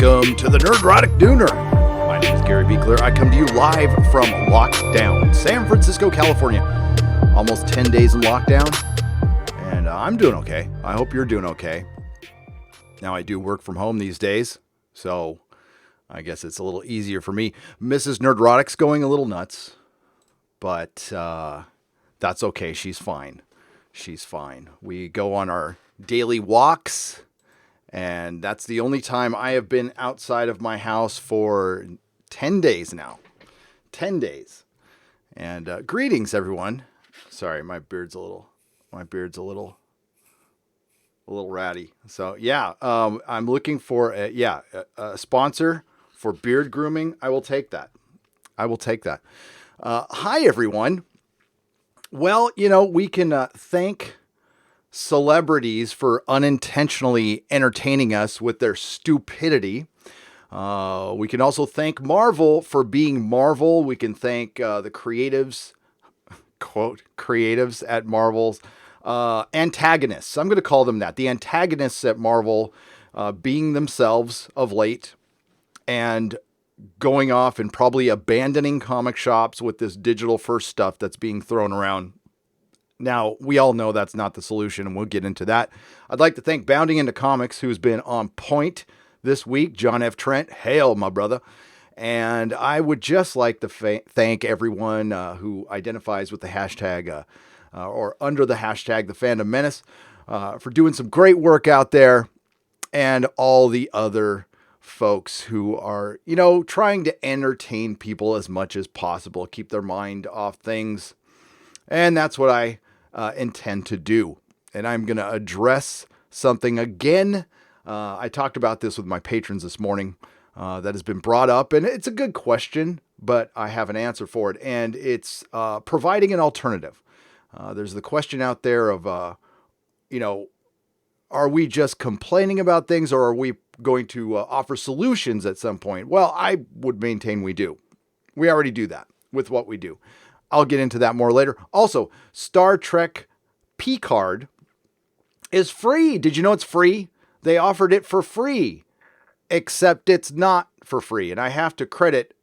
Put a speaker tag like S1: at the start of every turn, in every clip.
S1: Welcome to the Nerdrotic Nooner. My name is Gary Beekler. I come to you live from lockdown, San Francisco, California. Almost 10 days in lockdown, and I'm doing okay. I hope you're doing okay. Now, I do work from home these days, so I guess it's a little easier for me. Mrs. Nerdrotic's going a little nuts, but that's okay. She's fine. She's fine. We go on our daily walks, and that's the only time I have been outside of my house for 10 days now. 10 days. And greetings, everyone. Sorry, my beard's a little ratty. So yeah, I'm looking for a sponsor for beard grooming. I will take that. Hi, everyone. Well, we can thank celebrities for unintentionally entertaining us with their stupidity. We can also thank Marvel for being Marvel. We can thank the creatives, quote, creatives at Marvel's antagonists. I'm going to call them that. The antagonists at Marvel being themselves of late and going off and probably abandoning comic shops with this digital first stuff that's being thrown around. Now, we all know that's not the solution, and we'll get into that. I'd like to thank Bounding Into Comics, who's been on point this week. John F. Trent, hail, my brother. And I would just like to thank everyone who identifies with the hashtag or under the hashtag, the Fandom Menace, for doing some great work out there, and all the other folks who are, trying to entertain people as much as possible, keep their mind off things. And that's what I intend to do. And I'm going to address something again. I talked about this with my patrons this morning that has been brought up, and it's a good question, but I have an answer for it. And it's providing an alternative. There's the question out there of, are we just complaining about things, or are we going to offer solutions at some point? Well, I would maintain we do. We already do that with what we do. I'll get into that more later. Also, Star Trek Picard is free. Did you know it's free? They offered it for free, except it's not for free. And I have to credit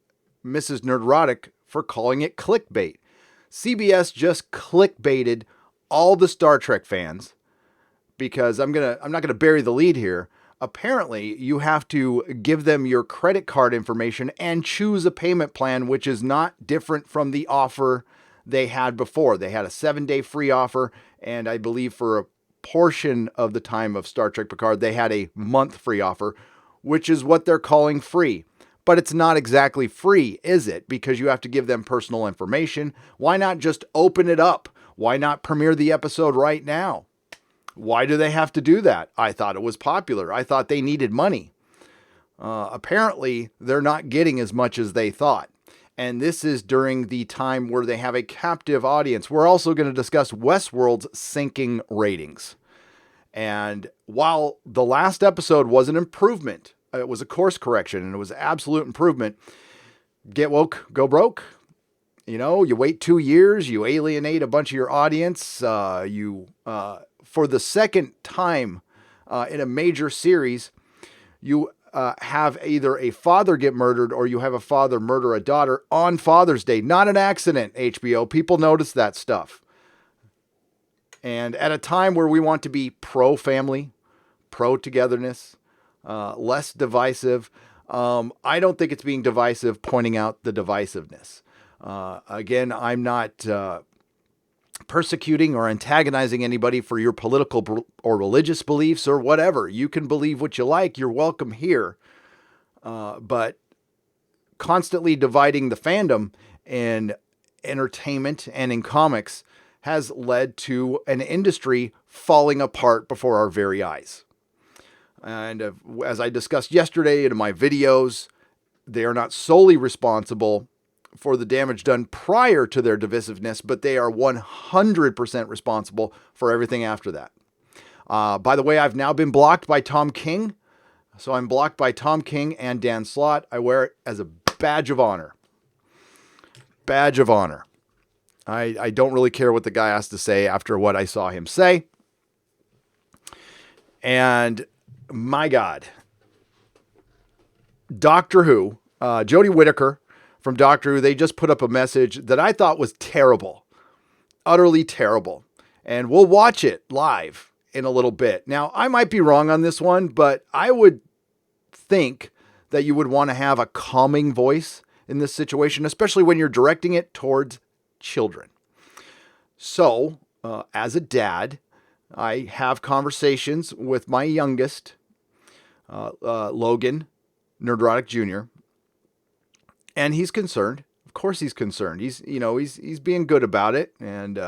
S1: Mrs. Nerdrotic for calling it clickbait. CBS just clickbaited all the Star Trek fans because I'm not gonna bury the lead here. Apparently, you have to give them your credit card information and choose a payment plan, which is not different from the offer they had before. They had a 7-day free offer, and I believe for a portion of the time of Star Trek Picard, they had a month free offer, which is what they're calling free. But it's not exactly free, is it? Because you have to give them personal information. Why not just open it up? Why not premiere the episode right now? Why do they have to do that? I thought it was popular. I thought they needed money. Apparently, they're not getting as much as they thought. And this is during the time where they have a captive audience. We're also going to discuss Westworld's sinking ratings. And while the last episode was an improvement, it was a course correction, and it was absolute improvement. Get woke, go broke. You wait 2 years, you alienate a bunch of your audience, for the second time in a major series, you have either a father get murdered or you have a father murder a daughter on Father's Day. Not an accident, HBO. People notice that stuff. And at a time where we want to be pro-family, pro-togetherness, less divisive, I don't think it's being divisive pointing out the divisiveness. Again, I'm not persecuting or antagonizing anybody for your political or religious beliefs or whatever. You can believe what you like. You're welcome here. But constantly dividing the fandom in entertainment and in comics has led to an industry falling apart before our very eyes. And as I discussed yesterday in my videos, they are not solely responsible for the damage done prior to their divisiveness, but they are 100% responsible for everything after that. By the way, I've now been blocked by Tom King. So I'm blocked by Tom King and Dan Slott. I wear it as a badge of honor. Badge of honor. I don't really care what the guy has to say after what I saw him say. And my God, Doctor Who, Jodie Whittaker from Doctor Who, they just put up a message that I thought was terrible, utterly terrible. And we'll watch it live in a little bit. Now, I might be wrong on this one, but I would think that you would want to have a calming voice in this situation, especially when you're directing it towards children. So, as a dad, I have conversations with my youngest, Logan, Nerdrotic Jr., and he's concerned. Of course he's concerned. He's being good about it, and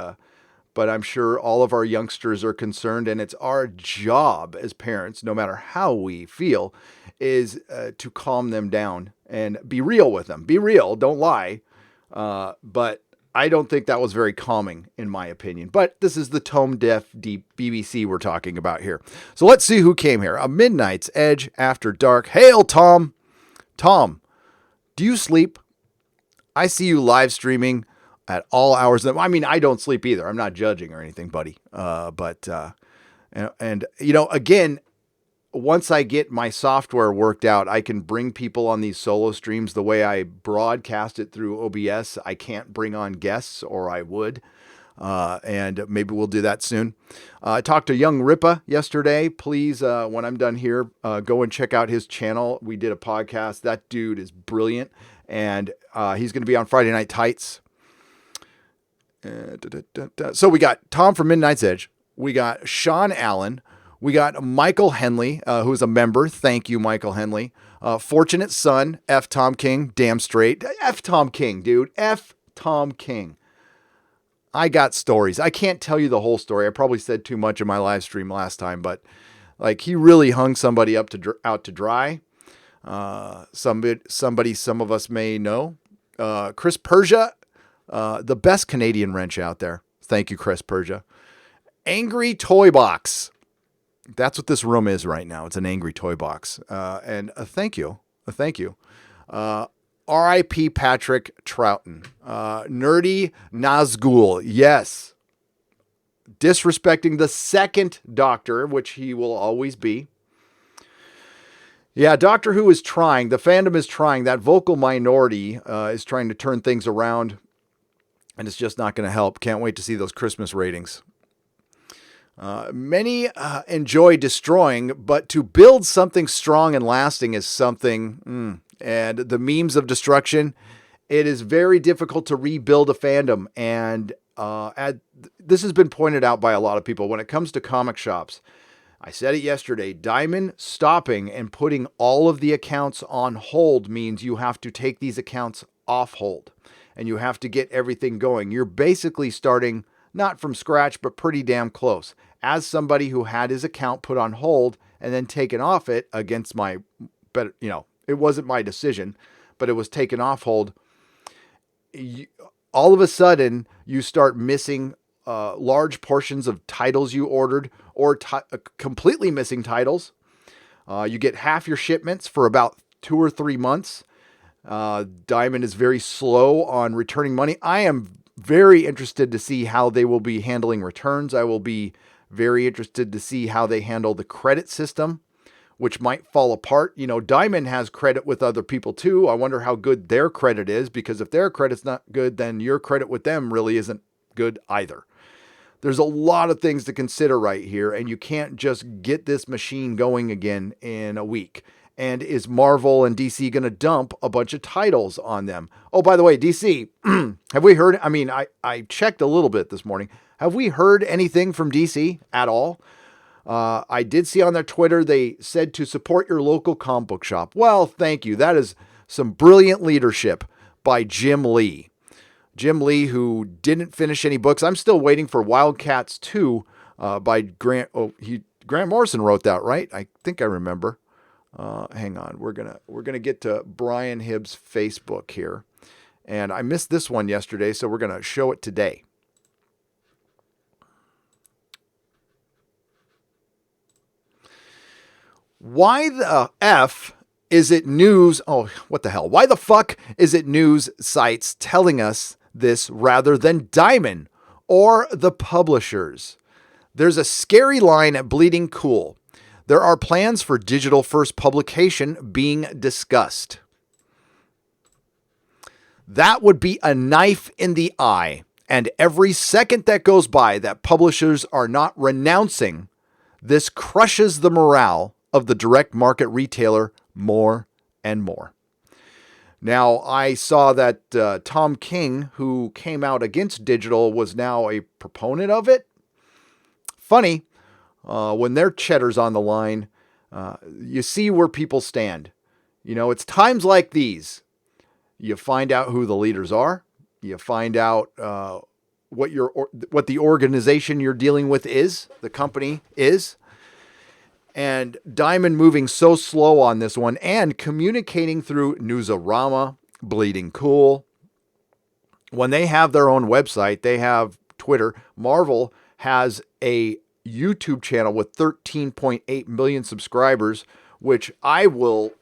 S1: but I'm sure all of our youngsters are concerned, and it's our job as parents, no matter how we feel, is to calm them down and be real with them. Be real, don't lie. But I don't think that was very calming, in my opinion. But this is the tone deaf deep BBC we're talking about here. So let's see who came here. A Midnight's Edge After Dark. Hail, Tom. Tom, do you sleep? I see you live streaming at all hours. I mean, I don't sleep either. I'm not judging or anything, buddy. Again, once I get my software worked out, I can bring people on these solo streams the way I broadcast it through OBS. I can't bring on guests, or I would. And maybe we'll do that soon. I talked to Young Ripa yesterday. Please, when I'm done here, go and check out his channel. We did a podcast. That dude is brilliant. And he's going to be on Friday Night Tights. So we got Tom from Midnight's Edge. We got Sean Allen. We got Michael Henley, who's a member. Thank you, Michael Henley. Fortunate Son, F. Tom King, damn straight. F. Tom King, dude. F. Tom King. I got stories. I can't tell you the whole story. I probably said too much in my live stream last time, but like he really hung somebody up out to dry. Somebody some of us may know. Chris Persia, the best Canadian wrench out there. Thank you, Chris Persia. Angry Toy Box. That's what this room is right now. It's an angry toy box. And thank you. Thank you. R.I.P. Patrick Troughton. Nerdy Nazgul. Yes. Disrespecting the second Doctor, which he will always be. Yeah, Doctor Who is trying. The fandom is trying. That vocal minority is trying to turn things around. And it's just not going to help. Can't wait to see those Christmas ratings. Many enjoy destroying, but to build something strong and lasting is something. And the memes of destruction, it is very difficult to rebuild a fandom. And this has been pointed out by a lot of people. When it comes to comic shops, I said it yesterday, Diamond stopping and putting all of the accounts on hold means you have to take these accounts off hold. And you have to get everything going. You're basically starting not from scratch, but pretty damn close. As somebody who had his account put on hold and then taken off it against my, it wasn't my decision, but it was taken off hold. All of a sudden, you start missing large portions of titles you ordered, or completely missing titles. You get half your shipments for about 2 or 3 months. Diamond is very slow on returning money. I am very interested to see how they will be handling returns. I will be very interested to see how they handle the credit system, which might fall apart. Diamond has credit with other people too. I wonder how good their credit is, because if their credit's not good, then your credit with them really isn't good either. There's a lot of things to consider right here, and you can't just get this machine going again in a week. And is Marvel and DC going to dump a bunch of titles on them? Oh, by the way, DC, have we heard? I mean, I checked a little bit this morning. Have we heard anything from DC at all? I did see on their Twitter, they said to support your local comic book shop. Well, thank you. That is some brilliant leadership by Jim Lee. Jim Lee, who didn't finish any books. I'm still waiting for Wildcats 2 by Grant. Grant Morrison wrote that, right? I think I remember. Hang on. We're gonna get to Brian Hibbs' Facebook here. And I missed this one yesterday, so we're going to show it today. Why the F is it news? Oh, what the hell? Why the fuck is it news sites telling us this rather than Diamond or the publishers? There's a scary line at Bleeding Cool. There are plans for digital first publication being discussed. That would be a knife in the eye. And every second that goes by that publishers are not renouncing, this crushes the morale of the direct market retailer more and more. Now, I saw that Tom King, who came out against digital, was now a proponent of it. Funny, when their cheddar's on the line, you see where people stand. You know, it's times like these. You find out who the leaders are. You find out what the organization you're dealing with is, the company is. And Diamond moving so slow on this one and communicating through Newsarama, Bleeding Cool. When they have their own website, they have Twitter. Marvel has a YouTube channel with 13.8 million subscribers, which I know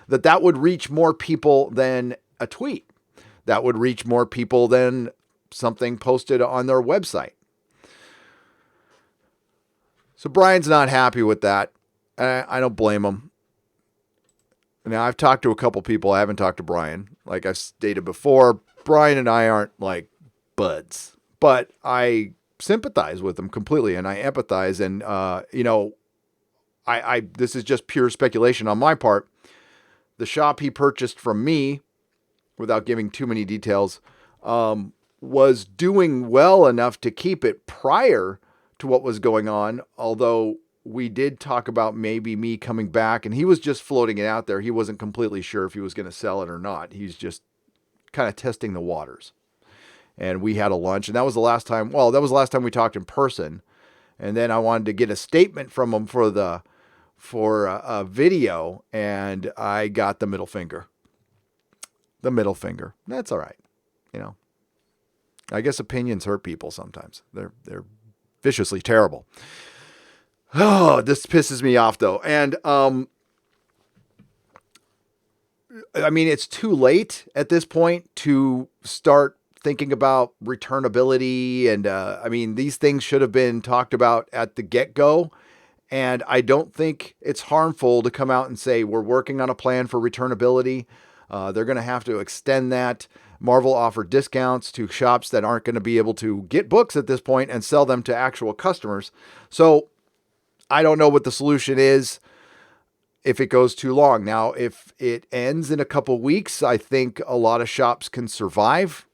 S1: that would reach more people than a tweet. That would reach more people than something posted on their website. So Brian's not happy with that. I don't blame him. Now, I've talked to a couple people. I haven't talked to Brian. Like I've stated before, Brian and I aren't like buds. But I sympathize with him completely, and I empathize. And, this is just pure speculation on my part. The shop he purchased from me, without giving too many details, was doing well enough to keep it prior to what was going on, although we did talk about maybe me coming back, and he was just floating it out there. He wasn't completely sure if he was going to sell it or not. He's just kind of testing the waters. And we had a lunch, and that was the last time we talked in person. And then I wanted to get a statement from him for a video, and I got the middle finger. The middle finger. That's all right. You know, I guess opinions hurt people sometimes. They're viciously terrible. Oh, this pisses me off though. And, it's too late at this point to start thinking about returnability. And, these things should have been talked about at the get-go. And I don't think it's harmful to come out and say, we're working on a plan for returnability. They're going to have to extend that. Marvel offered discounts to shops that aren't going to be able to get books at this point and sell them to actual customers. So I don't know what the solution is if it goes too long. Now, if it ends in a couple weeks, I think a lot of shops can survive.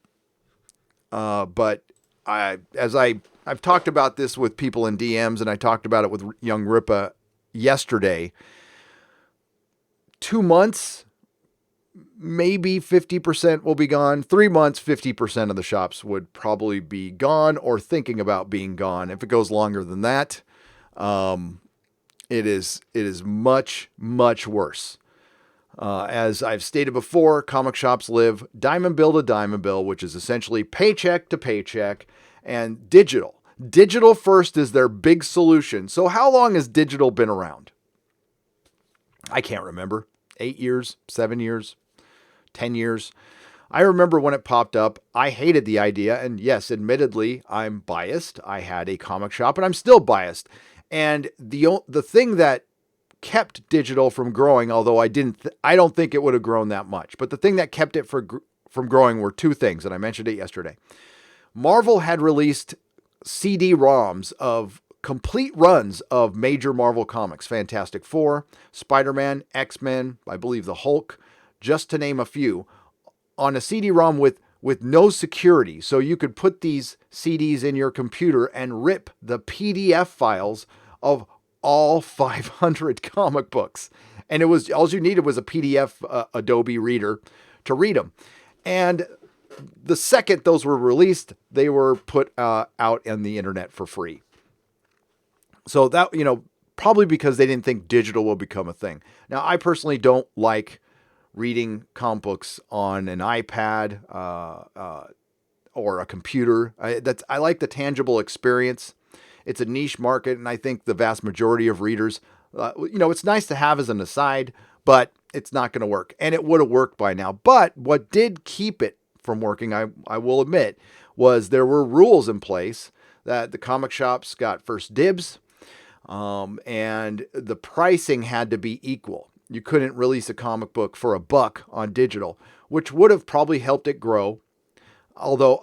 S1: But I've talked about this with people in DMs, and I talked about it with young Ripa yesterday. 2 months, maybe 50% will be gone. 3 months, 50% of the shops would probably be gone or thinking about being gone. If it goes longer than that, it is much, much worse. As I've stated before, comic shops live diamond bill to diamond bill, which is essentially paycheck to paycheck, and digital. Digital first is their big solution. So how long has digital been around? I can't remember. 8 years, 7 years, 10 years. I remember when it popped up, I hated the idea. And yes, admittedly, I'm biased. I had a comic shop and I'm still biased. And the thing that kept digital from growing, although I don't think it would have grown that much, but the thing that kept it from growing were two things. And I mentioned it yesterday. Marvel had released CD-ROMs of complete runs of major Marvel comics, Fantastic Four, Spider-Man, X-Men, I believe the Hulk, just to name a few, on a CD-ROM with no security. So you could put these CDs in your computer and rip the PDF files of all 500 comic books. And it was all you needed was a PDF Adobe reader to read them. And the second those were released, they were put out on the internet for free. So that, probably because they didn't think digital will become a thing. Now, I personally don't like reading comic books on an iPad or a computer. I like the tangible experience. It's a niche market, and I think the vast majority of readers, it's nice to have as an aside, but it's not going to work. And it would have worked by now. But what did keep it from working, I will admit, was there were rules in place that the comic shops got first dibs. And the pricing had to be equal. You couldn't release a comic book for $1 on digital, which would have probably helped it grow. Although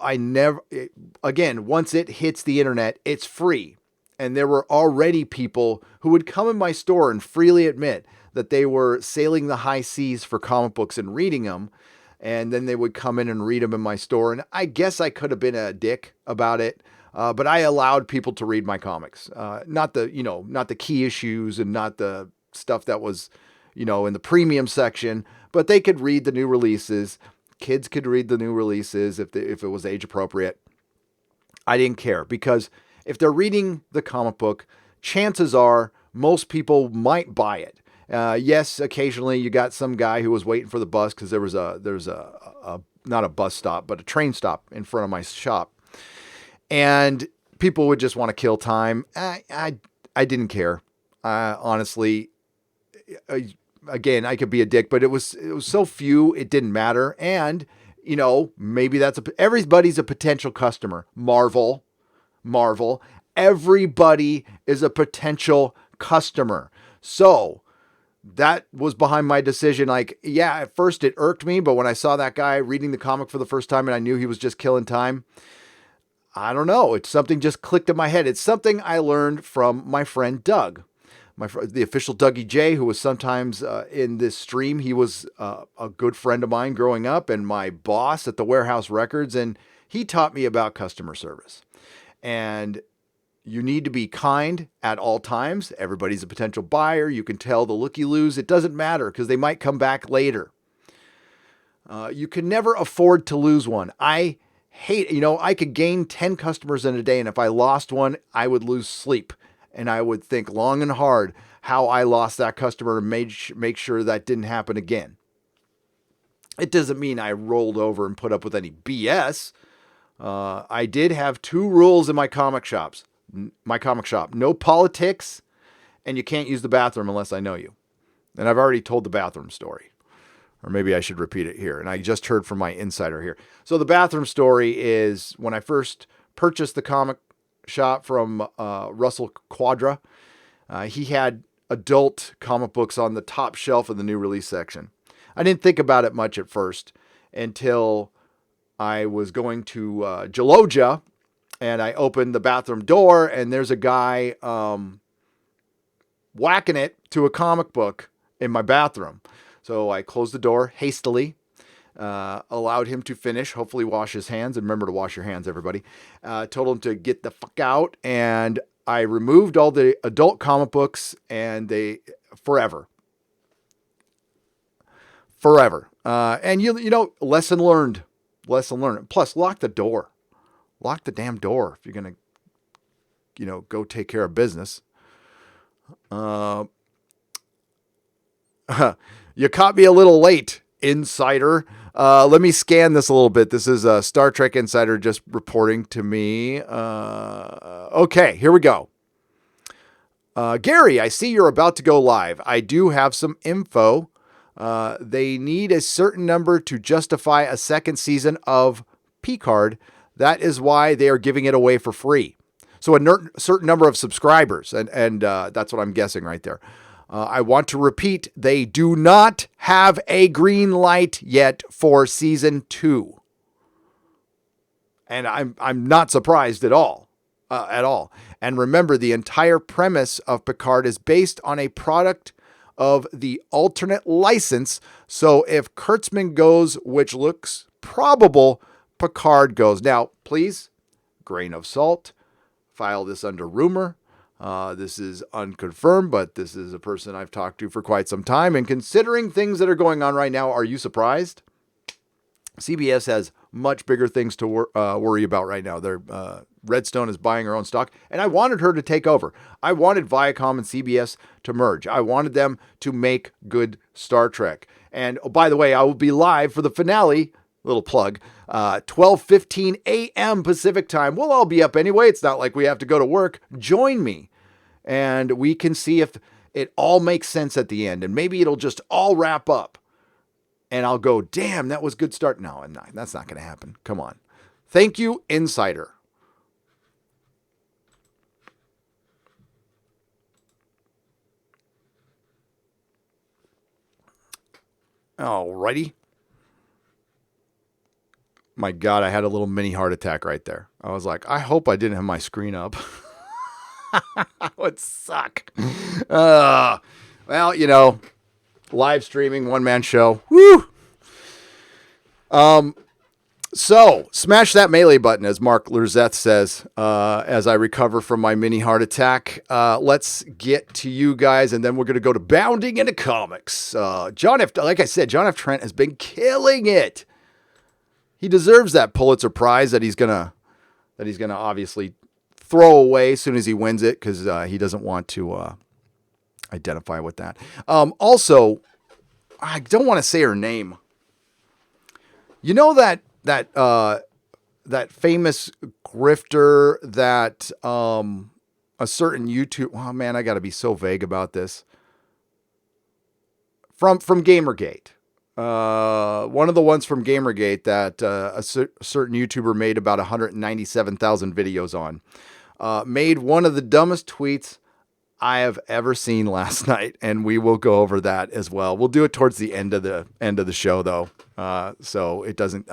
S1: again, once it hits the internet, it's free. And there were already people who would come in my store and freely admit that they were sailing the high seas for comic books and reading them. And then they would come in and read them in my store. And I guess I could have been a dick about it. But I allowed people to read my comics. Not the key issues and not the stuff that was, in the premium section, but they could read the new releases. Kids could read the new releases if it was age appropriate. I didn't care, because if they're reading the comic book, chances are most people might buy it. Yes, occasionally you got some guy who was waiting for the bus because there's a not a bus stop, but a train stop in front of my shop. And people would just want to kill time. I didn't care. Honestly, again, I could be a dick, but it was so few, it didn't matter. And, maybe everybody's a potential customer. Marvel, everybody is a potential customer. So that was behind my decision. Like, yeah, at first it irked me, but when I saw that guy reading the comic for the first time and I knew he was just killing time, I don't know. It's something just clicked in my head. It's something I learned from my friend Doug, the official Dougie J, who was sometimes in this stream. He was a good friend of mine growing up and my boss at the Warehouse Records. And he taught me about customer service. And you need to be kind at all times. Everybody's a potential buyer. You can tell the looky-loos. It doesn't matter because they might come back later. You can never afford to lose one. I could gain 10 customers in a day, and if I lost one, I would lose sleep. And I would think long and hard how I lost that customer and make sure that didn't happen again. It doesn't mean I rolled over and put up with any BS. I did have 2 rules in my comic shop. No politics, and you can't use the bathroom unless I know you. And I've already told the bathroom story. Or maybe I should repeat it here. And I just heard from my insider here. So the bathroom story is when I first purchased the comic shop from Russell Quadra. He had adult comic books on the top shelf of the new release section. I didn't think about it much at first until I was going to Gelogia, and I opened the bathroom door, and there's a guy whacking it to a comic book in my bathroom. So I closed the door hastily, allowed him to finish, hopefully wash his hands. And remember to wash your hands, everybody. Told him to get the fuck out. And I removed all the adult comic books, and they forever. And lesson learned. Plus, lock the door. Lock the damn door if you're going to, go take care of business. You caught me a little late, Insider. Let me scan this a little bit. This is a Star Trek Insider just reporting to me. Okay, here we go. Gary, I see you're about to go live. I do have some info. They need a certain number to justify a second season of Picard. That is why they are giving it away for free. So a certain number of subscribers, and that's what I'm guessing right there. I want to repeat, they do not have a green light yet for season 2. And I'm not surprised at all. And remember, the entire premise of Picard is based on a product of the alternate license. So if Kurtzman goes, which looks probable, Picard goes. Now, please, grain of salt, file this under rumor. This is unconfirmed, but this is a person I've talked to for quite some time. And considering things that are going on right now, are you surprised? CBS has much bigger things to worry about right now. Redstone is buying her own stock, and I wanted her to take over. I wanted Viacom and CBS to merge. I wanted them to make good Star Trek. And by the way, I will be live for the finale. Little plug. 12:15 a.m. Pacific time. We'll all be up anyway. It's not like we have to go to work. Join me. And we can see if it all makes sense at the end. And maybe it'll just all wrap up. And I'll go, damn, that was a good start. No, that's not going to happen. Come on. Thank you, Insider. Alrighty. My God, I had a little mini heart attack right there. I was like, I hope I didn't have my screen up. That would suck. Well, live streaming, one-man show. Woo! So, smash that melee button, as Mark Lurzeth says, as I recover from my mini heart attack. Let's get to you guys, and then we're going to go to Bounding into Comics. Like I said, John F. Trent has been killing it. He deserves that Pulitzer Prize that he's gonna obviously throw away as soon as he wins it, because he doesn't want to identify with that. Also, I don't want to say her name. You know that famous grifter that a certain YouTube. Oh man, I got to be so vague about this. From Gamergate. One of the ones from Gamergate that a certain YouTuber made about 197,000 videos on, made one of the dumbest tweets I have ever seen last night, and we will go over that as well. We'll do it towards the end of the show, though, so it doesn't.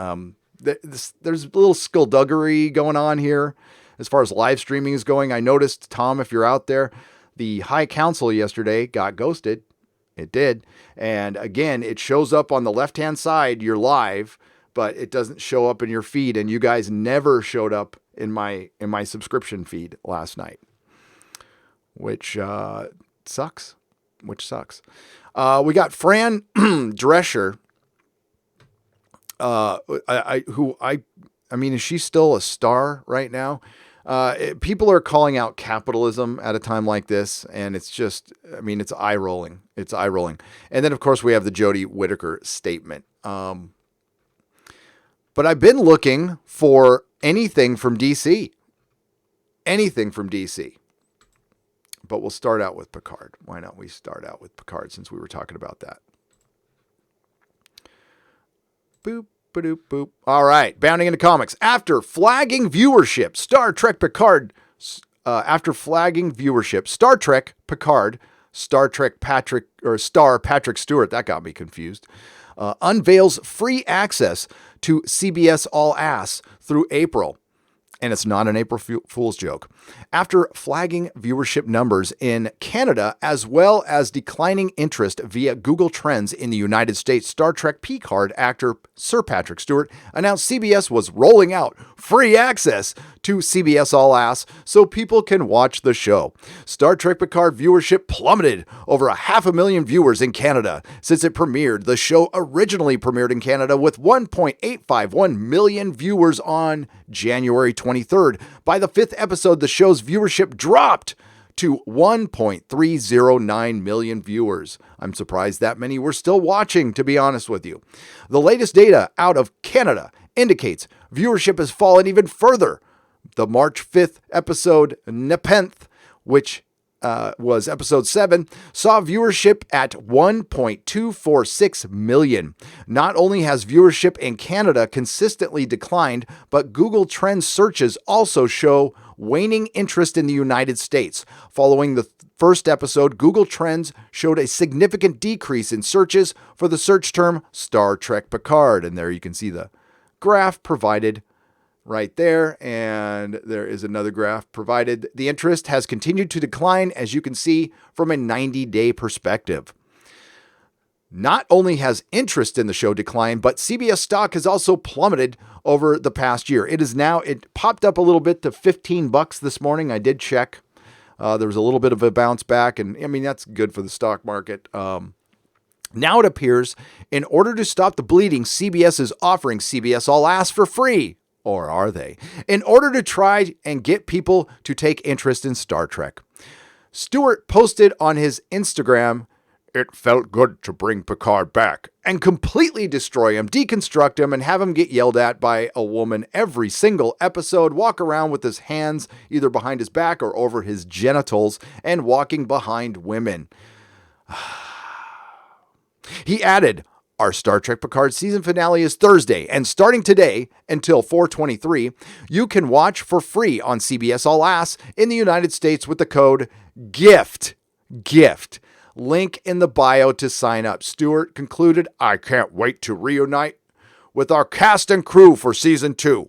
S1: There's a little skullduggery going on here as far as live streaming is going. I noticed, Tom, if you're out there, the High Council yesterday got ghosted. It did. And again, it shows up on the left-hand side, you're live, but it doesn't show up in your feed. And you guys never showed up in my subscription feed last night, which sucks. We got Fran Drescher, I mean, is she still a star right now? People are calling out capitalism at a time like this, and it's just, I mean, it's eye rolling. It's eye rolling. And then, of course, we have the Jodie Whittaker statement. But I've been looking for anything from DC. But we'll start out with Picard. Why not we start out with Picard, since we were talking about that? Boop. Boop, boop. All right, Bounding into Comics. After flagging viewership, Star Trek Picard, Star Trek Patrick Stewart, that got me confused, unveils free access to CBS All Ass through April. And it's not an April Fool's joke. After flagging viewership numbers in Canada, as well as declining interest via Google Trends in the United States, Star Trek Picard actor Sir Patrick Stewart announced CBS was rolling out free access to CBS All Ass so people can watch the show. Star Trek Picard viewership plummeted over 500,000 viewers in Canada since it premiered. The show originally premiered in Canada with 1.851 million viewers on January 23rd. By the 5th episode, the show's viewership dropped to 1.309 million viewers. I'm surprised that many were still watching, to be honest with you. The latest data out of Canada indicates viewership has fallen even further. The March 5th episode, Nepenthe, which was episode 7, saw viewership at 1.246 million. Not only has viewership in Canada consistently declined, but Google Trends searches also show waning interest in the United States. Following the first episode, Google Trends showed a significant decrease in searches for the search term Star Trek Picard. And there you can see the graph provided right there, and there is another graph provided. The interest has continued to decline, as you can see, from a 90-day perspective. Not only has interest in the show declined, but CBS stock has also plummeted over the past year. It popped up a little bit to $15 this morning. I did check. There was a little bit of a bounce back, and I mean, that's good for the stock market. Now it appears, in order to stop the bleeding, CBS is offering CBS All Ass for free. Or are they? In order to try and get people to take interest in Star Trek. Stewart posted on his Instagram, "It felt good to bring Picard back and completely destroy him, deconstruct him, and have him get yelled at by a woman every single episode, walk around with his hands either behind his back or over his genitals, and walking behind women." He added, "Our Star Trek Picard season finale is Thursday, and starting today until 4/23, you can watch for free on CBS All Ass in the United States with the code GIFT. Link in the bio to sign up. Stewart concluded, I can't wait to reunite with our cast and crew for season 2.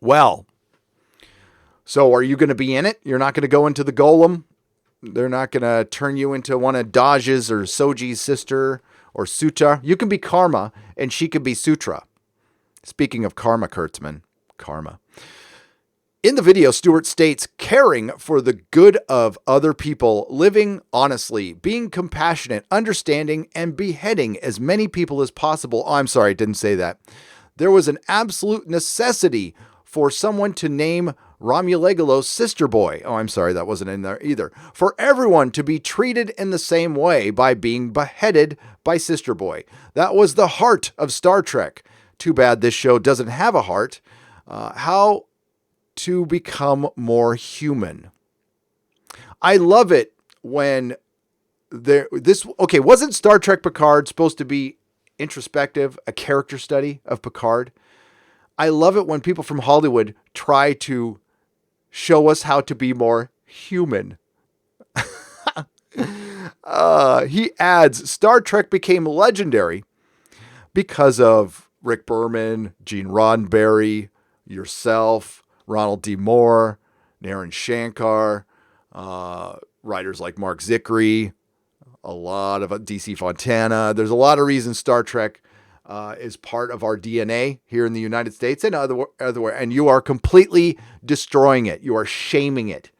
S1: Well, so are you going to be in it? You're not going to go into the golem? They're not going to turn you into one of Daj's or Soji's sister or Sutra? You can be Karma, and she can be Sutra. Speaking of karma, Kurtzman. Karma. In the video, Stewart states, caring for the good of other people, living honestly, being compassionate, understanding, and beheading as many people as possible. Oh, I'm sorry, I didn't say that. There was an absolute necessity for someone to name Romulegulo's sister boy. Oh, I'm sorry, that wasn't in there either. For everyone to be treated in the same way by being beheaded by sister boy. That was the heart of Star Trek. Too bad this show doesn't have a heart. How to become more human. I love it when wasn't Star Trek Picard supposed to be introspective, a character study of Picard? I love it when people from Hollywood try to show us how to be more human. He adds, Star Trek became legendary because of Rick Berman, Gene Roddenberry, yourself, Ronald D. Moore, Naren Shankar, writers like Mark Zickery, a lot of DC Fontana. There's a lot of reasons Star Trek is part of our DNA here in the United States and otherwhere. And you are completely destroying it. You are shaming it.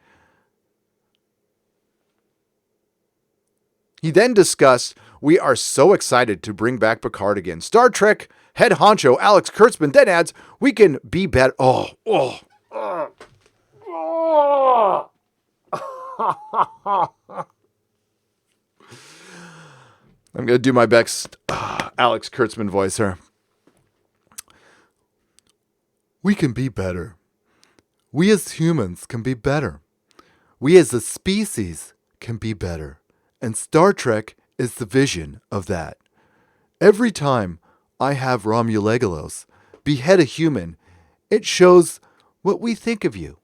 S1: He then discussed, we are so excited to bring back Picard again. Star Trek head honcho Alex Kurtzman then adds, we can be better. I'm going to do my best Alex Kurtzman voice here. We can be better. We as humans can be better. We as a species can be better. And Star Trek is the vision of that. Every time I have Romulegulos behead a human, it shows what we think of you.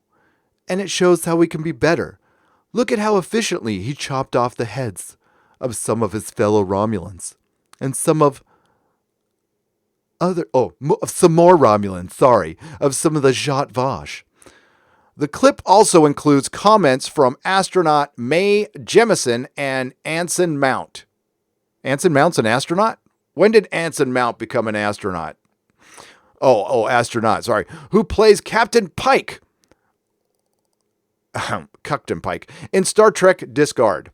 S1: And it shows how we can be better. Look at how efficiently he chopped off the heads of some of his fellow Romulans. And some of some more Romulans, of some of the Zhat Vash. The clip also includes comments from astronaut Mae Jemison and Anson Mount. Anson Mount's an astronaut? When did Anson Mount become an astronaut? Astronaut, sorry. Who plays Captain Pike? Captain Pike in Star Trek Discard.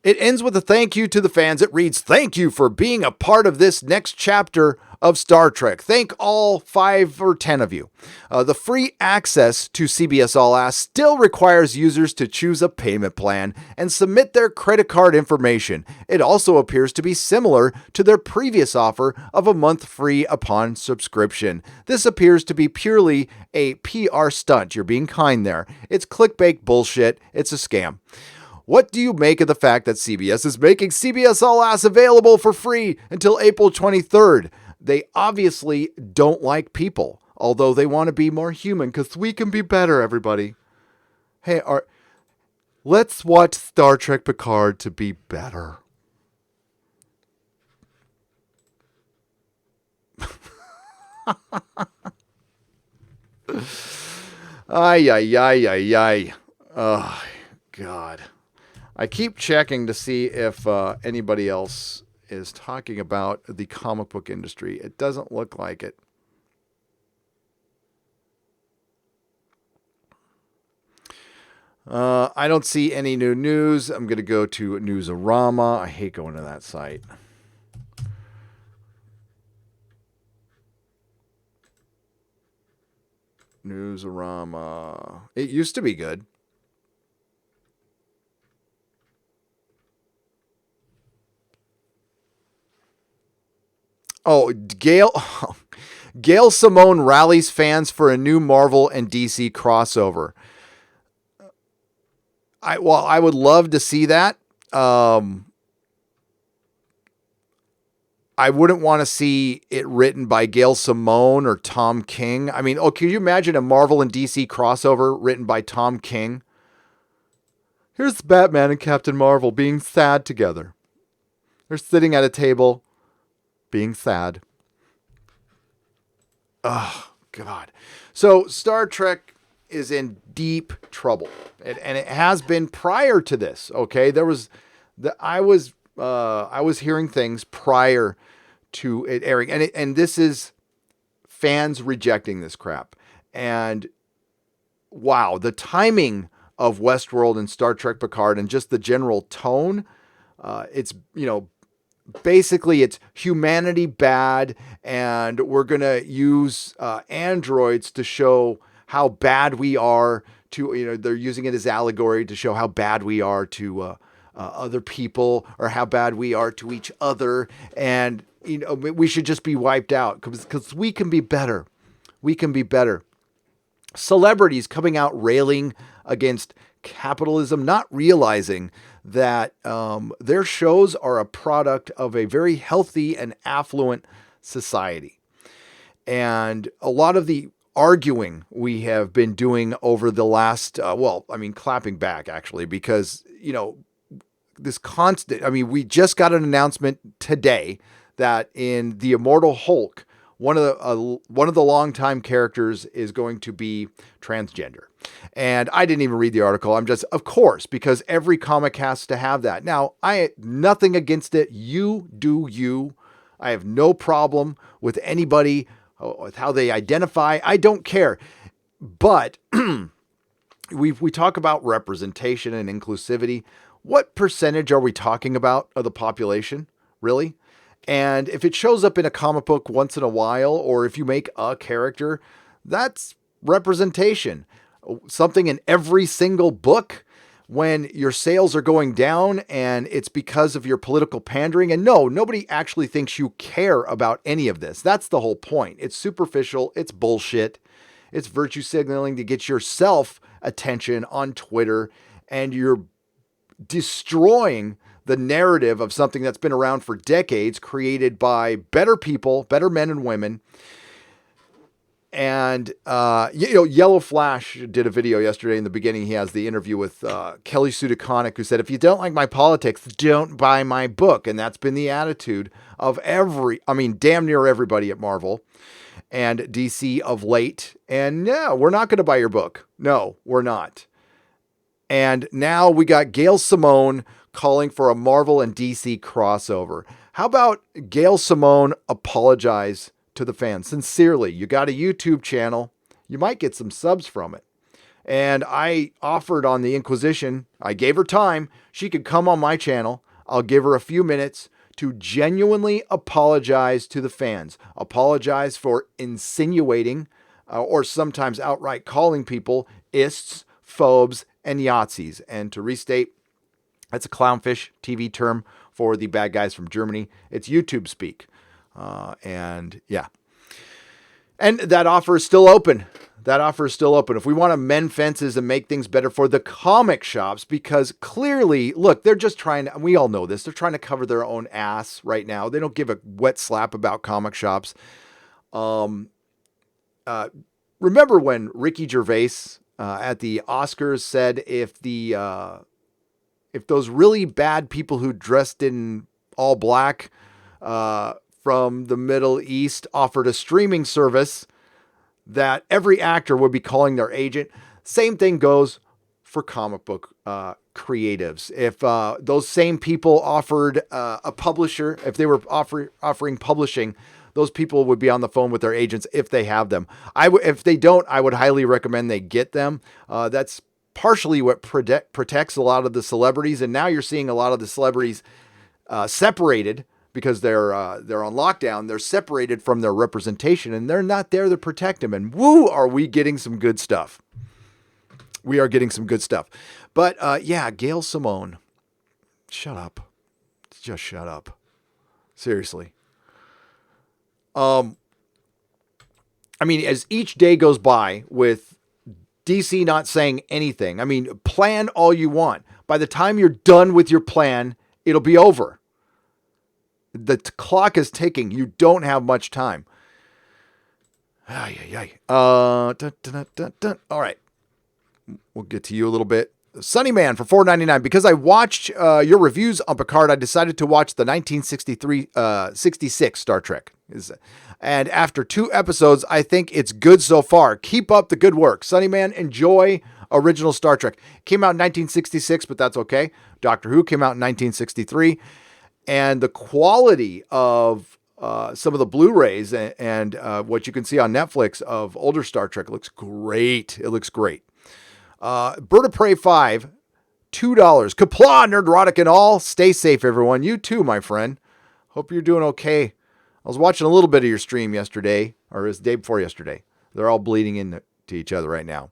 S1: It ends with a thank you to the fans. It reads, thank you for being a part of this next chapter of Star Trek. Thank all 5 or 10 of you. The free access to CBS All Access still requires users to choose a payment plan and submit their credit card information. It also appears to be similar to their previous offer of a month free upon subscription. This appears to be purely a PR stunt. You're being kind there. It's clickbait bullshit. It's a scam. What do you make of the fact that CBS is making CBS All Access available for free until April 23rd? They obviously don't like people, although they want to be more human because we can be better, everybody. Hey, let's watch Star Trek Picard to be better. Ay. Oh, God. I keep checking to see if anybody else is talking about the comic book industry. It doesn't look like it. I don't see any new news. I'm going to go to Newsarama. I hate going to that site. Newsarama. It used to be good. Oh, Gail Simone rallies fans for a new Marvel and DC crossover. I would love to see that. I wouldn't want to see it written by Gail Simone or Tom King. I mean, can you imagine a Marvel and DC crossover written by Tom King? Here's Batman and Captain Marvel being sad together. They're sitting at a table being sad. Oh, God. So Star Trek is in deep trouble. And it has been prior to this. Okay. I was hearing things prior to it airing. And this is fans rejecting this crap. And wow, the timing of Westworld and Star Trek Picard and just the general tone, it's, basically it's humanity bad, and we're going to use androids to show how bad we are to, they're using it as allegory to show how bad we are to other people, or how bad we are to each other. And, we should just be wiped out because we can be better. We can be better. Celebrities coming out railing against capitalism, not realizing that their shows are a product of a very healthy and affluent society. And a lot of the arguing we have been doing over the last, clapping back actually, because, this constant, we just got an announcement today that in The Immortal Hulk, one of the longtime characters is going to be transgender. And I didn't even read the article. I'm just, of course, because every comic has to have that. Now, nothing against it. You do you. I have no problem with anybody, with how they identify. I don't care. But we talk about representation and inclusivity. What percentage are we talking about of the population, really? And if it shows up in a comic book once in a while, or if you make a character, that's representation. Something in every single book. When your sales are going down and it's because of your political pandering. And no, nobody actually thinks you care about any of this. That's the whole point. It's superficial. It's bullshit. It's virtue signaling to get yourself attention on Twitter. And you're destroying the narrative of something that's been around for decades, created by better people, better men and women. And, Yellow Flash did a video yesterday. In the beginning, he has the interview with Kelly Sue DeConnick, who said, if you don't like my politics, don't buy my book. And that's been the attitude of damn near everybody at Marvel and DC of late. And no, we're not going to buy your book. No, we're not. And now we got Gail Simone calling for a Marvel and DC crossover. How about Gail Simone apologize to the fans? Sincerely, you got a YouTube channel. You might get some subs from it. And I offered on the Inquisition, I gave her time. She could come on my channel. I'll give her a few minutes to genuinely apologize to the fans. Apologize for insinuating or sometimes outright calling people ists, phobes, and Yahtzees. And to restate, that's a clownfish TV term for the bad guys from Germany. It's YouTube speak. And that offer is still open. If we want to mend fences and make things better for the comic shops, because clearly, look, they're just trying to, we all know this, they're trying to cover their own ass right now. They don't give a wet slap about comic shops. Remember when Ricky Gervais at the Oscars said if those really bad people who dressed in all black from the Middle East offered a streaming service, that every actor would be calling their agent. Same thing goes for comic book creatives. If those same people offered a publisher, if they were offering publishing, those people would be on the phone with their agents if they have them. If they don't, I would highly recommend they get them. That's partially what protects a lot of the celebrities. And now you're seeing a lot of the celebrities separated because they're on lockdown. They're separated from their representation, and they're not there to protect them. And woo, are we getting some good stuff. We are getting some good stuff. But Gail Simone, shut up. Just shut up. Seriously. As each day goes by with DC not saying anything, plan all you want. By the time you're done with your plan, it'll be over. The clock is ticking. You don't have much time. All right. We'll get to you a little bit. Sunny Man for $4.99. Because I watched your reviews on Picard, I decided to watch the 1966 Star Trek. And after 2 episodes, I think it's good so far. Keep up the good work. Sunny Man, enjoy original Star Trek. Came out in 1966, but that's okay. Doctor Who came out in 1963. And the quality of some of the Blu-rays and what you can see on Netflix of older Star Trek looks great. It looks great. Bird of Prey 5, $2. Kapla, Nerdrotic and all. Stay safe, everyone. You too, my friend. Hope you're doing okay. I was watching a little bit of your stream yesterday, or it was the day before yesterday. They're all bleeding into each other right now.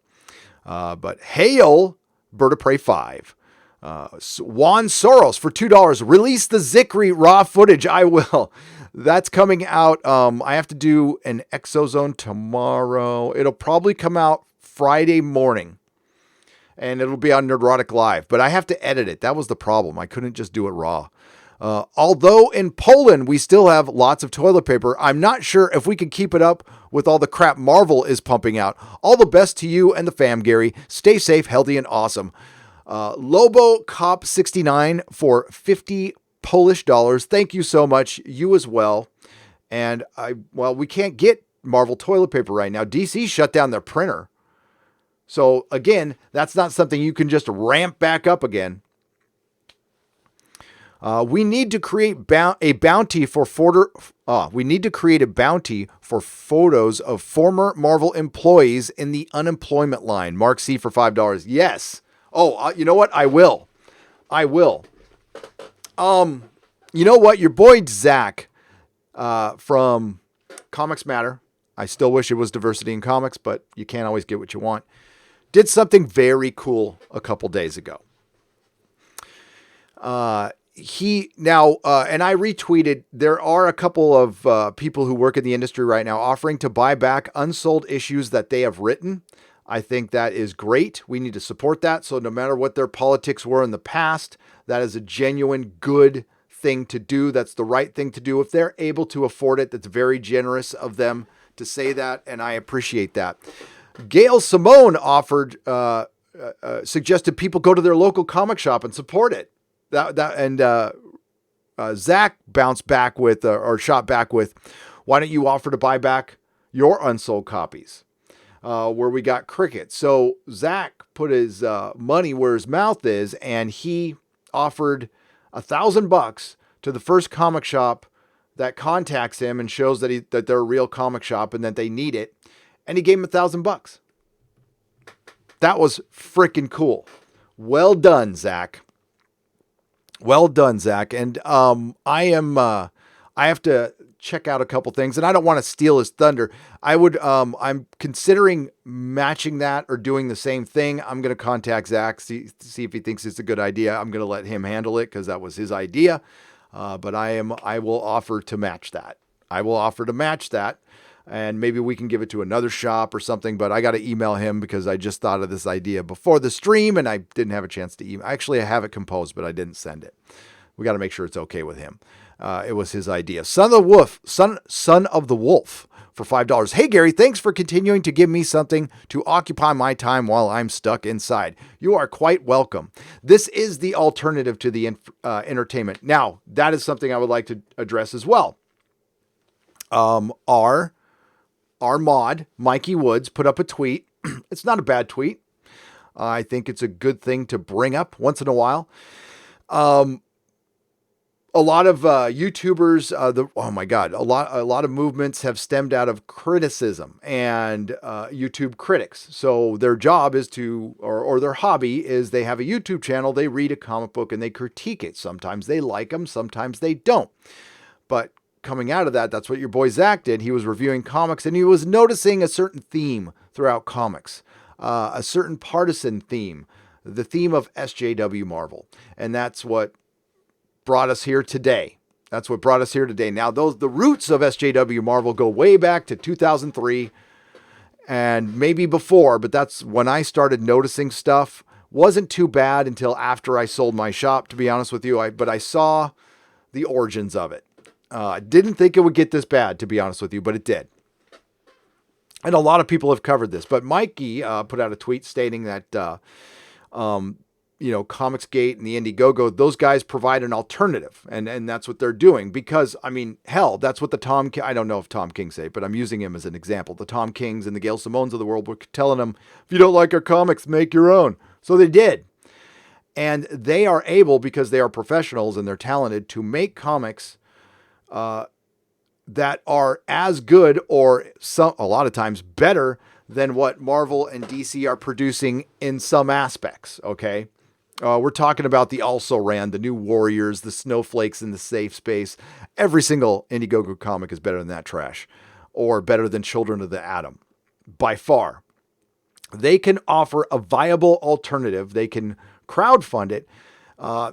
S1: But hail, Bird of Prey 5. Juan Soros for $2. Release the Zikri raw footage. I will. That's coming out. I have to do an Exozone tomorrow. It'll probably come out Friday morning. And it'll be on Nerdrotic Live. But I have to edit it. That was the problem. I couldn't just do it raw. Although in Poland, we still have lots of toilet paper, I'm not sure if we can keep it up with all the crap Marvel is pumping out. All the best to you and the fam, Gary. Stay safe, healthy, and awesome. Lobo Cop 69 for $50 Polish dollars. Thank you so much. You as well. And we can't get Marvel toilet paper right now. DC shut down their printer. So again, that's not something you can just ramp back up again. We need to create a bounty for photos of former Marvel employees in the unemployment line. Mark C for $5. Yes. Oh, you know what? I will. You know what? Your boy Zach from Comics Matter. I still wish it was diversity in comics, but you can't always get what you want. Did something very cool a couple days ago. And I retweeted, there are a couple of people who work in the industry right now offering to buy back unsold issues that they have written. I think that is great. We need to support that. So no matter what their politics were in the past, that is a genuine good thing to do. That's the right thing to do. If they're able to afford it, that's very generous of them to say that, and I appreciate that. Gail Simone offered, suggested people go to their local comic shop and support it. Zach bounced back with, or shot back with, why don't you offer to buy back your unsold copies? Where we got crickets. So Zach put his money where his mouth is, and he offered $1,000 to the first comic shop that contacts him and shows that they're a real comic shop and that they need it. And he gave him $1,000. That was freaking cool. Well done, Zach. Well done, Zach. And I have to check out a couple things, and I don't want to steal his thunder. I'm considering matching that or doing the same thing. I'm going to contact Zach, see if he thinks it's a good idea. I'm going to let him handle it because that was his idea. But I will offer to match that. And maybe we can give it to another shop or something, but I got to email him because I just thought of this idea before the stream and I didn't have a chance to email. Actually, I have it composed, but I didn't send it. We got to make sure it's okay with him. It was his idea. Son of the Wolf for $5. Hey, Gary, thanks for continuing to give me something to occupy my time while I'm stuck inside. You are quite welcome. This is the alternative to the entertainment. Now, that is something I would like to address as well. Our mod, Mikey Woods, put up a tweet. It's not a bad tweet. I think it's a good thing to bring up once in a while. A lot of YouTubers, a lot of movements have stemmed out of criticism and YouTube critics. So their job is or their hobby is they have a YouTube channel, they read a comic book and they critique it. Sometimes they like them, sometimes they don't. But coming out of that, that's what your boy Zach did. He was reviewing comics and he was noticing a certain theme throughout comics, a certain partisan theme, the theme of SJW Marvel. And that's what brought us here today. Now, the roots of SJW Marvel go way back to 2003 and maybe before, but that's when I started noticing stuff. Wasn't too bad until after I sold my shop, to be honest with you. But I saw the origins of it. I didn't think it would get this bad, to be honest with you, but it did. And a lot of people have covered this. But Mikey put out a tweet stating that Comicsgate and the Indiegogo, those guys provide an alternative, and that's what they're doing. Because I mean, hell, that's what I don't know if Tom King say, but I'm using him as an example. The Tom Kings and the Gail Simones of the world were telling them, if you don't like our comics, make your own. So they did, and they are able, because they are professionals and they're talented, to make comics that are as good, or a lot of times better than what Marvel and DC are producing in some aspects. Okay. We're talking about the Also Ran, the New Warriors, the Snowflakes in the Safe Space. Every single Indiegogo comic is better than that trash, or better than Children of the Atom, by far. They can offer a viable alternative. They can crowdfund it.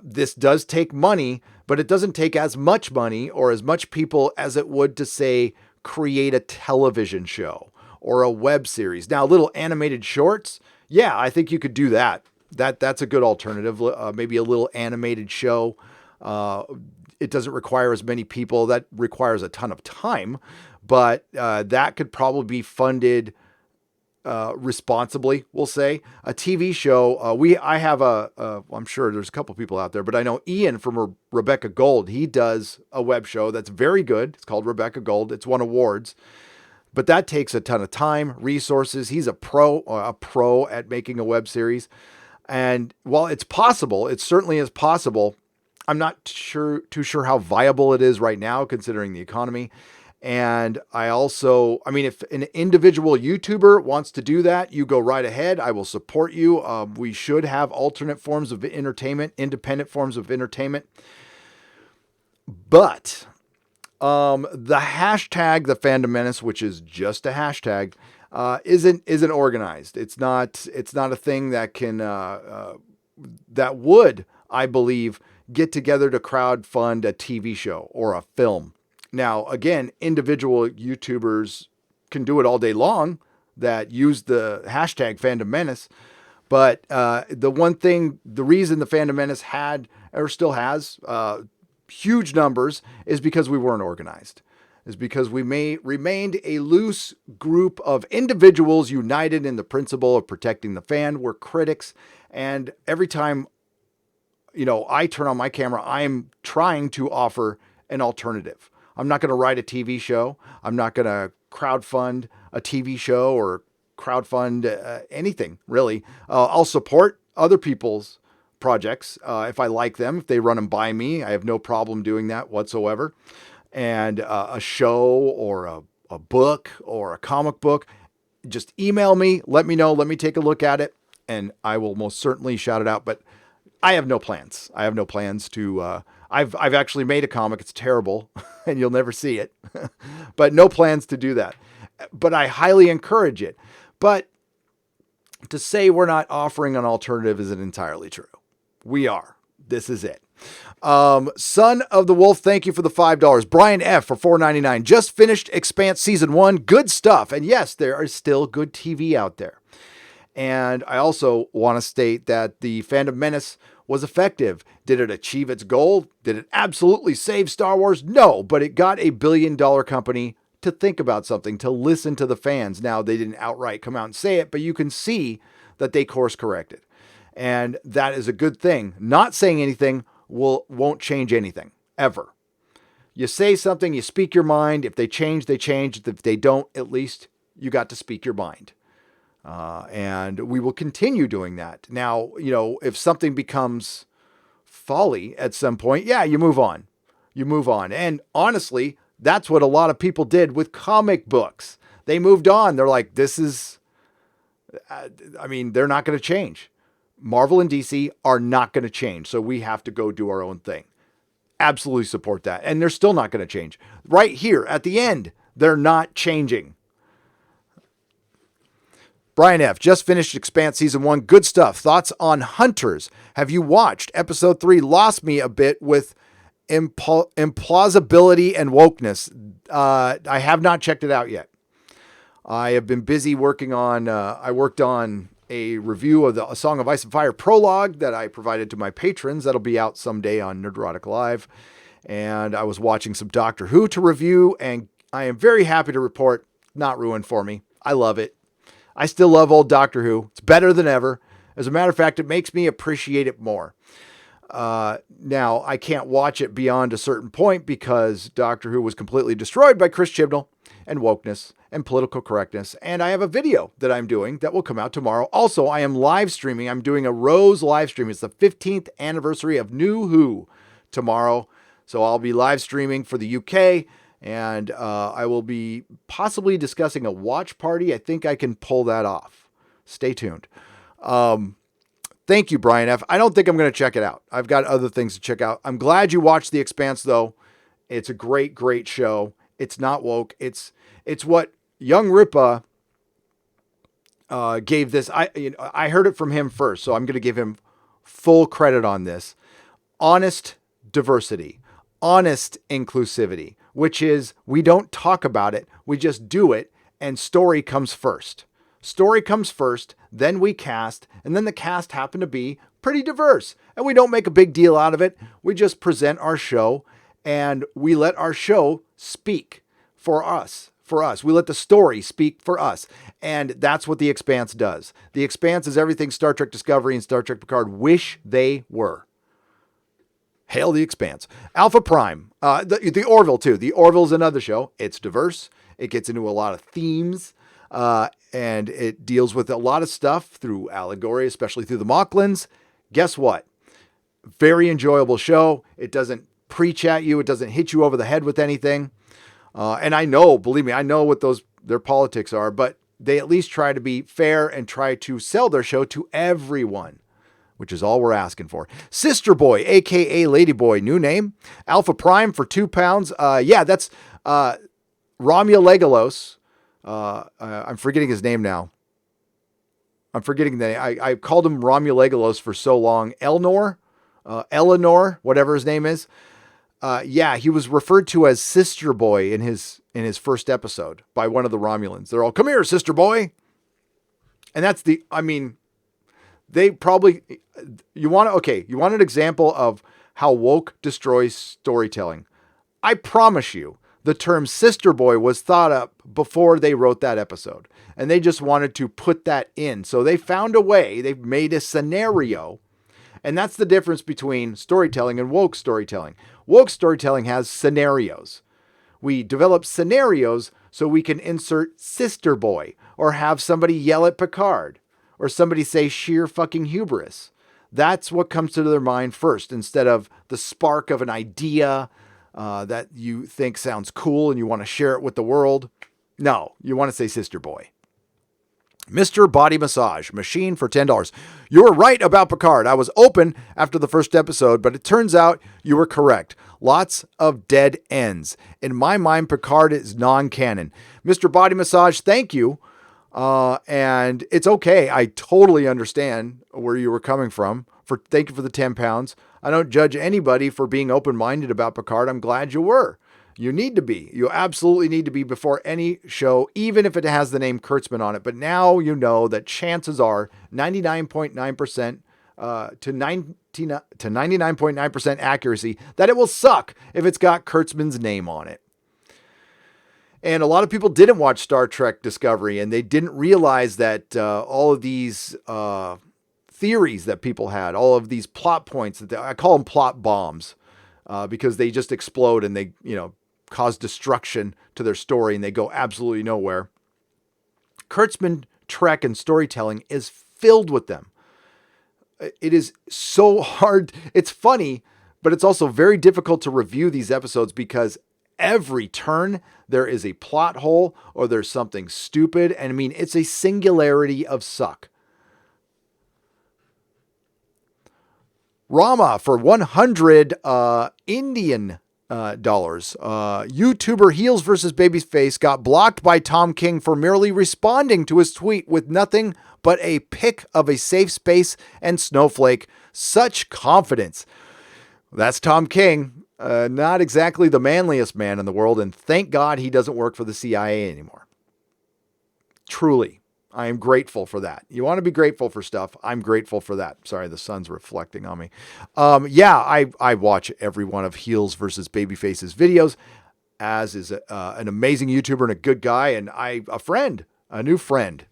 S1: This does take money, but it doesn't take as much money or as much people as it would to, say, create a television show or a web series. Now, little animated shorts, yeah, I think you could do that. That's a good alternative. Maybe a little animated show. It doesn't require as many people. That requires a ton of time, but that could probably be funded responsibly. We'll say a TV show. I have I'm sure there's a couple people out there, but I know Ian from Rebecca Gold. He does a web show that's very good. It's called Rebecca Gold. It's won awards. But that takes a ton of time, resources. He's a pro at making a web series. And while it's possible, it certainly is possible, I'm not too sure how viable it is right now, considering the economy. And if an individual YouTuber wants to do that, you go right ahead. I will support you. We should have alternate forms of entertainment, independent forms of entertainment. But the hashtag, the Fandom Menace, which is just a hashtag, isn't organized. It's not a thing that can that would, I believe, get together to crowdfund a TV show or a film. Now, again, individual YouTubers can do it all day long that use the hashtag Fandom Menace. But the reason the Fandom Menace had, or still has, huge numbers is because we weren't organized. Is because we remained a loose group of individuals united in the principle of protecting the fan. We're critics. And every time, I turn on my camera, I'm trying to offer an alternative. I'm not going to write a TV show. I'm not going to crowdfund a TV show or crowdfund anything, really. I'll support other people's projects if I like them. If they run them by me, I have no problem doing that whatsoever. And a show or a book or a comic book, just email me, let me know, let me take a look at it, and I will most certainly shout it out. But I have no plans. I have no plans to... I've actually made a comic. It's terrible, and you'll never see it. But no plans to do that. But I highly encourage it. But to say we're not offering an alternative isn't entirely true. We are. This is it. Son of the Wolf, thank you for the $5. Brian F. for $4.99. Just finished Expanse Season 1. Good stuff. And yes, there is still good TV out there. And I also want to state that the Fandom Menace was effective. Did it achieve its goal? Did it absolutely save Star Wars? No, but it got a billion-dollar company to think about something, to listen to the fans. Now, they didn't outright come out and say it, but you can see that they course corrected. And that is a good thing. Not saying anything won't change anything, ever. You say something, you speak your mind. If they change, they change. If they don't, at least you got to speak your mind. And we will continue doing that. Now, if something becomes folly at some point, yeah, you move on. You move on. And honestly, that's what a lot of people did with comic books. They moved on. They're like, they're not going to change. Marvel and DC are not going to change. So we have to go do our own thing. Absolutely support that. And they're still not going to change. Right here at the end, they're not changing. Brian F. just finished Expanse Season 1. Good stuff. Thoughts on Hunters? Have you watched? Episode 3 lost me a bit with implausibility and wokeness. I have not checked it out yet. I have been busy working on, I worked on a review of A Song of Ice and Fire prologue that I provided to my patrons. That'll be out someday on Nerdrotic Live. And I was watching some Doctor Who to review, and I am very happy to report, not ruined for me. I love it. I still love old Doctor Who. It's better than ever. As a matter of fact, it makes me appreciate it more. Now, I can't watch it beyond a certain point because Doctor Who was completely destroyed by Chris Chibnall and wokeness and political correctness. And I have a video that I'm doing that will come out tomorrow. Also, I am live streaming. I'm doing a Rose live stream. It's the 15th anniversary of New Who tomorrow. So I'll be live streaming for the UK, and I will be possibly discussing a watch party. I think I can pull that off. Stay tuned. Thank you, Brian F. I don't think I'm going to check it out. I've got other things to check out. I'm glad you watched The Expanse, though. It's a great, great show. It's not woke. It's what Young Ripa gave this. I heard it from him first, so I'm going to give him full credit on this. Honest diversity, honest inclusivity, which is we don't talk about it. We just do it, and story comes first. Story comes first, then we cast, and then the cast happen to be pretty diverse. And we don't make a big deal out of it. We just present our show, and we let our show speak for us. We let the story speak for us. And that's what The Expanse does. The Expanse is everything Star Trek Discovery and Star Trek Picard wish they were. Hail The Expanse. Alpha Prime. The Orville, too. The Orville's another show. It's diverse. It gets into a lot of themes. And it deals with a lot of stuff through allegory, especially through the Mocklins. Guess what? Very enjoyable show. It doesn't preach at you. It doesn't hit you over the head with anything. And I know, believe me, I know what their politics are, but they at least try to be fair and try to sell their show to everyone, which is all we're asking for. Sister Boy, aka Ladyboy, new name. Alpha Prime for £2. Yeah, that's Romeo Legolos. I'm forgetting his name now. I'm forgetting the name. I called him Romulegalos for so long. Eleanor, whatever his name is. Yeah, he was referred to as Sister Boy in his first episode by one of the Romulans. They're all, come here, Sister Boy. And that's they probably, you want an example of how woke destroys storytelling. I promise you, the term Sister Boy was thought up before they wrote that episode. And they just wanted to put that in. So they found a way. They've made a scenario. And that's the difference between storytelling and woke storytelling. Woke storytelling has scenarios. We develop scenarios so we can insert Sister Boy or have somebody yell at Picard or somebody say sheer fucking hubris. That's what comes to their mind first instead of the spark of an idea that you think sounds cool and you want to share it with the world. No, you want to say Sister Boy. Mr. Body Massage, machine for $10. You were right about Picard. I was open after the first episode, but it turns out you were correct. Lots of dead ends. In my mind, Picard is non-canon. Mr. Body Massage, thank you. And it's okay. I totally understand where you were coming from. Thank you for the £10. I don't judge anybody for being open-minded about Picard. I'm glad you were. You need to be. You absolutely need to be before any show, even if it has the name Kurtzman on it. But now you know that chances are 99.9% to 99.9% accuracy that it will suck if it's got Kurtzman's name on it. And a lot of people didn't watch Star Trek Discovery, and they didn't realize that all of these theories that people had, all of these plot points, I call them plot bombs because they just explode and they, cause destruction to their story and they go absolutely nowhere. Kurtzman Trek and storytelling is filled with them. It is so hard. It's funny, but it's also very difficult to review these episodes because every turn there is a plot hole or there's something stupid. And I mean, it's a singularity of suck. Rama for 100 Indian dollars. YouTuber Heels versus Babyface got blocked by Tom King for merely responding to his tweet with nothing but a pic of a safe space and snowflake. Such confidence. That's Tom King. Not exactly the manliest man in the world, and thank God he doesn't work for the CIA anymore. Truly, I am grateful for that. You want to be grateful for stuff. I'm grateful for that. Sorry, the sun's reflecting on me. I watch every one of Heels versus Babyface's videos, as is an amazing YouTuber and a good guy, and a new friend.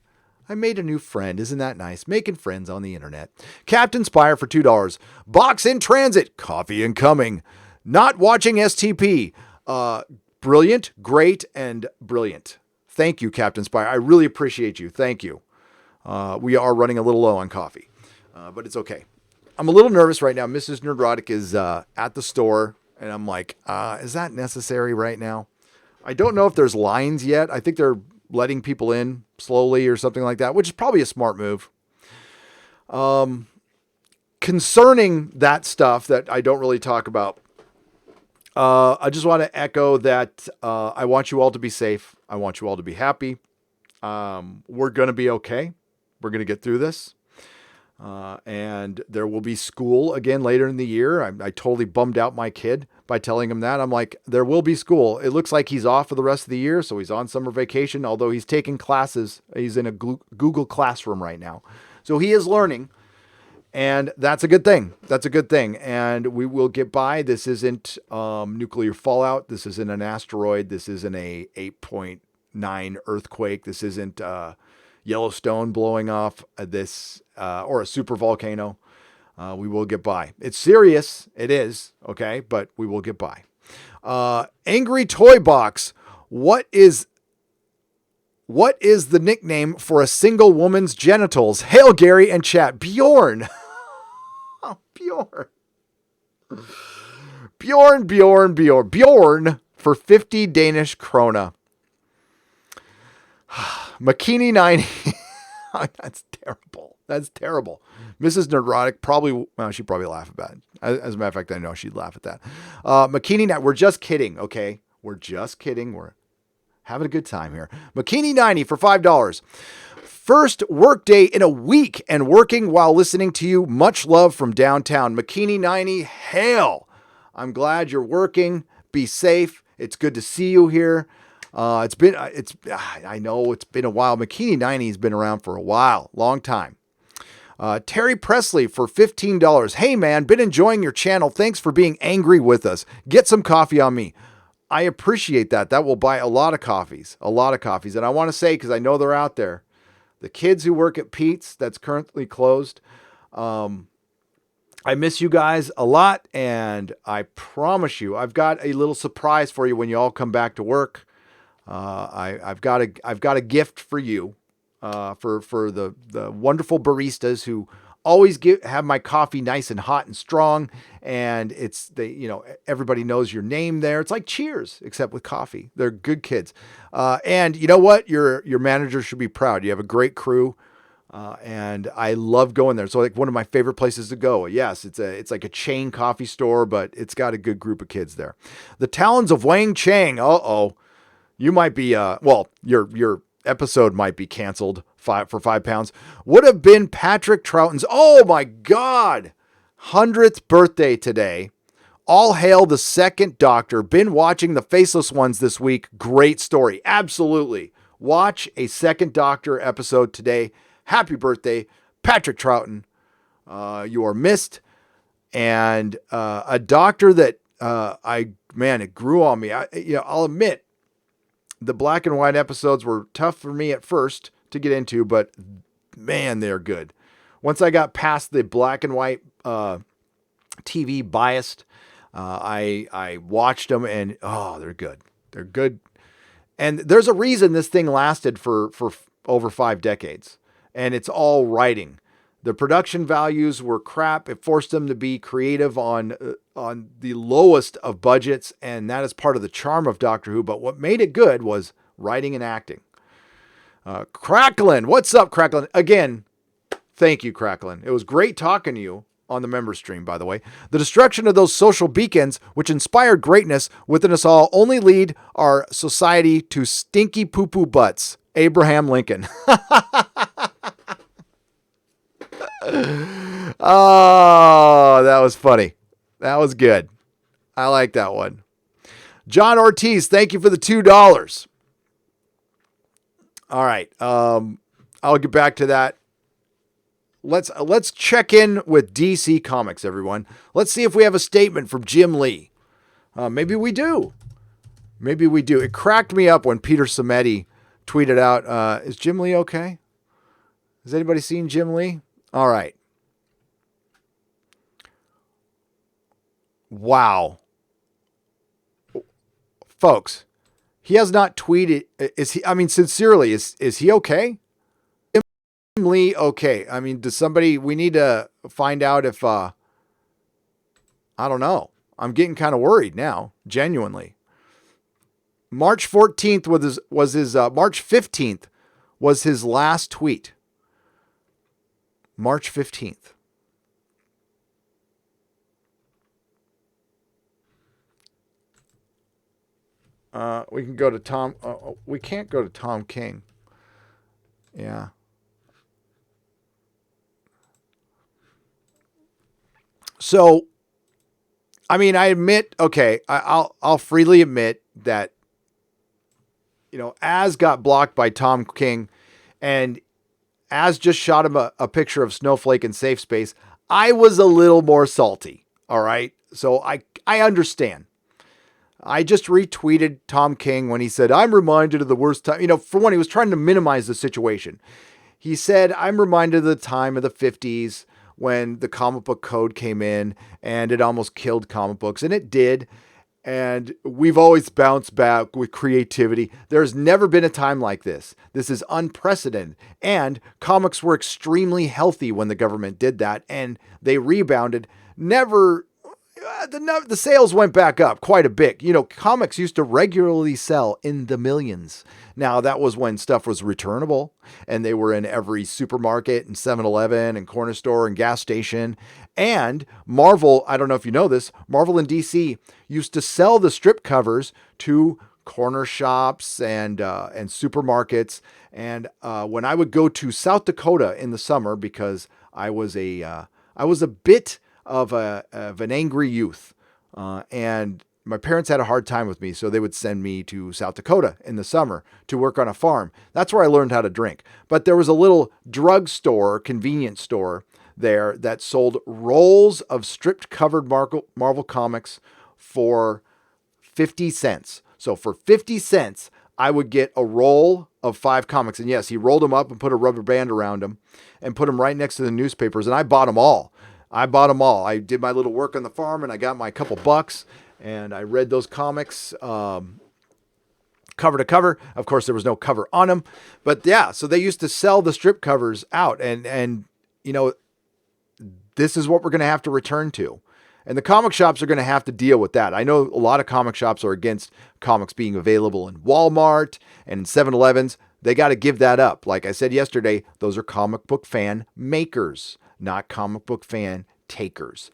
S1: I made a new friend. Isn't that nice? Making friends on the internet. Captain Spire for $2. Box in transit. Coffee incoming. Not watching STP. Brilliant, great, and brilliant. Thank you, Captain Spire. I really appreciate you. Thank you. We are running a little low on coffee, but it's okay. I'm a little nervous right now. Mrs. Nerdrotic is at the store, and I'm like, is that necessary right now? I don't know if there's lines yet. I think they're letting people in slowly or something like that, which is probably a smart move. Concerning that stuff that I don't really talk about, I just want to echo that I want you all to be safe. I want you all to be happy. We're going to be okay. We're going to get through this. And there will be school again later in the year. I totally bummed out my kid by telling him that. I'm like, there will be school. It looks like he's off for the rest of the year, so he's on summer vacation, although he's taking classes. He's in a Google Classroom right now. So he is learning, and that's a good thing. That's a good thing, and we will get by. This isn't nuclear fallout. This isn't an asteroid. This isn't a 8.9 earthquake. This isn't Yellowstone blowing off this or a super volcano. We will get by. It's serious. It is. Okay. But we will get by. Angry Toy Box. What is the nickname for a single woman's genitals? Hail Gary and chat. Bjorn. Oh, Bjorn. Bjorn for 50 Danish krona. Makini 90. That's terrible. That's terrible. Mrs. Nerdrotic she'd probably laugh about it. As a matter of fact, I know she'd laugh at that. Makini, we're just kidding, okay? We're just kidding. We're having a good time here. Makini 90 for $5. First work day in a week and working while listening to you. Much love from downtown. Makini 90, hail. I'm glad you're working. Be safe. It's good to see you here. I know it's been a while. Makini 90 has been around for a while, long time. Terry Presley for $15. Hey man, been enjoying your channel. Thanks for being angry with us. Get some coffee on me. I appreciate that. That will buy a lot of coffees. And I want to say, because I know they're out there, the kids who work at Pete's that's currently closed, I miss you guys a lot. And I promise you, I've got a little surprise for you when you all come back to work. I've got a gift for you, for the wonderful baristas who always have my coffee nice and hot and strong. And everybody knows your name there. It's like Cheers, except with coffee. They're good kids. And you know what? Your manager should be proud. You have a great crew. And I love going there. So like one of my favorite places to go. Yes, it's like a chain coffee store, but it's got a good group of kids there. The Talons of Wang Chang. Uh-oh. You might be, your episode might be canceled for £5. Would have been Patrick Troughton's, oh my God, 100th birthday today. All hail the second Doctor. Been watching The Faceless Ones this week. Great story. Absolutely. Watch a second Doctor episode today. Happy birthday, Patrick Troughton. You are missed. And a Doctor that, it grew on me. I'll admit, the black and white episodes were tough for me at first to get into, but man, they're good. Once I got past the black and white TV biased, I watched them and they're good. They're good. And there's a reason this thing lasted for over 5 decades, and it's all writing. The production values were crap. It forced them to be creative on the lowest of budgets, and that is part of the charm of Doctor Who. But what made it good was writing and acting. Cracklin, what's up, Cracklin? Again, thank you, Cracklin. It was great talking to you on the member stream, by the way. The destruction of those social beacons, which inspired greatness within us all, only lead our society to stinky poo-poo butts. Abraham Lincoln. Oh, that was funny. That was good. I like that one. John Ortiz, thank you for the $2. All right. I'll get back to that. Let's check in with DC Comics, everyone. Let's see if we have a statement from Jim Lee. Maybe we do. It cracked me up when Peter Samedi tweeted out, is Jim Lee okay? Has anybody seen Jim Lee? All right. Wow. Folks, he has not tweeted. Is he, I mean, sincerely, is he okay? Jim Lee, okay. I mean, does somebody, we need to find out if, I don't know. I'm getting kind of worried now, genuinely. March 14th March 15th was his last tweet. March 15th. We can go to Tom. We can't go to Tom King. Yeah. So, I mean, I admit, okay, I'll freely admit that, Az got blocked by Tom King, and Az just shot him a picture of Snowflake in safe space. I was a little more salty. All right. So I understand. I just retweeted Tom King when he said, I'm reminded of the worst time. For one, he was trying to minimize the situation. He said, I'm reminded of the time of the 50s when the comic book code came in and it almost killed comic books. And it did. And we've always bounced back with creativity. There's never been a time like this. This is unprecedented. And comics were extremely healthy when the government did that. And they rebounded. The sales went back up quite a bit. Comics used to regularly sell in the millions. Now, that was when stuff was returnable and they were in every supermarket and 7-Eleven and corner store and gas station. And Marvel, I don't know if you know this, Marvel and DC used to sell the strip covers to corner shops and supermarkets. And when I would go to South Dakota in the summer, because I was a bit of an angry youth, and my parents had a hard time with me, so they would send me to South Dakota in the summer to work on a farm. That's where I learned how to drink. But there was a little drugstore, convenience store there that sold rolls of stripped covered Marvel comics for 50 cents. So for 50 cents, I would get a roll of 5 comics. And yes, he rolled them up and put a rubber band around them and put them right next to the newspapers. And I bought them all. I did my little work on the farm and I got my couple bucks and I read those comics cover to cover. Of course, there was no cover on them. But yeah, so they used to sell the strip covers out. And this is what we're going to have to return to. And the comic shops are going to have to deal with that. I know a lot of comic shops are against comics being available in Walmart and in 7-Elevens. They got to give that up. Like I said yesterday, those are comic book fan makers, not comic book fan takers.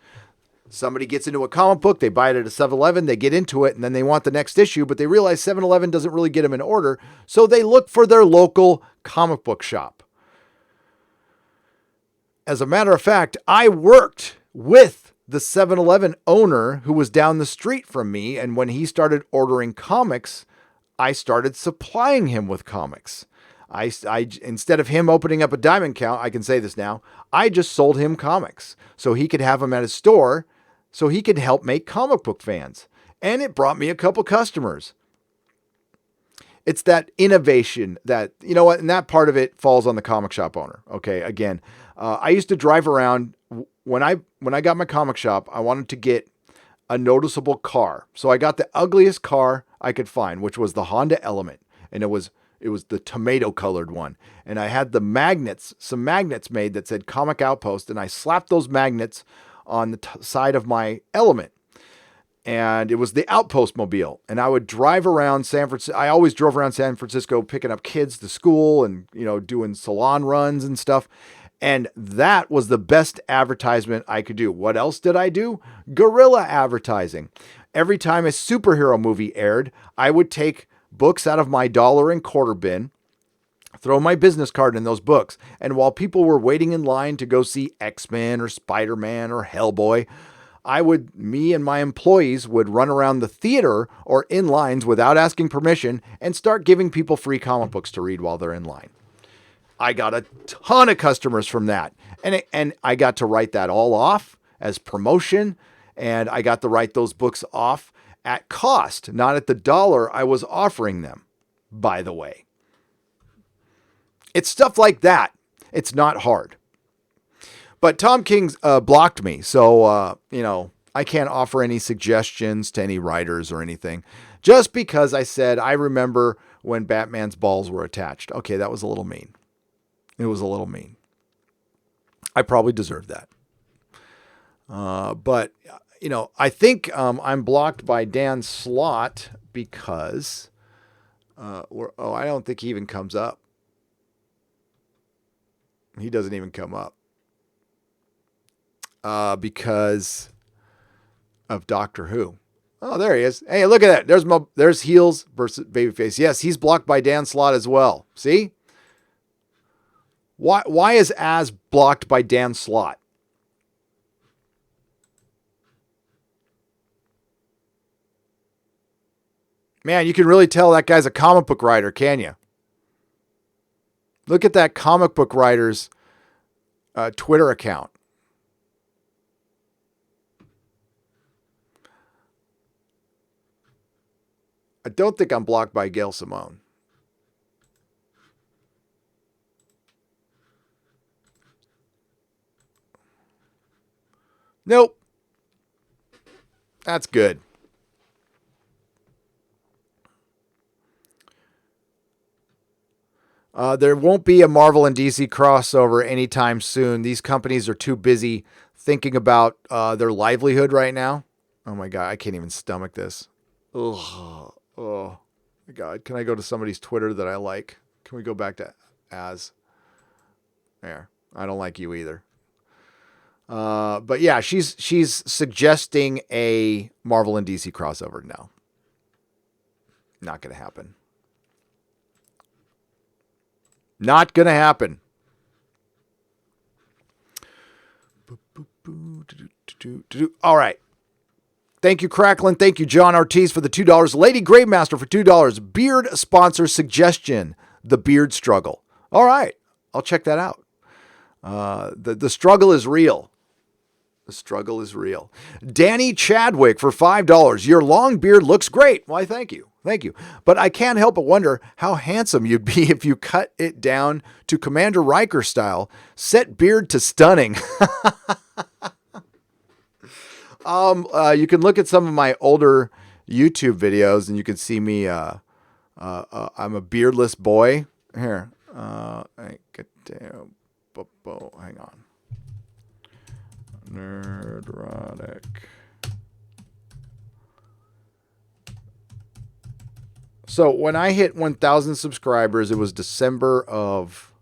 S1: Somebody gets into a comic book, they buy it at a 7-Eleven, they get into it, and then they want the next issue, but they realize 7-Eleven doesn't really get them in order, so they look for their local comic book shop. As a matter of fact, I worked with the 7-Eleven owner who was down the street from me, and when he started ordering comics, I started supplying him with comics. I instead of him opening up a diamond account, I can say this now, I just sold him comics so he could have them at his store so he could help make comic book fans. And it brought me a couple customers. It's that innovation that, and that part of it falls on the comic shop owner. Okay. Again, I used to drive around when I got my comic shop, I wanted to get a noticeable car. So I got the ugliest car I could find, which was the Honda Element. And it was the tomato colored one. And I had some magnets made that said Comic Outpost. And I slapped those magnets on the side of my Element. And it was the Outpost mobile. And I would drive around San Francisco. I always drove around San Francisco picking up kids to school and, doing salon runs and stuff. And that was the best advertisement I could do. What else did I do? Guerrilla advertising. Every time a superhero movie aired, I would take books out of my $1.25 bin, throw my business card in those books. And while people were waiting in line to go see X-Men or Spider-Man or Hellboy, me and my employees would run around the theater or in lines without asking permission and start giving people free comic books to read while they're in line. I got a ton of customers from that. And I got to write that all off as promotion. And I got to write those books off at cost, not at the dollar I was offering them, by the way. It's stuff like that. It's not hard. But Tom King's blocked me, so, I can't offer any suggestions to any writers or anything. Just because I said, I remember when Batman's balls were attached. Okay, that was a little mean. It was a little mean. I probably deserve that. But, I think I'm blocked by Dan Slott because, I don't think he even comes up. He doesn't even come up. Because of Doctor Who. Oh, there he is. Hey, look at that. There's Heels versus Babyface. Yes, he's blocked by Dan Slott as well. See? Why is Az blocked by Dan Slott? Man, you can really tell that guy's a comic book writer, can you? Look at that comic book writer's Twitter account. I don't think I'm blocked by Gail Simone. Nope. That's good. There won't be a Marvel and DC crossover anytime soon. These companies are too busy thinking about their livelihood right now. Oh my God, I can't even stomach this. Ugh. Oh my God. Can I go to somebody's Twitter that I like? Can we go back to Az? There. I don't like you either. But yeah, she's suggesting a Marvel and DC crossover now. Not going to happen. Not going to happen. All right. Thank you, Cracklin. Thank you, John Ortiz, for the $2. Lady Gravemaster for $2. Beard sponsor suggestion, The Beard Struggle. All right. I'll check that out. The struggle is real. The struggle is real. Danny Chadwick for $5. Your long beard looks great. Why, thank you. Thank you. But I can't help but wonder how handsome you'd be if you cut it down to Commander Riker style. Set beard to stunning. You can look at some of my older YouTube videos and you can see me. I'm a beardless boy. Here. Hang on. Nerdrotic. So when I hit 1,000 subscribers, it was December of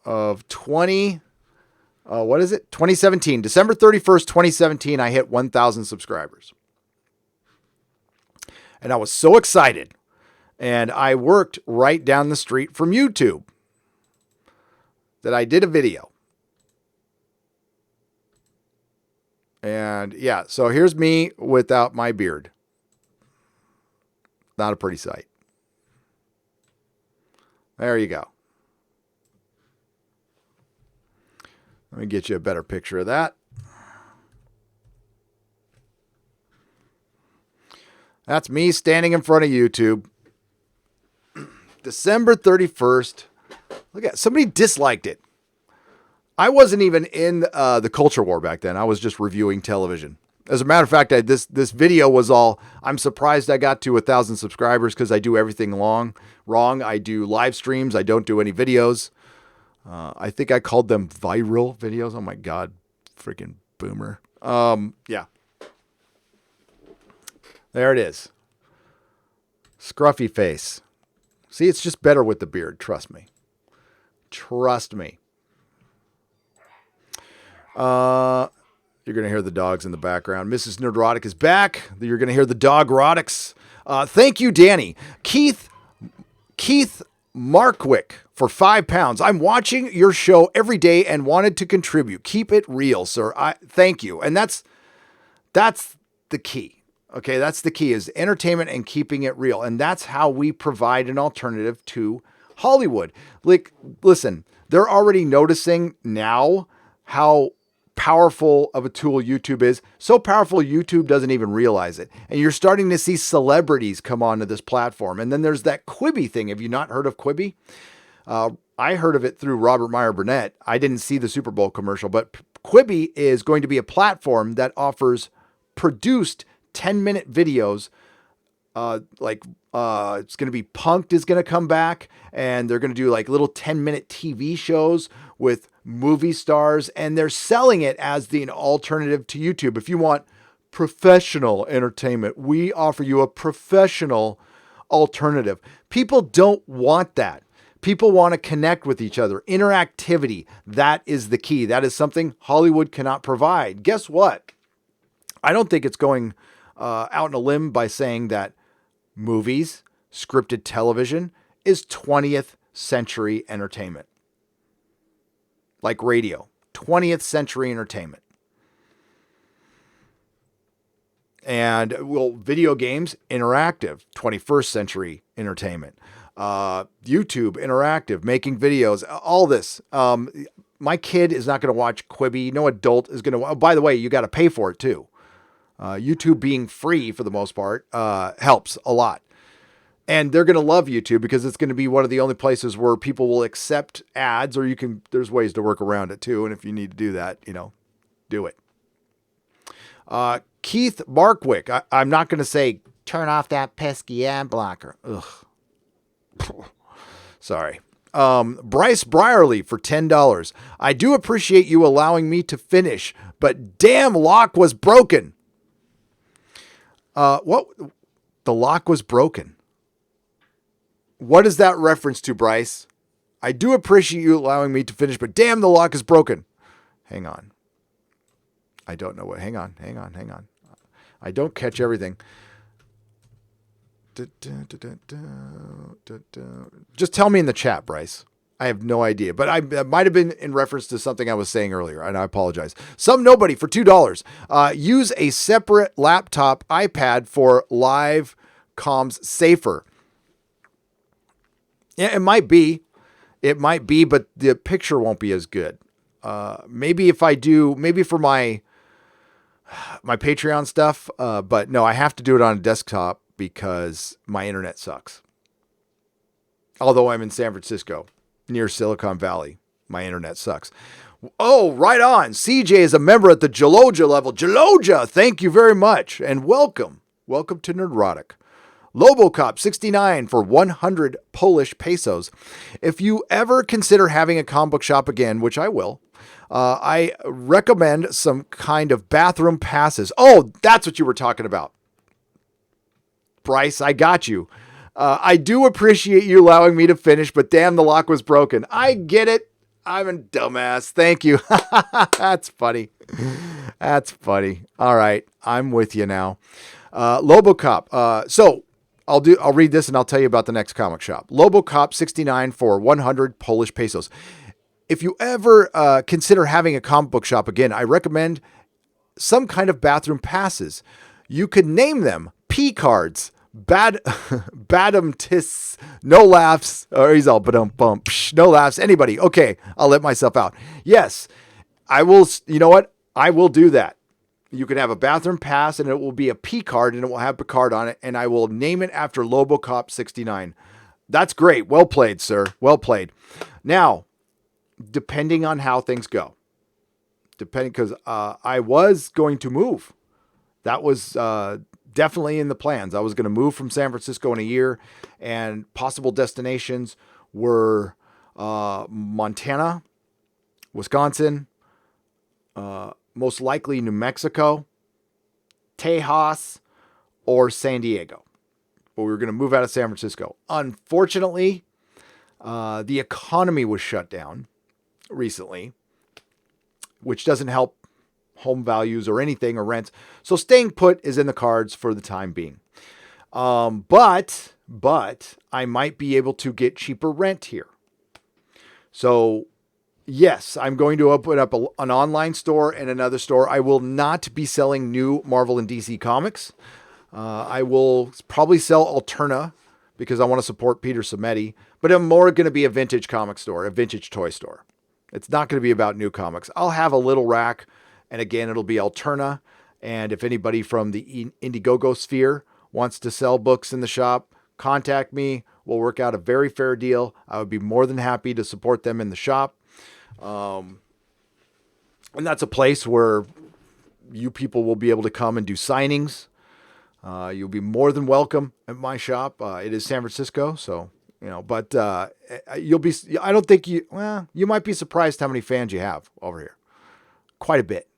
S1: 2017. December 31st, 2017, I hit 1,000 subscribers. And I was so excited. And I worked right down the street from YouTube that I did a video. And yeah, so here's me without my beard. Not a pretty sight. There you go. Let me get you a better picture of that. That's me standing in front of YouTube. December 31st. Look at somebody disliked it. I wasn't even in the culture war back then. I was just reviewing television. As a matter of fact, this video was all, I'm surprised I got to 1,000 subscribers because I do everything wrong. I do live streams. I don't do any videos. I think I called them viral videos. Oh my God, freaking boomer. Yeah. There it is. Scruffy face. See, it's just better with the beard. Trust me. Trust me. You're going to hear the dogs in the background. Mrs. Nerdrotic is back. You're going to hear the dog rotics. Thank you, Danny. Keith Markwick for £5. I'm watching your show every day and wanted to contribute. Keep it real, sir. Thank you. And that's the key. Okay, that's the key, is entertainment and keeping it real. And that's how we provide an alternative to Hollywood. Like, listen, they're already noticing now how powerful of a tool YouTube is. So powerful, YouTube doesn't even realize it. And you're starting to see celebrities come onto this platform. And then there's that Quibi thing. Have you not heard of Quibi? I heard of it through Robert Meyer Burnett. I didn't see the Super Bowl commercial, but Quibi is going to be a platform that offers produced 10-minute videos. It's going to be Punk'd is going to come back, and they're going to do like little 10-minute TV shows with movie stars, and they're selling it as an alternative to YouTube. If you want professional entertainment, we offer you a professional alternative. People don't want that. People want to connect with each other. Interactivity, that is the key. That is something Hollywood cannot provide. Guess what? I don't think it's going out on a limb by saying that movies, scripted television is 20th century entertainment. Like radio, 20th century entertainment. And video games, interactive, 21st century entertainment. YouTube, interactive, making videos, all this. My kid is not going to watch Quibi. No adult is going to. Oh, by the way, you got to pay for it too. YouTube being free for the most part helps a lot. And they're going to love YouTube because it's going to be one of the only places where people will accept ads, or there's ways to work around it too. And if you need to do that, do it. Keith Barkwick. I'm not going to say, turn off that pesky ad blocker. Ugh. Sorry. Bryce Brierly for $10. I do appreciate you allowing me to finish, but damn, lock was broken. What? The lock was broken. What is that reference to, Bryce? I do appreciate you allowing me to finish, but damn, the lock is broken. Hang on. I don't know what. Hang on. I don't catch everything. Just tell me in the chat, Bryce. I have no idea, but that might have been in reference to something I was saying earlier, and I apologize. Some nobody for $2. Use a separate laptop iPad for live comms safer. Yeah, it might be, but the picture won't be as good. Maybe if I do, maybe for my Patreon stuff, but no, I have to do it on a desktop because my internet sucks. Although I'm in San Francisco, near Silicon Valley, my internet sucks. Oh, right on. CJ is a member at the Jaloja level. Jaloja, thank you very much, and welcome. Welcome to Nerdrotic. Lobocop 69 for 100 Polish pesos. If you ever consider having a comic book shop again, which I will, I recommend some kind of bathroom passes. Oh, that's what you were talking about. Bryce, I got you. I do appreciate you allowing me to finish, but damn, the lock was broken. I get it. I'm a dumbass. Thank you. That's funny. That's funny. All right. I'm with you now. Lobocop. So I'll read this and I'll tell you about the next comic shop. Lobocop 69 for 100 Polish pesos. If you ever consider having a comic book shop again, I recommend some kind of bathroom passes. You could name them P cards, Badumtis, no laughs, or he's all bump, no laughs, anybody. Okay, I'll let myself out. Yes, I will. You know what? I will do that. You can have a bathroom pass and it will be a P card and it will have Picard on it, and I will name it after Lobocop 69. That's great. Well played, sir. Well played. Now, depending on how things go, because I was going to move. That was definitely in the plans. I was going to move from San Francisco in a year, and possible destinations were Montana, Wisconsin, most likely New Mexico, Tejas, or San Diego. But we were going to move out of San Francisco. Unfortunately, the economy was shut down recently, which doesn't help home values or anything or rents. So staying put is in the cards for the time being. But I might be able to get cheaper rent here. So yes, I'm going to open up an online store and another store. I will not be selling new Marvel and DC comics. I will probably sell Alterna because I want to support Peter Simeti, but I'm more going to be a vintage comic store, a vintage toy store. It's not going to be about new comics. I'll have a little rack And again, it'll be Alterna. And if anybody from the Indiegogo sphere wants to sell books in the shop, contact me. We'll work out a very fair deal. I would be more than happy to support them in the shop. And that's a place where you people will be able to come and do signings. You'll be more than welcome at my shop. It is San Francisco, so, but you'll be, I don't think you might be surprised how many fans you have over here. Quite a bit.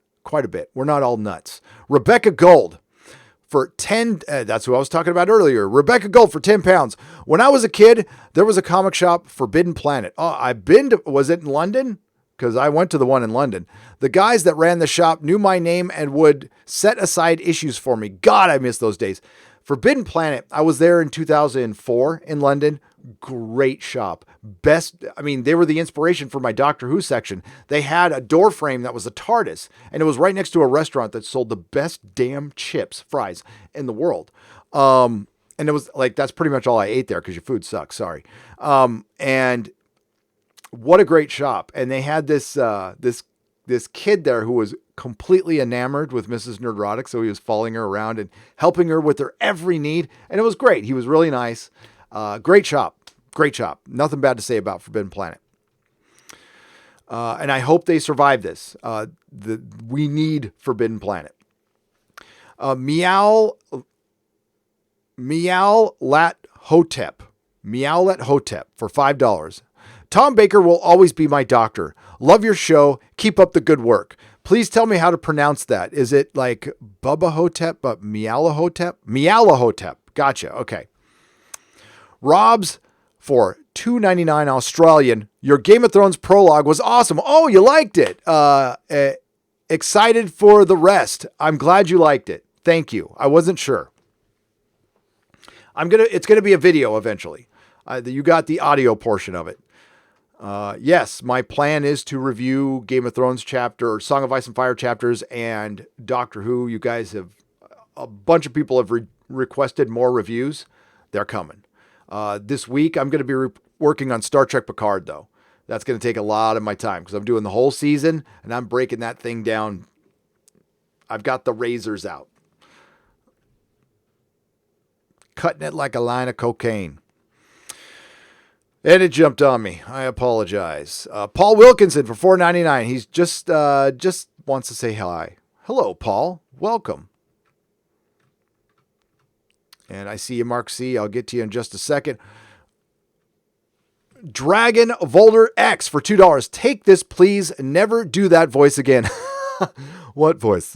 S1: We're not all nuts. Rebecca Gold for 10, that's who I was talking about earlier. Rebecca Gold for 10 pounds. When I was a kid, there was a comic shop, Forbidden Planet. Oh, was it in London? Because I went to the one in London. The guys that ran the shop knew my name and would set aside issues for me. God, I miss those days. Forbidden Planet, I was there in 2004 in London. Great shop. They were the inspiration for my Doctor Who section. They had a door frame that was a TARDIS, and it was right next to a restaurant that sold the best damn fries in the world. And it was like, that's pretty much all I ate there because your food sucks. Sorry. And what a great shop. And they had this kid there who was completely enamored with Mrs. Nerdrotic. So he was following her around and helping her with her every need. And it was great. He was really nice. Great shop. Nothing bad to say about Forbidden Planet. And I hope they survive this. We need Forbidden Planet. Meow Lat Hotep for $5. Tom Baker will always be my doctor. Love your show. Keep up the good work. Please tell me how to pronounce that. Is it like Bubba Hotep, but Meow Hotep? Meow Hotep. Gotcha. Okay. Rob's for $2.99 Australian. Your Game of Thrones prologue was awesome. Oh, you liked it. Excited for the rest. I'm glad you liked it. Thank you. I wasn't sure. It's gonna be a video eventually. You got the audio portion of it. Yes, my plan is to review Game of Thrones chapter, Song of Ice and Fire chapters, and Doctor Who. You guys a bunch of people have requested more reviews. They're coming. This week, I'm going to be working on Star Trek Picard, though. That's going to take a lot of my time because I'm doing the whole season and I'm breaking that thing down. I've got the razors out. Cutting it like a line of cocaine. And it jumped on me. I apologize. Paul Wilkinson for $4.99. He's just wants to say hi. Hello, Paul. Welcome. And I see you, Mark C. I'll get to you in just a second. Dragon Volder X for $2. Take this, please. Never do that voice again. What voice?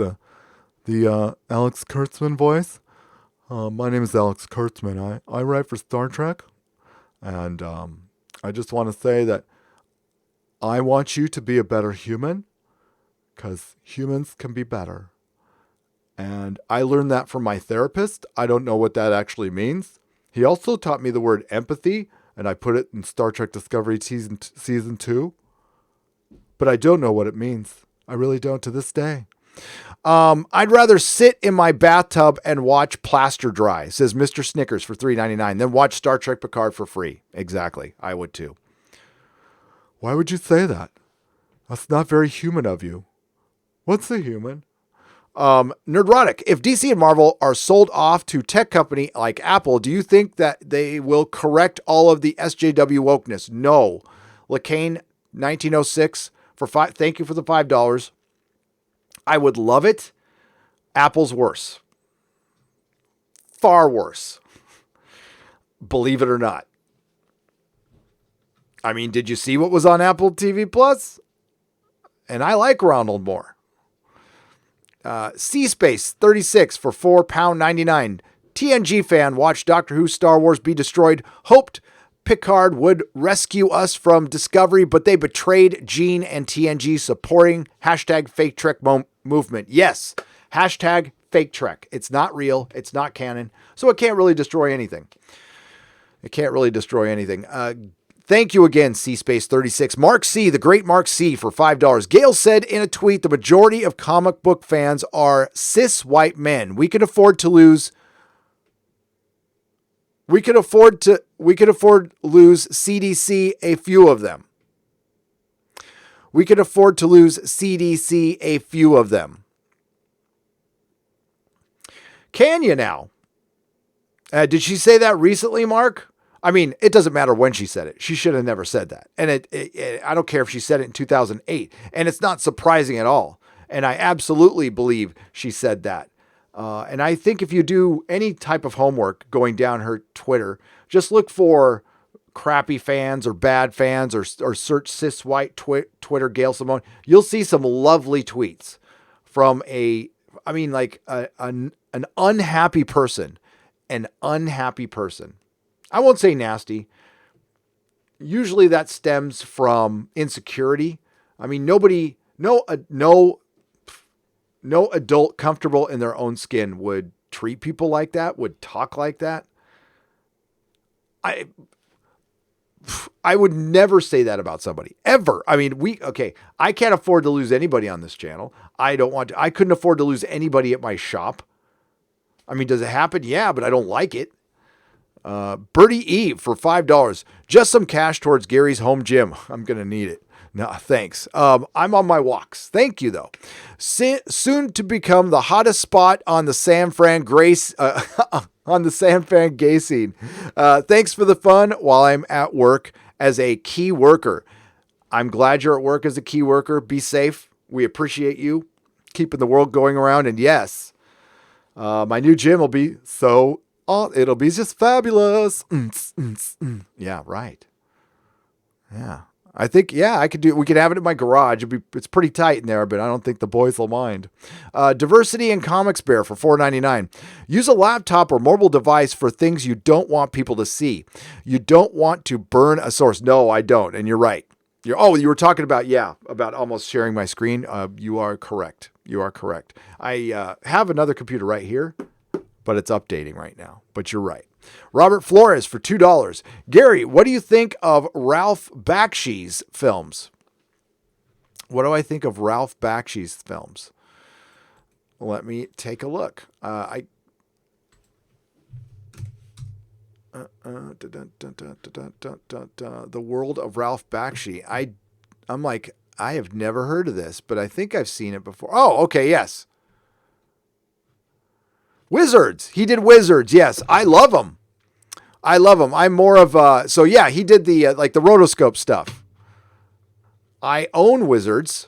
S1: The Alex Kurtzman voice? My name is Alex Kurtzman. I write for Star Trek. And I just want to say that I want you to be a better human because humans can be better. And I learned that from my therapist. I don't know what that actually means. He also taught me the word empathy, and I put it in Star Trek Discovery season 2. But I don't know what it means. I really don't to this day. I'd rather sit in my bathtub and watch plaster dry, says Mr. Snickers for $3.99, than watch Star Trek Picard for free. Exactly. I would too. Why would you say that? That's not very human of you. What's a human? Nerdrotic, if DC and Marvel are sold off to tech company like Apple, do you think that they will correct all of the SJW wokeness? No. Lacane, 1906 for thank you for the $5. I would love it. Apple's worse. Far worse. Believe it or not. I mean, did you see what was on Apple TV Plus? And I like Ronald Moore. C-Space 36 for £4.99. TNG fan watched Doctor Who Star Wars be destroyed. Hoped Picard would rescue us from Discovery, but they betrayed Gene and TNG supporting hashtag fake Trek movement. Yes, hashtag fake Trek. It's not real. It's not canon. So it can't really destroy anything. Thank you again, C-Space 36. Mark C, the great Mark C for $5. Gail said in a tweet, the majority of comic book fans are cis white men. We could afford lose CDC a few of them. We can afford to lose CDC a few of them. Can you now? Did she say that recently, Mark? I mean, it doesn't matter when she said it. She should have never said that. And I don't care if she said it in 2008. And it's not surprising at all. And I absolutely believe she said that. And I think if you do any type of homework going down her Twitter, just look for crappy fans or bad fans or search cis white Twitter Gail Simone. You'll see some lovely tweets from an unhappy person. An unhappy person. I won't say nasty. Usually that stems from insecurity. I mean, no adult comfortable in their own skin would treat people like that, would talk like that. I would never say that about somebody, ever. I mean, I can't afford to lose anybody on this channel. I couldn't afford to lose anybody at my shop. I mean, does it happen? Yeah, but I don't like it. Birdie Eve for $5. Just some cash towards Gary's home gym. I'm going to need it. No, thanks. I'm on my walks. Thank you, though. Soon to become the hottest spot on the San Fran gay scene. Thanks for the fun while I'm at work as a key worker. I'm glad you're at work as a key worker. Be safe. We appreciate you keeping the world going around. And yes, my new gym will be it'll be just fabulous. Yeah, right. Yeah. I think, we could have it in my garage. It's pretty tight in there, but I don't think the boys will mind. Diversity and Comics Bear for $4.99. Use a laptop or mobile device for things you don't want people to see. You don't want to burn a source. No, I don't. And you're right. You were talking about almost sharing my screen. You are correct. I have another computer right here, but it's updating right now. But you're right. Robert Flores for $2. Gary, what do you think of Ralph Bakshi's films? What do I think of Ralph Bakshi's films? Let me take a look. The World of Ralph Bakshi. I'm like, I have never heard of this, but I think I've seen it before. Oh, okay, yes. Wizards. He did Wizards. Yes, I love him. I'm more of he did the the rotoscope stuff. I own Wizards,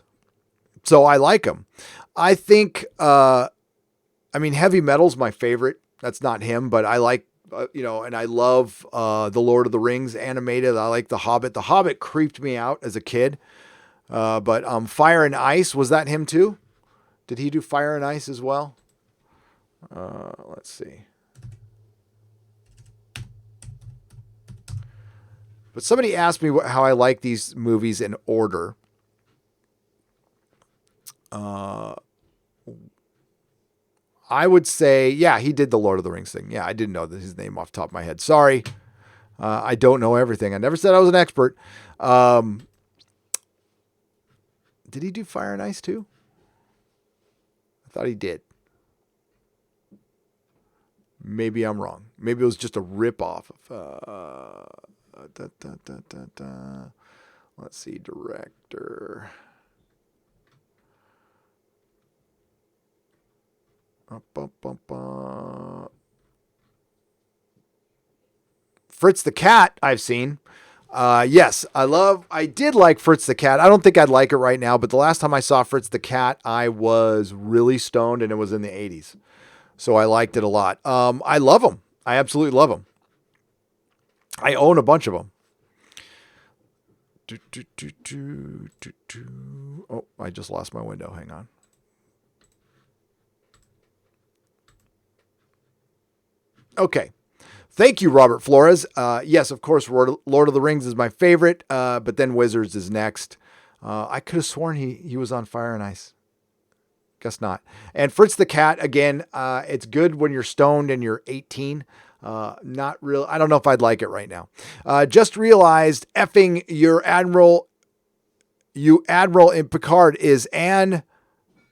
S1: so I like him. I think Heavy Metal's my favorite. That's not him, but I like and I love the Lord of the Rings animated. I like The Hobbit. The Hobbit creeped me out as a kid. But Fire and Ice, was that him too? Did he do Fire and Ice as well? Let's see. But somebody asked me how I like these movies in order. I would say, he did the Lord of the Rings thing. Yeah, I didn't know his name off the top of my head. Sorry. I don't know everything. I never said I was an expert. Did he do Fire and Ice too? I thought he did. Maybe I'm wrong. Maybe it was just a rip-off of... Let's see, director. Fritz the Cat, I've seen. Yes, I did like Fritz the Cat. I don't think I'd like it right now, but the last time I saw Fritz the Cat, I was really stoned, and it was in the 80s. So I liked it a lot. I love them. I absolutely love them. I own a bunch of them. Oh, I just lost my window. Hang on. Okay. Thank you, Robert Flores. Yes, of course, Lord of the Rings is my favorite, but then Wizards is next. I could have sworn he was on Fire and Ice. Guess not. And Fritz the Cat, again, it's good when you're stoned and you're 18. Not real. I don't know if I'd like it right now. Just realized effing you Admiral in Picard is Anne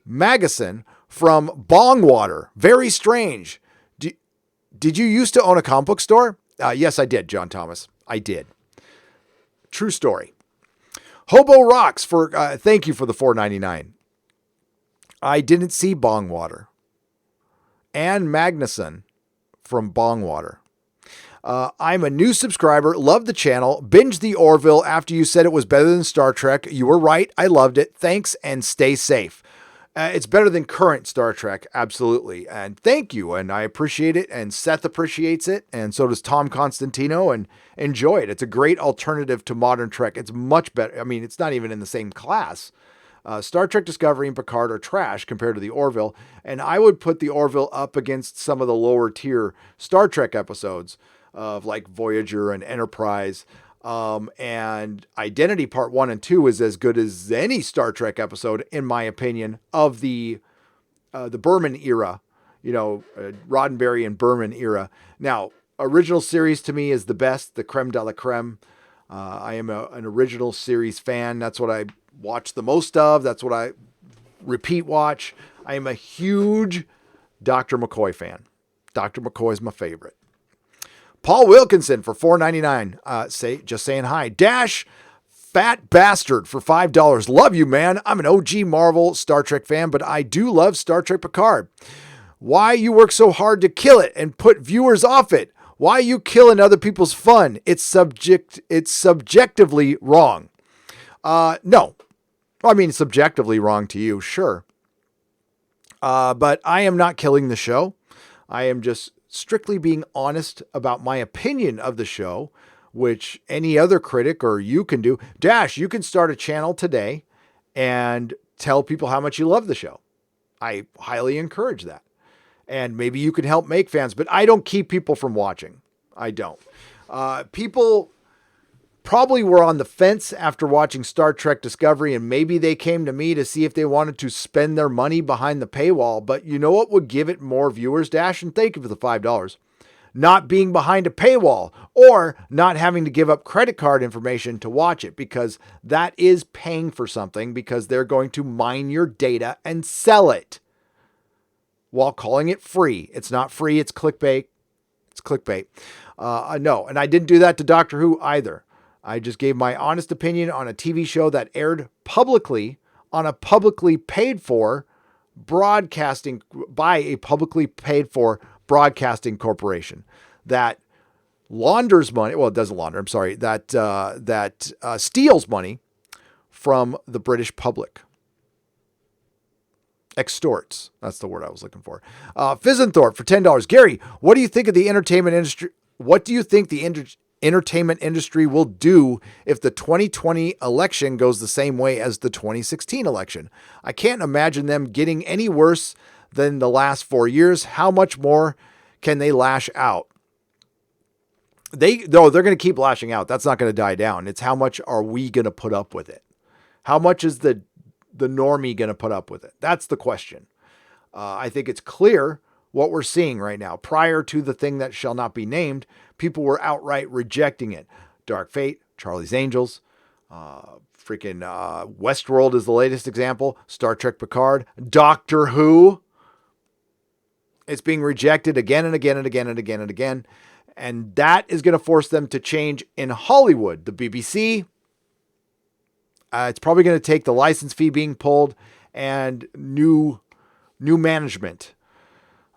S1: Magnuson from Bongwater. Very strange. Did you used to own a comic book store? Yes, I did, John Thomas. I did. True story. Hobo Rocks for thank you for the $4.99. I didn't see Bongwater. Ann Magnuson from Bongwater. I'm a new subscriber. Love the channel. Binge the Orville after you said it was better than Star Trek. You were right. I loved it. Thanks and stay safe. It's better than current Star Trek. Absolutely. And thank you. And I appreciate it. And Seth appreciates it. And so does Tom Constantino, and enjoy it. It's a great alternative to modern Trek. It's much better. I mean, it's not even in the same class. Star Trek Discovery and Picard are trash compared to the Orville. And I would put the Orville up against some of the lower tier Star Trek episodes of like Voyager and Enterprise. And Identity Part 1 and 2 is as good as any Star Trek episode, in my opinion, of the Berman era, Roddenberry and Berman era. Now, original series to me is the best, the creme de la creme. I am an original series fan. That's what I watch the most of. That's what I repeat watch. I am a huge Dr. McCoy fan. Dr. McCoy is my favorite. Paul Wilkinson for $4.99. Just saying hi. Dash Fat Bastard for $5. Love you, man. I'm an OG Marvel Star Trek fan, but I do love Star Trek Picard. Why you work so hard to kill it and put viewers off it? Why you killing other people's fun? It's subjectively wrong. No. I mean, subjectively wrong to you, sure. But I am not killing the show. I am just strictly being honest about my opinion of the show, which any other critic or you can do. Dash, you can start a channel today and tell people how much you love the show. I highly encourage that. And maybe you can help make fans, but I don't keep people from watching. I don't. People probably were on the fence after watching Star Trek Discovery, and maybe they came to me to see if they wanted to spend their money behind the paywall. But you know what would give it more viewers, Dash? And thank you for the $5. Not being behind a paywall or not having to give up credit card information to watch it, because that is paying for something, because they're going to mine your data and sell it while calling it free. It's not free. It's clickbait. It's clickbait. No. And I didn't do that to Doctor Who either. I just gave my honest opinion on a TV show that aired publicly on a publicly paid for broadcasting by a publicly paid for broadcasting corporation that launders money. Well, it doesn't launder. I'm sorry. That steals money from the British public. Extorts. That's the word I was looking for. Fizenthorpe for $10. Gary, what do you think of the entertainment industry? What do you think the entertainment industry will do if the 2020 election goes the same way as the 2016 election? I can't imagine them getting any worse than the last 4 years. How much more can they lash out? They're going to keep lashing out. That's not going to die down. It's how much are we going to put up with it? How much is the normie going to put up with it? That's the question. I think it's clear what we're seeing right now. Prior to the thing that shall not be named, people were outright rejecting it. Dark Fate, Charlie's Angels, Westworld is the latest example. Star Trek Picard, Doctor Who. It's being rejected again and again and again and again and again. And that is going to force them to change in Hollywood. The BBC, it's probably going to take the license fee being pulled and new management.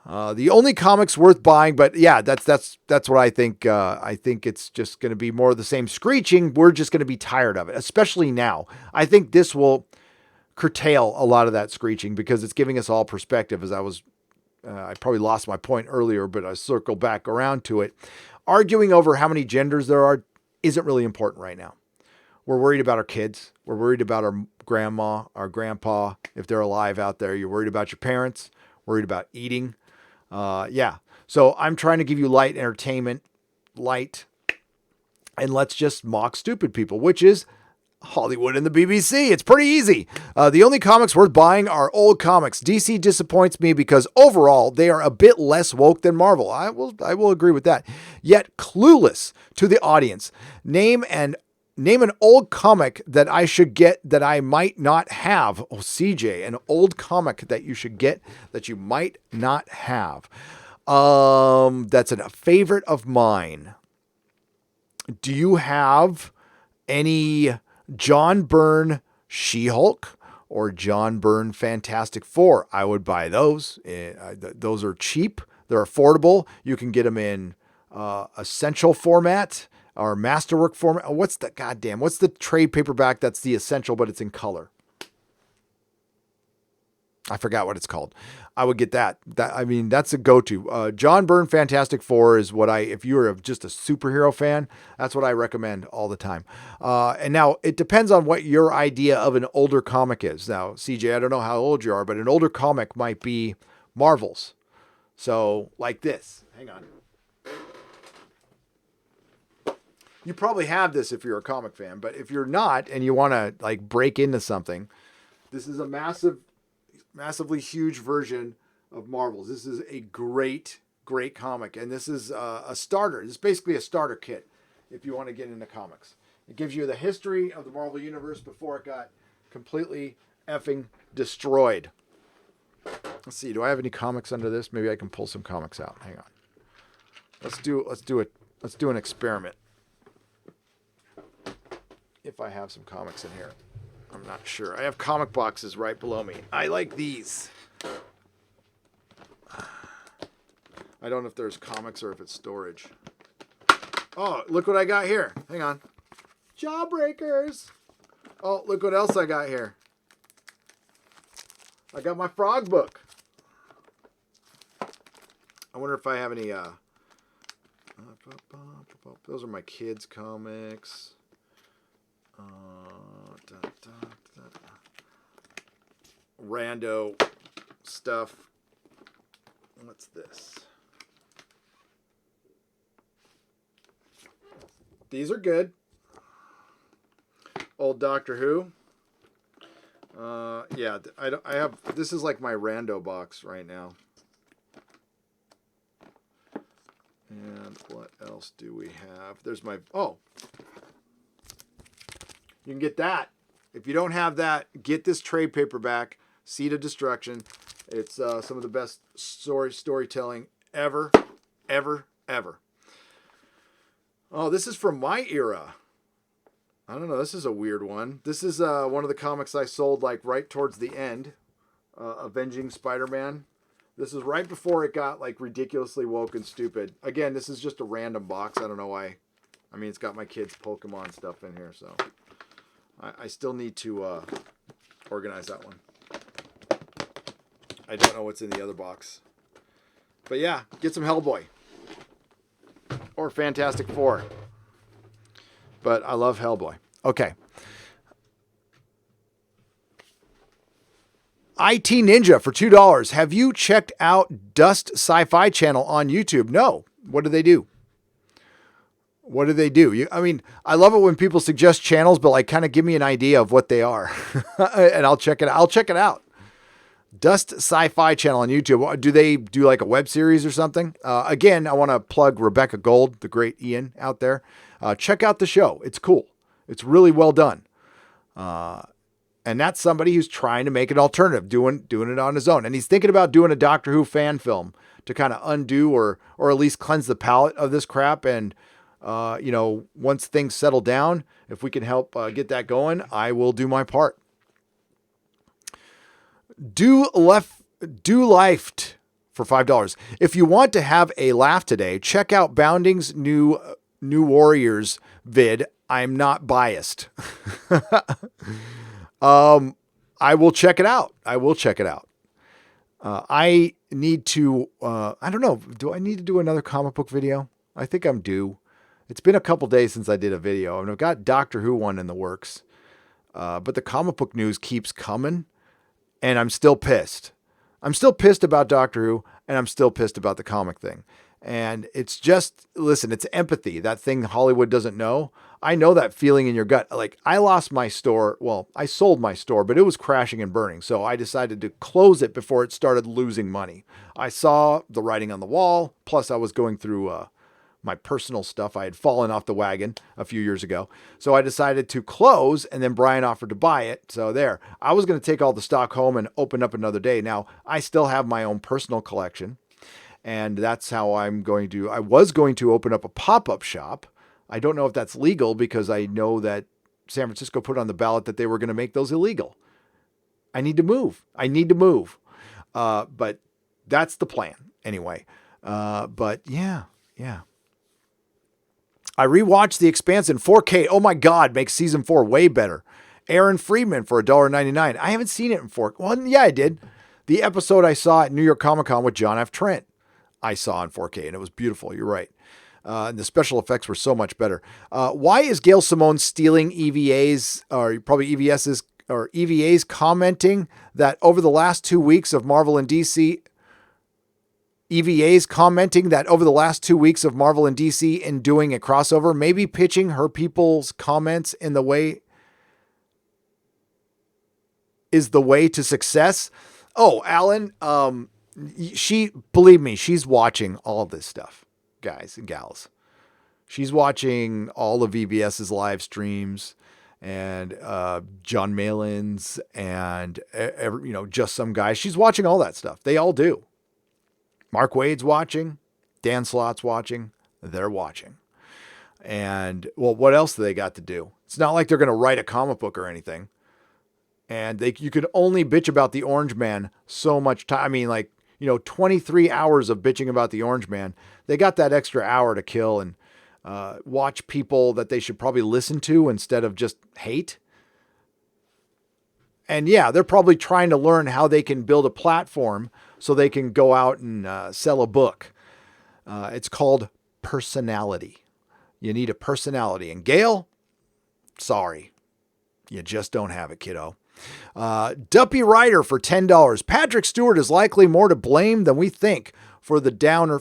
S1: The only comics worth buying, but yeah, that's what I think. I think it's just going to be more of the same screeching. We're just going to be tired of it, especially now. I think this will curtail a lot of that screeching because it's giving us all perspective. I probably lost my point earlier, but I circle back around to it. Arguing over how many genders there are isn't really important right now. We're worried about our kids. We're worried about our grandma, our grandpa, if they're alive out there. You're worried about your parents, worried about eating. Yeah. So I'm trying to give you light entertainment, and let's just mock stupid people, which is Hollywood and the BBC. It's pretty easy. The only comics worth buying are old comics. DC disappoints me because overall they are a bit less woke than Marvel. I will agree with that. Yet clueless to the audience. Name an old comic that I should get that I might not have. Oh, CJ, an old comic that you should get that you might not have. That's a favorite of mine. Do you have any John Byrne She-Hulk or John Byrne Fantastic Four. I would buy those. Those are cheap. They're affordable. You can get them in essential format or masterwork format. What's the trade paperback that's the essential, but it's in color? I forgot what it's called. I would get that. That's a go-to. John Byrne Fantastic Four is what if you're just a superhero fan, that's what I recommend all the time. And now it depends on what your idea of an older comic is. Now, CJ, I don't know how old you are, but an older comic might be Marvel's. So like this, hang on. You probably have this if you're a comic fan, but if you're not and you want to like break into something, this is a massively huge version of Marvel's. This is a great comic. And this is a starter. This is basically a starter kit if you want to get into comics. It gives you the history of the Marvel Universe before it got completely effing destroyed. Let's see. Do I have any comics under this? Maybe I can pull some comics out. Hang on. Let's do an experiment. If I have some comics in here. I'm not sure. I have comic boxes right below me. I like these. I don't know if there's comics or if it's storage. Oh, look what I got here. Hang on. Jawbreakers. Oh, look what else I got here. I got my Frog book. I wonder if I have any... those are my kids' comics. Rando stuff. What's this? These are good. Old Doctor Who. Yeah, I have. This is like my rando box right now. And what else do we have? There's my. Oh. You can get that. If you don't have that, get this trade paperback, Seed of Destruction. It's some of the best storytelling ever. Oh, this is from my era. I don't know. This is a weird one. This is one of the comics I sold like right towards the end. Avenging Spider-Man. This is right before it got like ridiculously woke and stupid. Again, this is just a random box. I don't know why. I mean, it's got my kids' Pokemon stuff in here, so... I still need to organize that one. I don't know what's in the other box. But yeah, get some Hellboy. Or Fantastic Four. But I love Hellboy. Okay. IT Ninja for $2. Have you checked out Dust Sci-Fi Channel on YouTube? No. What do they do? What do they do? I love it when people suggest channels, but like kind of give me an idea of what they are. And I'll check it out. I'll check it out. Dust Sci-Fi Channel on YouTube. Do they do like a web series or something? Again, I want to plug Rebecca Gold, the great Ian out there. Check out the show. It's cool. It's really well done. And that's somebody who's trying to make an alternative, doing it on his own. And he's thinking about doing a Doctor Who fan film to kind of undo or at least cleanse the palate of this crap. And once things settle down, if we can help get that going, I will do my part. Do Life for $5. If you want to have a laugh today, check out Bounding's new Warriors vid. I'm not biased. I will check it out. I need to, I don't know. Do I need to do another comic book video? I think I'm due. It's been a couple days since I did a video, and I've got Doctor Who one in the works. But the comic book news keeps coming, and I'm still pissed. I'm still pissed about Doctor Who, and I'm still pissed about the comic thing. And it's just, listen, it's empathy. That thing Hollywood doesn't know. I know that feeling in your gut. Like, I lost my store. Well, I sold my store, but it was crashing and burning. So I decided to close it before it started losing money. I saw the writing on the wall. Plus, I was going through my personal stuff. I had fallen off the wagon a few years ago. So I decided to close, and then Brian offered to buy it. So there. I was going to take all the stock home and open up another day. Now, I still have my own personal collection. And that's how I was going to open up a pop-up shop. I don't know if that's legal because I know that San Francisco put on the ballot that they were going to make those illegal. I need to move. But that's the plan anyway. But yeah. I rewatched The Expanse in 4K. Oh my God, makes season 4 way better. Aaron Friedman for $1.99. I haven't seen it in 4K. Well, yeah, I did. The episode I saw at New York Comic Con with John F. Trent, I saw in 4K, and it was beautiful. You're right. And the special effects were so much better. Why is Gail Simone stealing EVAs, or probably EVS's, or EVAs commenting that over the last 2 weeks of Marvel and DC, EVAs commenting that over the last 2 weeks of Marvel and DC and doing a crossover, maybe pitching her people's comments in the way is the way to success? Oh, Alan, believe me, she's watching all this stuff, guys and gals. She's watching all of VBS's live streams and John Malin's and Just Some Guys. She's watching all that stuff. They all do. Mark Wade's watching. Dan Slott's watching. They're watching. And, well, what else do they got to do? It's not like they're going to write a comic book or anything. And you could only bitch about the Orange Man so much time. I mean, 23 hours of bitching about the Orange Man. They got that extra hour to kill and watch people that they should probably listen to instead of just hate. And yeah, they're probably trying to learn how they can build a platform so they can go out and sell a book. It's called personality. You need a personality. And Gail, sorry, you just don't have it, kiddo. Duppy Ryder for $10. Patrick Stewart is likely more to blame than we think for Downer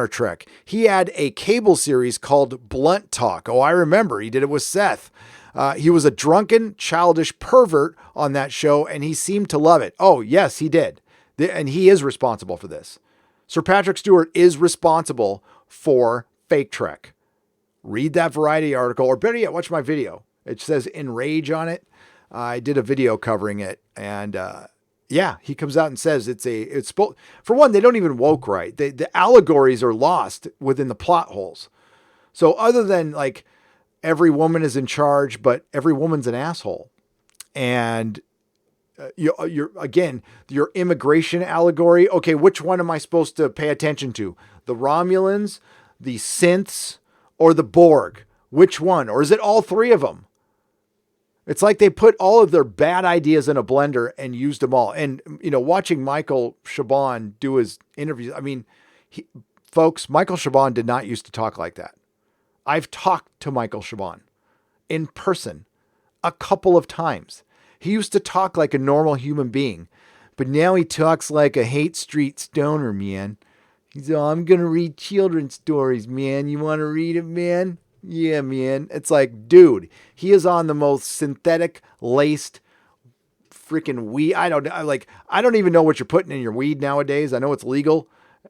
S1: Trek. He had a cable series called Blunt Talk. Oh, I remember. He did it with Seth. He was a drunken, childish pervert on that show, and he seemed to love it. Oh, yes, he did. And he is responsible for this. Sir Patrick Stewart is responsible for Fake Trek. Read that Variety article, or better yet, watch my video. It says Enrage on it. I did a video covering it, and he comes out and says for one, they don't even woke right. The allegories are lost within the plot holes. So other than every woman is in charge, but every woman's an asshole, and your immigration allegory. Okay, which one am I supposed to pay attention to? The Romulans, the Synths, or the Borg? Which one? Or is it all three of them? It's like they put all of their bad ideas in a blender and used them all. And, watching Michael Chabon do his interviews, I mean, folks, Michael Chabon did not used to talk like that. I've talked to Michael Chabon in person a couple of times. He used to talk like a normal human being, but now he talks like a hate street stoner, man. He's, I'm going to read children's stories, man. You want to read it, man? Yeah, man. It's like, dude, he is on the most synthetic laced freaking weed. I don't even know what you're putting in your weed nowadays. I know it's legal,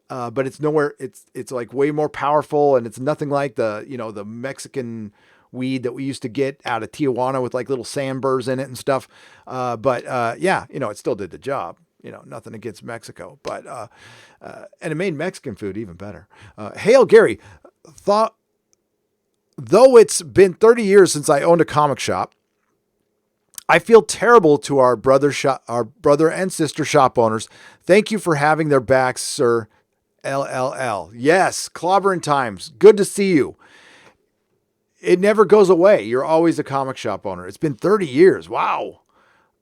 S1: but it's nowhere. It's like way more powerful, and it's nothing like the Mexican weed that we used to get out of Tijuana with little sandburrs in it and stuff. It still did the job. Nothing against Mexico, but and it made Mexican food even better. Hail Gary, though it's been 30 years since I owned a comic shop, I feel terrible to our brother and sister shop owners. Thank you for having their backs, sir. LLL. Yes, clobbering times. Good to see you. It never goes away. You're always a comic shop owner. It's been 30 years. Wow.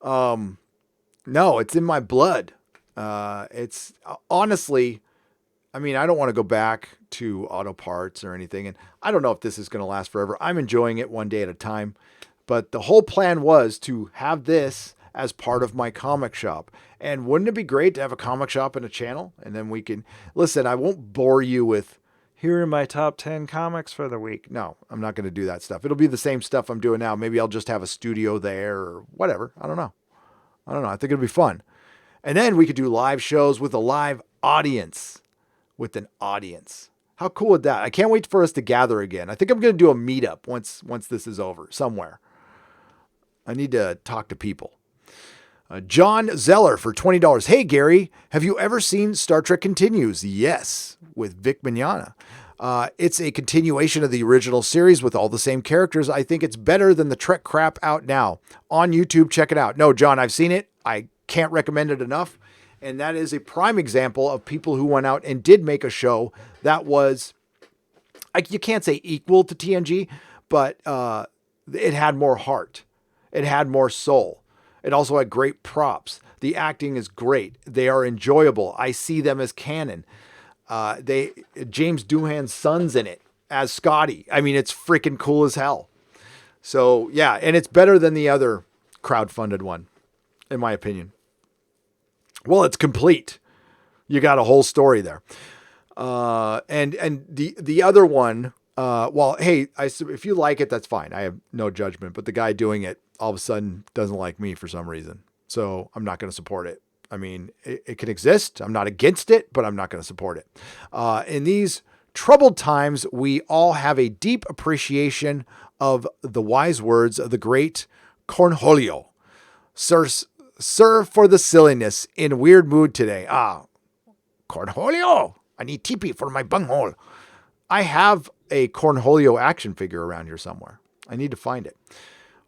S1: No, it's in my blood. It's honestly, I mean, I don't want to go back to auto parts or anything. And I don't know if this is going to last forever. I'm enjoying it one day at a time. But the whole plan was to have this as part of my comic shop. And wouldn't it be great to have a comic shop and a channel? And then we can, listen, I won't bore you with, here are my top 10 comics for the week. No, I'm not going to do that stuff. It'll be the same stuff I'm doing now. Maybe I'll just have a studio there or whatever. I don't know. I think it'll be fun. And then we could do live shows with a live audience. With an audience. How cool would that? I can't wait for us to gather again. I think I'm going to do a meetup once this is over somewhere. I need to talk to people. John Zeller for $20. Hey, Gary, have you ever seen Star Trek Continues? Yes, with Vic Mignogna. It's a continuation of the original series with all the same characters. I think it's better than the Trek crap out now. On YouTube, check it out. No, John, I've seen it. I can't recommend it enough. And that is a prime example of people who went out and did make a show that was, you can't say equal to TNG, but it had more heart. It had more soul. It also had great props. The acting is great. They are enjoyable. I see them as canon. James Doohan's son's in it as Scotty. I mean, it's freaking cool as hell. So yeah, and it's better than the other crowdfunded one, in my opinion. Well, it's complete. You got a whole story there. And the other one, well, hey, if you like it, that's fine. I have no judgment, but the guy doing it all of a sudden doesn't like me for some reason. So I'm not going to support it. I mean, it can exist. I'm not against it, but I'm not going to support it. In these troubled times, we all have a deep appreciation of the wise words of the great Cornholio. Sir, for the silliness, in weird mood today. Cornholio, I need teepee for my bunghole. I have a Cornholio action figure around here somewhere. I need to find it.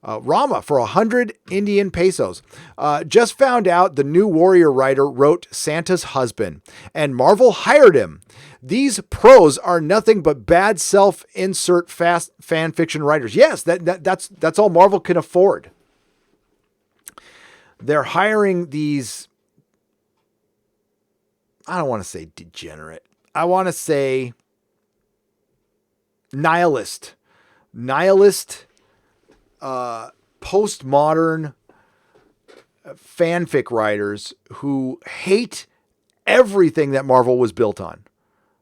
S1: Rama for 100 Indian pesos. Just found out the new Warrior writer wrote Santa's husband, and Marvel hired him. These pros are nothing but bad self-insert fast fan fiction writers. Yes, that's all Marvel can afford. They're hiring these, I don't want to say degenerate. I want to say nihilist, postmodern fanfic writers who hate everything that Marvel was built on.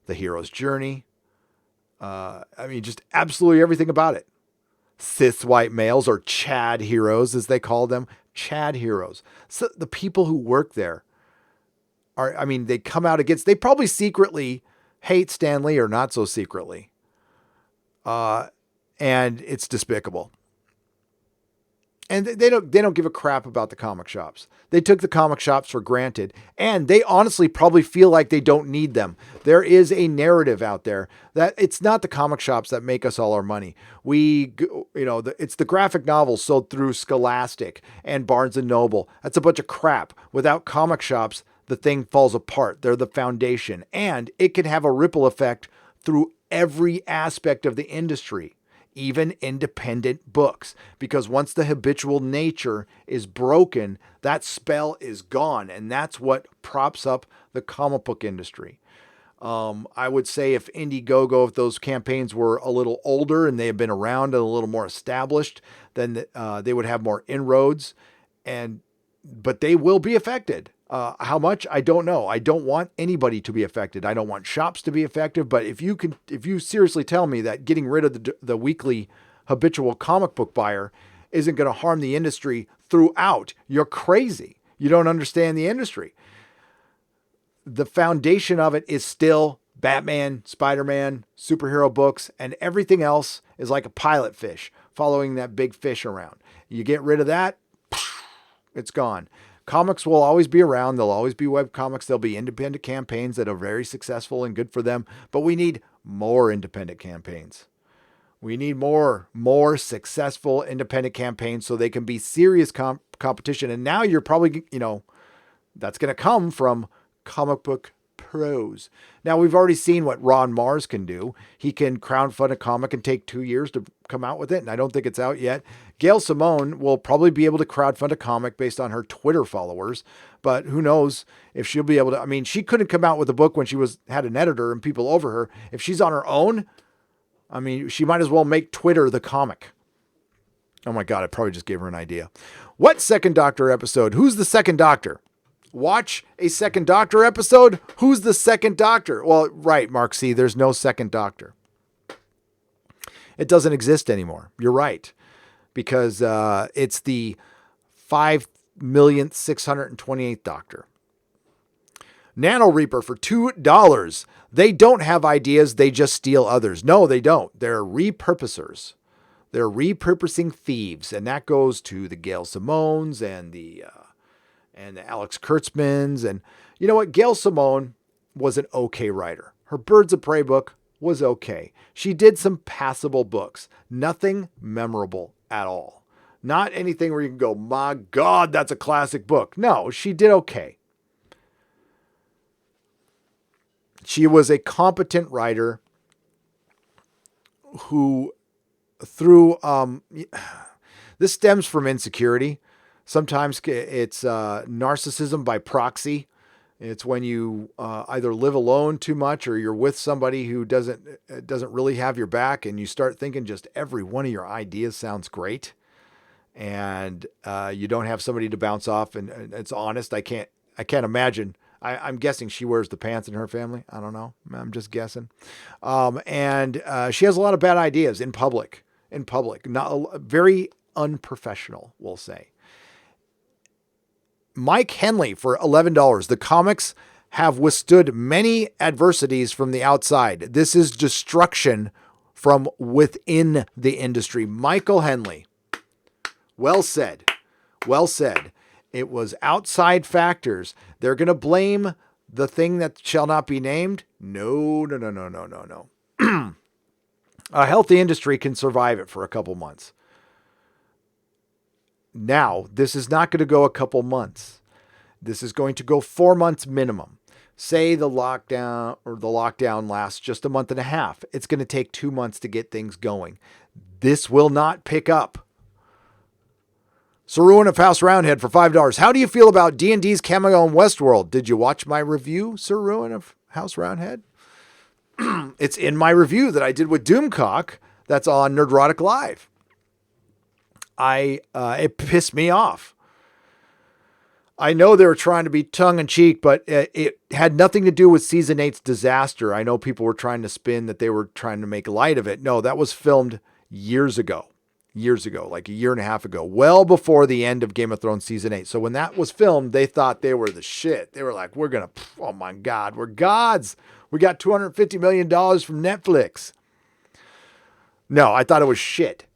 S1: The hero's journey. Just absolutely everything about it. Cis white males, or Chad heroes as they call them. Chad heroes. So the people who work there they come out against, they probably secretly hate Stan Lee, or not so secretly. And it's despicable. And they don't give a crap about the comic shops. They took the comic shops for granted, and they honestly probably feel like they don't need them. There is a narrative out there that it's not the comic shops that make us all our money. It's the graphic novels sold through Scholastic and Barnes and Noble. That's a bunch of crap. Without comic shops, the thing falls apart. They're the foundation, and it can have a ripple effect through every aspect of the industry. Even independent books, because once the habitual nature is broken, that spell is gone. And that's what props up the comic book industry. I would say if Indiegogo, if those campaigns were a little older and they had been around and a little more established, then they would have more inroads, but they will be affected. How much? I don't know. I don't want anybody to be affected. I don't want shops to be affected. But if you seriously tell me that getting rid of the weekly habitual comic book buyer isn't going to harm the industry throughout, you're crazy. You don't understand the industry. The foundation of it is still Batman, Spider-Man, superhero books, and everything else is like a pilot fish following that big fish around. You get rid of that, it's gone. Comics will always be around. There'll always be web comics. There'll be independent campaigns that are very successful and good for them. But we need more independent campaigns. We need more successful independent campaigns so they can be serious competition. And now you're probably, that's going to come from comic book pros. Now, we've already seen what Ron Mars can do. He can crowdfund a comic and take 2 years to come out with it, and I don't think it's out yet. Gail Simone will probably be able to crowdfund a comic based on her Twitter followers, but who knows if she'll be able to. She couldn't come out with a book when she had an editor and people over her. If she's on her own, she might as well make Twitter the comic. Oh my God, I probably just gave her an idea. What Second Doctor episode? Who's the Second Doctor? Watch a Second Doctor episode? Who's the Second Doctor? Well, right, Mark C. There's no Second Doctor. It doesn't exist anymore. You're right. Because it's the 5,628th Doctor. Nano Reaper for $2. They don't have ideas. They just steal others. No, they don't. They're repurposers. They're repurposing thieves. And that goes to the Gail Simones and the Alex Kurtzmans. And you know what? Gail Simone was an okay writer. Her Birds of Prey book, was okay. She did some passable books. Nothing memorable at all. Not anything where you can go, my God, that's a classic book. No, she did okay. She was a competent writer who, through, this stems from insecurity. Sometimes it's narcissism by proxy. It's when you either live alone too much or you're with somebody who doesn't really have your back, and you start thinking just every one of your ideas sounds great, and you don't have somebody to bounce off, and it's honest. I can't imagine. I'm guessing she wears the pants in her family. I don't know. I'm just guessing. And she has a lot of bad ideas in public. Not very unprofessional, we'll say. Mike Henley for $11. The comics have withstood many adversities from the outside. This is destruction from within the industry. Michael Henley. Well said. Well said. It was outside factors. They're going to blame the thing that shall not be named. No. A healthy industry can survive it for a couple months. Now, this is not going to go a couple months. This is going to go 4 months minimum. Say the lockdown lasts just a month and a half. It's going to take 2 months to get things going. This will not pick up. Saruan of House Roundhead for $5. How do you feel about D&D's cameo in Westworld? Did you watch my review, Saruan of House Roundhead? It's in my review that I did with Doomcock. That's on Nerdrotic Live. It pissed me off. I know they were trying to be tongue-in-cheek, but it had nothing to do with Season 8's disaster. I know people were trying to spin that they were trying to make light of it. No, that was filmed years ago, like a year and a half ago, well before the end of Game of Thrones Season 8. So when that was filmed, they thought they were the shit. They were like, oh my God, we're gods. We got $250 million from Netflix. No, I thought it was shit.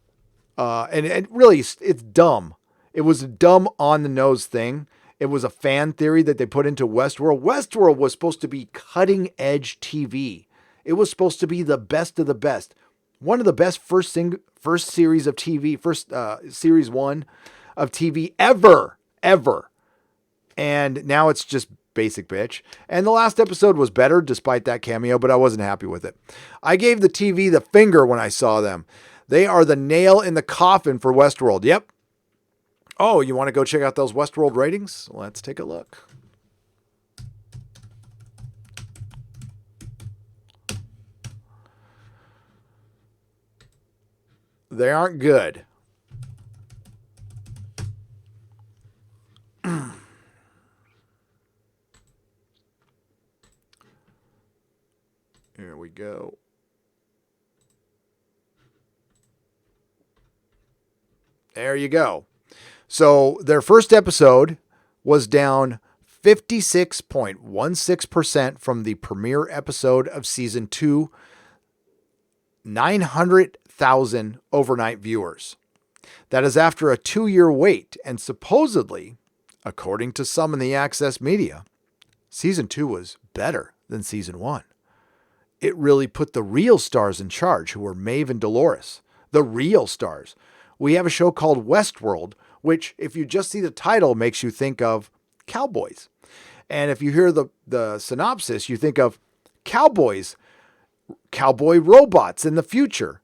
S1: And really, it's dumb. It was a dumb on-the-nose thing. It was a fan theory that they put into Westworld. Westworld was supposed to be cutting-edge TV. It was supposed to be the best of the best. One of the best first series of TV, series one of TV ever. And now it's just basic bitch. And the last episode was better despite that cameo, but I wasn't happy with it. I gave the TV the finger when I saw them. They are the nail in the coffin for Westworld. Yep. Oh, you want to go check out those Westworld ratings? Let's take a look. They aren't good. Here we go. There you go. So their first episode was down 56.16% from the premiere episode of season 2. 900,000 overnight viewers. That is after a 2-year wait, and supposedly, according to some in the Access media, season 2 was better than season 1. It really put the real stars in charge, who were Maeve and Dolores. The real stars. We have a show called Westworld, which, if you just see the title, makes you think of cowboys. And if you hear the synopsis, you think of cowboy robots in the future.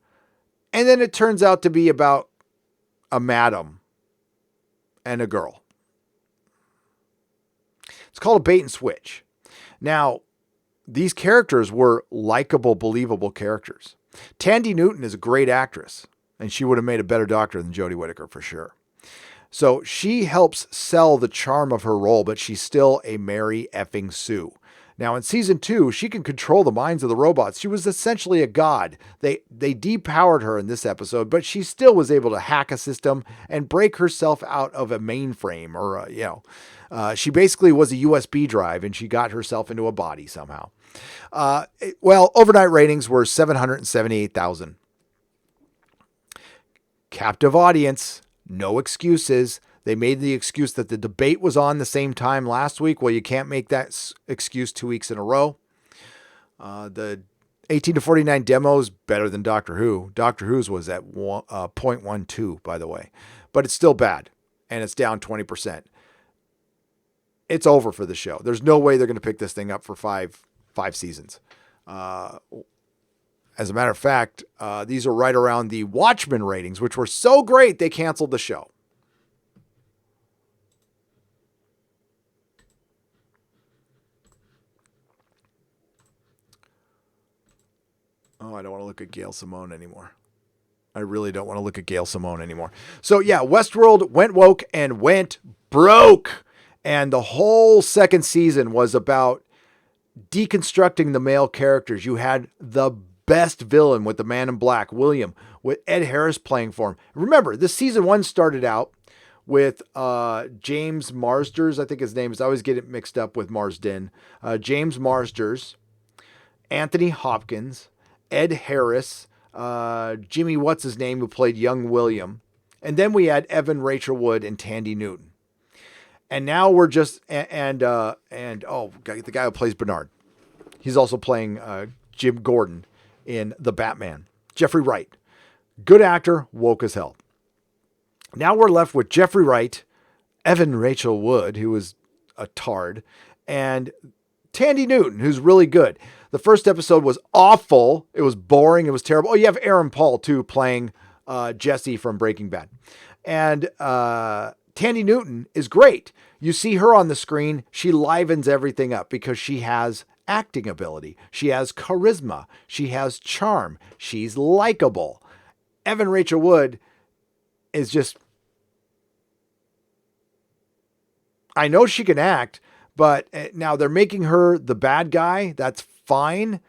S1: And then it turns out to be about a madam and a girl. It's called a bait and switch. Now, these characters were likable, believable characters. Tandy Newton is a great actress, and she would have made a better doctor than Jodie Whittaker for sure. So she helps sell the charm of her role, but she's still a Mary effing Sue. Now in season 2, she can control the minds of the robots. She was essentially a god. They depowered her in this episode, but she still was able to hack a system and break herself out of a mainframe, or she basically was a USB drive, and she got herself into a body somehow. Overnight ratings were 778,000. Captive audience. No excuses. They made the excuse that the debate was on the same time last week. Well, you can't make that excuse 2 weeks in a row. The 18 to 49 demos better than Doctor Who. Doctor Who's was at 0.12, by the way. But it's still bad, and it's down 20%. It's over for the show. There's no way they're going to pick this thing up for five seasons. As a matter of fact, these are right around the Watchmen ratings, which were so great they canceled the show. Oh, I don't want to look at Gail Simone anymore. I really don't want to look at Gail Simone anymore. So yeah, Westworld went woke and went broke. And the whole second season was about deconstructing the male characters. You had the best villain with the Man in Black, William, with Ed Harris playing for him. Remember, this season 1 started out with James Marsters, I think his name is. I always get it mixed up with Marsden. James Marsters, Anthony Hopkins, Ed Harris, Jimmy what's his name, who played young William. And then we had Evan Rachel Wood and Tandy Newton. And now we're just, the guy who plays Bernard. He's also playing Jim Gordon in The Batman. Jeffrey Wright. Good actor, woke as hell. Now we're left with Jeffrey Wright, Evan Rachel Wood, who was a tard, and Tandy Newton, who's really good. The first episode was awful. It was boring. It was terrible. Oh, you have Aaron Paul, too, playing Jesse from Breaking Bad. And Tandy Newton is great. You see her on the screen. She livens everything up because she has acting ability. She has charisma. She has charm. She's likable. Evan Rachel Wood is just... I know she can act, but now they're making her the bad guy. That's fine,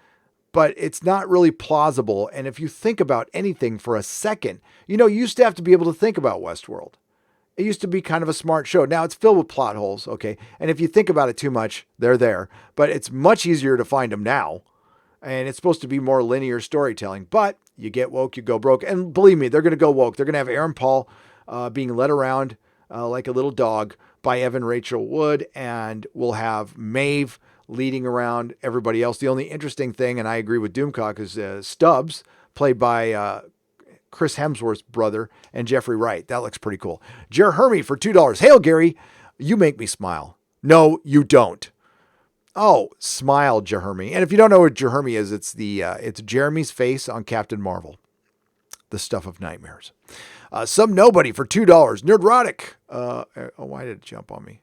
S1: but it's not really plausible. And if you think about anything for a second, you used to have to be able to think about Westworld. It used to be kind of a smart show. Now it's filled with plot holes, okay? And if you think about it too much, they're there. But it's much easier to find them now. And it's supposed to be more linear storytelling. But you get woke, you go broke. And believe me, they're going to go woke. They're going to have Aaron Paul being led around like a little dog by Evan Rachel Wood. And we'll have Maeve leading around everybody else. The only interesting thing, and I agree with Doomcock, is Stubbs, played by Chris Hemsworth's brother, and Jeffrey Wright. That looks pretty cool. Jer Hermy for $2. Hail, Gary. You make me smile. No, you don't. Oh, smile, Jer Hermy. And if you don't know what Jer Hermy is, it's Jeremy's face on Captain Marvel. The stuff of nightmares. Some nobody for $2. Nerdrotic. Why did it jump on me?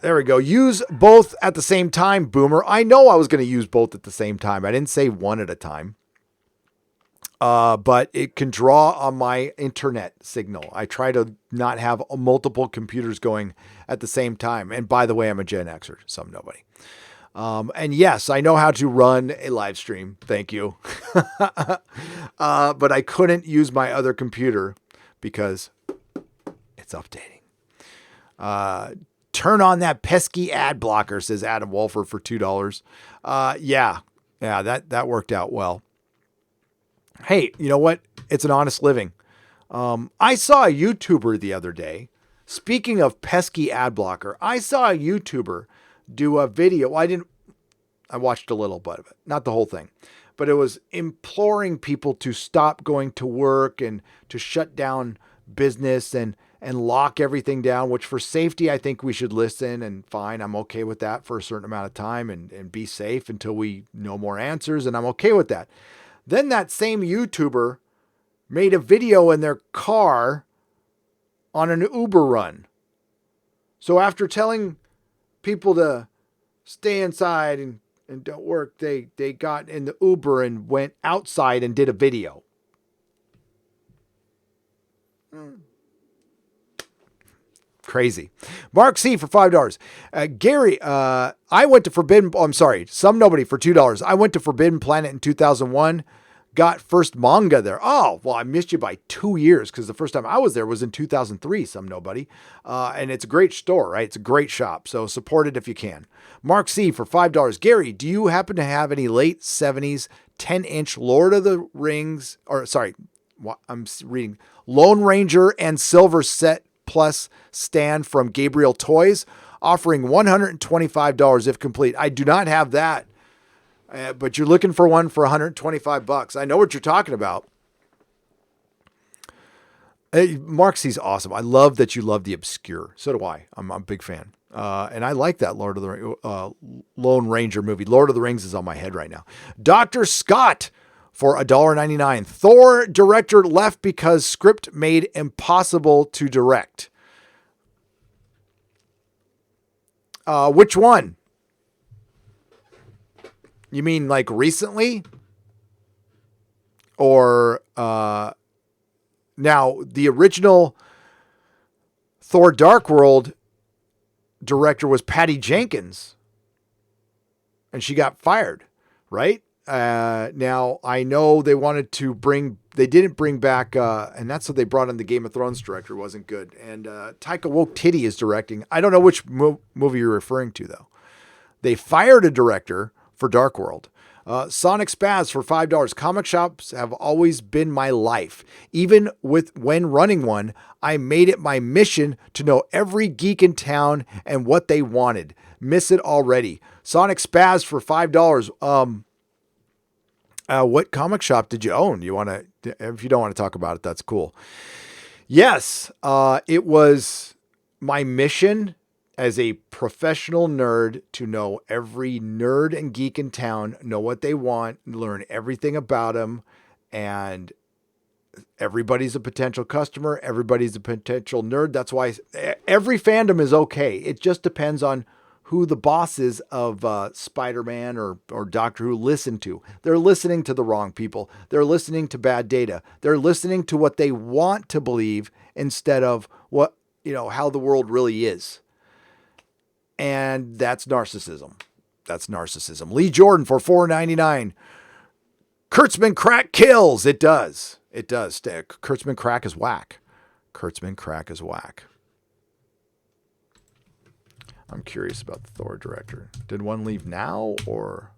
S1: There we go. Use both at the same time, Boomer. I know I was going to use both at the same time. I didn't say one at a time. But it can draw on my internet signal. I try to not have multiple computers going at the same time. And by the way, I'm a Gen Xer, some nobody. And yes, I know how to run a live stream. Thank you. But I couldn't use my other computer because it's updating. Turn on that pesky ad blocker, says Adam Wolfer for $2. Yeah, that worked out well. Hey, you know what? It's an honest living. I saw a YouTuber the other day. Speaking of pesky ad blocker, I saw a YouTuber do a video. I watched a little bit of it, not the whole thing, but it was imploring people to stop going to work and to shut down business and lock everything down, which for safety, I think we should listen and fine. I'm okay with that for a certain amount of time and be safe until we know more answers. And I'm okay with that. Then that same YouTuber made a video in their car on an Uber run. So after telling people to stay inside and don't work, they got in the Uber and went outside and did a video. Crazy. Mark C for $5. Gary, I went to Some Nobody for $2. I went to Forbidden Planet in 2001. Got first manga there. Oh, well, I missed you by 2 years because the first time I was there was in 2003, Some Nobody. And it's a great store, right? It's a great shop. So support it if you can. Mark C for $5. Gary, do you happen to have any late 70s 10-inch Lord of the Rings, I'm reading Lone Ranger and Silver Set Plus stand from Gabriel Toys, offering $125 if complete. I do not have that, but you're looking for one for $125. I know what you're talking about. Hey, Mark C's awesome. I love that you love the obscure. So do I. I'm a big fan. And I like that Lone Ranger movie. Lord of the Rings is on my head right now. Dr. Scott for $1.99. Thor director left because script made impossible to direct. Which one? You mean like recently? Or now the original Thor Dark World director was Patty Jenkins, and she got fired, right? Now I know they didn't bring back, and that's what they brought in. The Game of Thrones director wasn't good, and Taika Waititi is directing. I don't know which movie you're referring to though. They fired a director for Dark World. Sonic Spaz for $5. Comic shops have always been my life. Even when running one, I made it my mission to know every geek in town and what they wanted. Miss it already. Sonic Spaz for $5. What comic shop did you own? If you don't want to talk about it, that's cool. Yes, it was my mission as a professional nerd to know every nerd and geek in town, know what they want, learn everything about them, and everybody's a potential customer. Everybody's a potential nerd. That's why every fandom is okay. It just depends on who the bosses of Spider-Man or Doctor Who listen to. They're listening to the wrong people. They're listening to bad data. They're listening to what they want to believe instead of how the world really is. And that's narcissism. Lee Jordan for $4.99. Kurtzman crack kills. It does. Kurtzman crack is whack. I'm curious about the Thor director. Did one leave now or?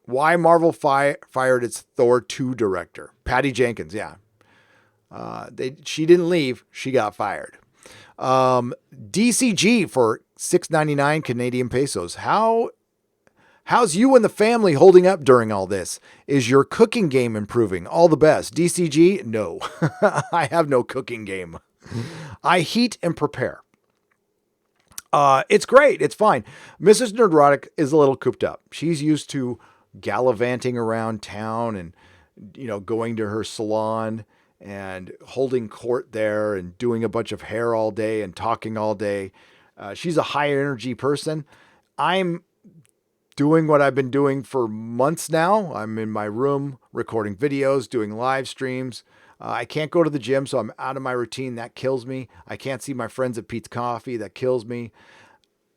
S1: Why Marvel fired its Thor 2 director? Patty Jenkins, yeah. She didn't leave. She got fired. DCG for $6.99 Canadian pesos. How's you and the family holding up during all this? Is your cooking game improving? All the best. DCG, no. I have no cooking game. I heat and prepare. It's great. It's fine. Mrs. Nerdrotic is a little cooped up. She's used to gallivanting around town and, going to her salon and holding court there and doing a bunch of hair all day and talking all day. She's a high energy person. I'm doing what I've been doing for months now. I'm in my room recording videos, doing live streams. I can't go to the gym, so I'm out of my routine. That kills me. I can't see my friends at Pete's Coffee. That kills me.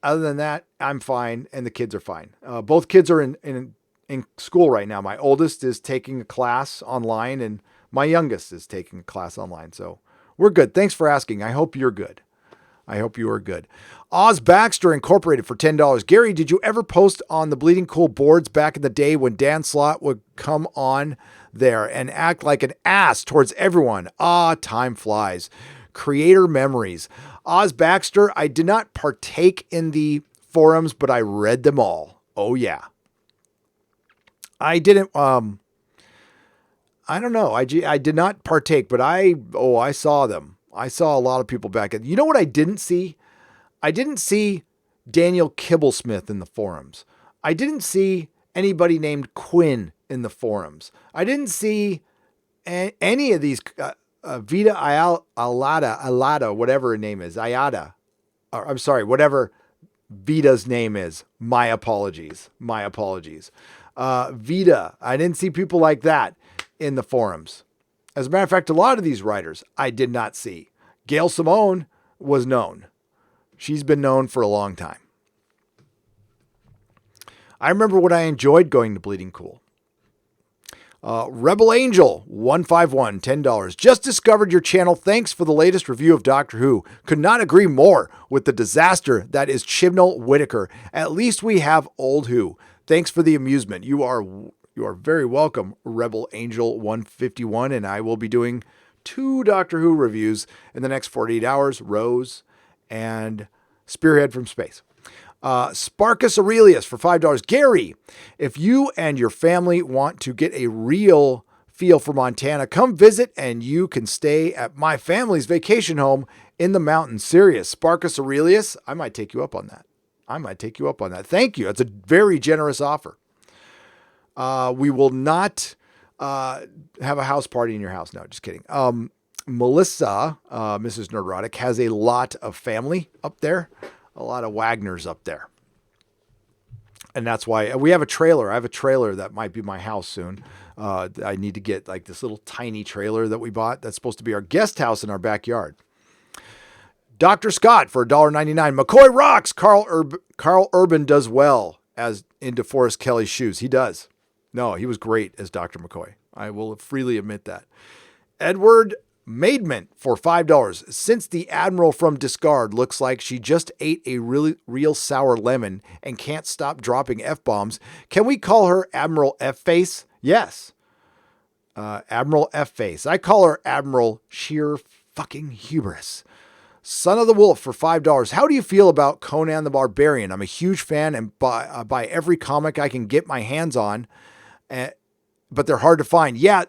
S1: Other than that, I'm fine, and the kids are fine. Both kids are in school right now. My oldest is taking a class online, and my youngest is taking a class online. So we're good. Thanks for asking. I hope you're good. I hope you are good. Oz Baxter Incorporated for $10. Gary, did you ever post on the Bleeding Cool boards back in the day when Dan Slott would come on there and act like an ass towards everyone? Time flies. Creator memories. Oz Baxter, I did not partake in the forums, but I read them all. Oh, yeah. I didn't, I don't know. I did not partake, but I saw them. I saw a lot of people back. You know what I didn't see? I didn't see Daniel Kibblesmith in the forums. I didn't see anybody named Quinn in the forums. I didn't see any of these, Vita Alada, whatever her name is, whatever Vita's name is. My apologies. Vita, I didn't see people like that in the forums. As a matter of fact, a lot of these writers I did not see. Gail Simone was known. She's been known for a long time. I remember when I enjoyed going to Bleeding Cool. Rebel Angel 151, $10. Just discovered your channel. Thanks for the latest review of Doctor Who. Could not agree more with the disaster that is Jodie Whittaker. At least we have old Who. Thanks for the amusement. You are very welcome, Rebel Angel 151, and I will be doing 2 Doctor Who reviews in the next 48 hours, Rose and Spearhead from Space. Sparkus Aurelius for $5. Gary, if you and your family want to get a real feel for Montana, come visit and you can stay at my family's vacation home in the mountains. Serious. Sparkus Aurelius, I might take you up on that. Thank you. That's a very generous offer. We will not have a house party in your house. No, just kidding. Melissa, Mrs. Nerdrotic, has a lot of family up there. A lot of Wagners up there. And that's why we have a trailer. I have a trailer that might be my house soon. I need to get like this little tiny trailer that we bought. That's supposed to be our guest house in our backyard. Dr. Scott for $1.99. McCoy rocks. Carl Urban does well as in DeForest Kelly's shoes. He does. No, he was great as Dr. McCoy. I will freely admit that. Edward Maidment for $5. Since the Admiral from Discard looks like she just ate a real sour lemon and can't stop dropping F-bombs, can we call her Admiral F-Face? Yes. Admiral F-Face. I call her Admiral Sheer fucking Hubris. Son of the Wolf for $5. How do you feel about Conan the Barbarian? I'm a huge fan and buy every comic I can get my hands on. But they're hard to find. Yeah,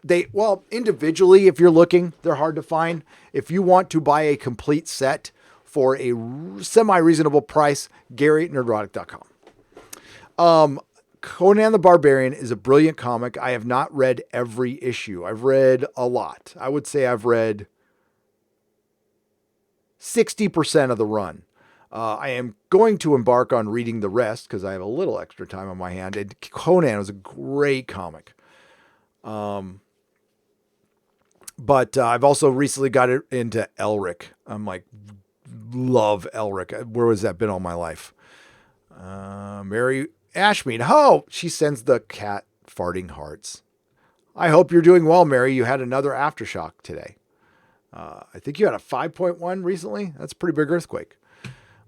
S1: individually, if you're looking, they're hard to find. If you want to buy a complete set for a semi-reasonable price, Gary at nerdrotic.com. Conan the Barbarian is a brilliant comic. I have not read every issue. I've read a lot. I would say I've read 60% of the run. I am going to embark on reading the rest because I have a little extra time on my hand. And Conan was a great comic. But I've also recently got into Elric. I'm like, love Elric. Where has that been all my life? Mary Ashmead. Oh, she sends the cat farting hearts. I hope you're doing well, Mary. You had another aftershock today. I think you had a 5.1 recently. That's a pretty big earthquake.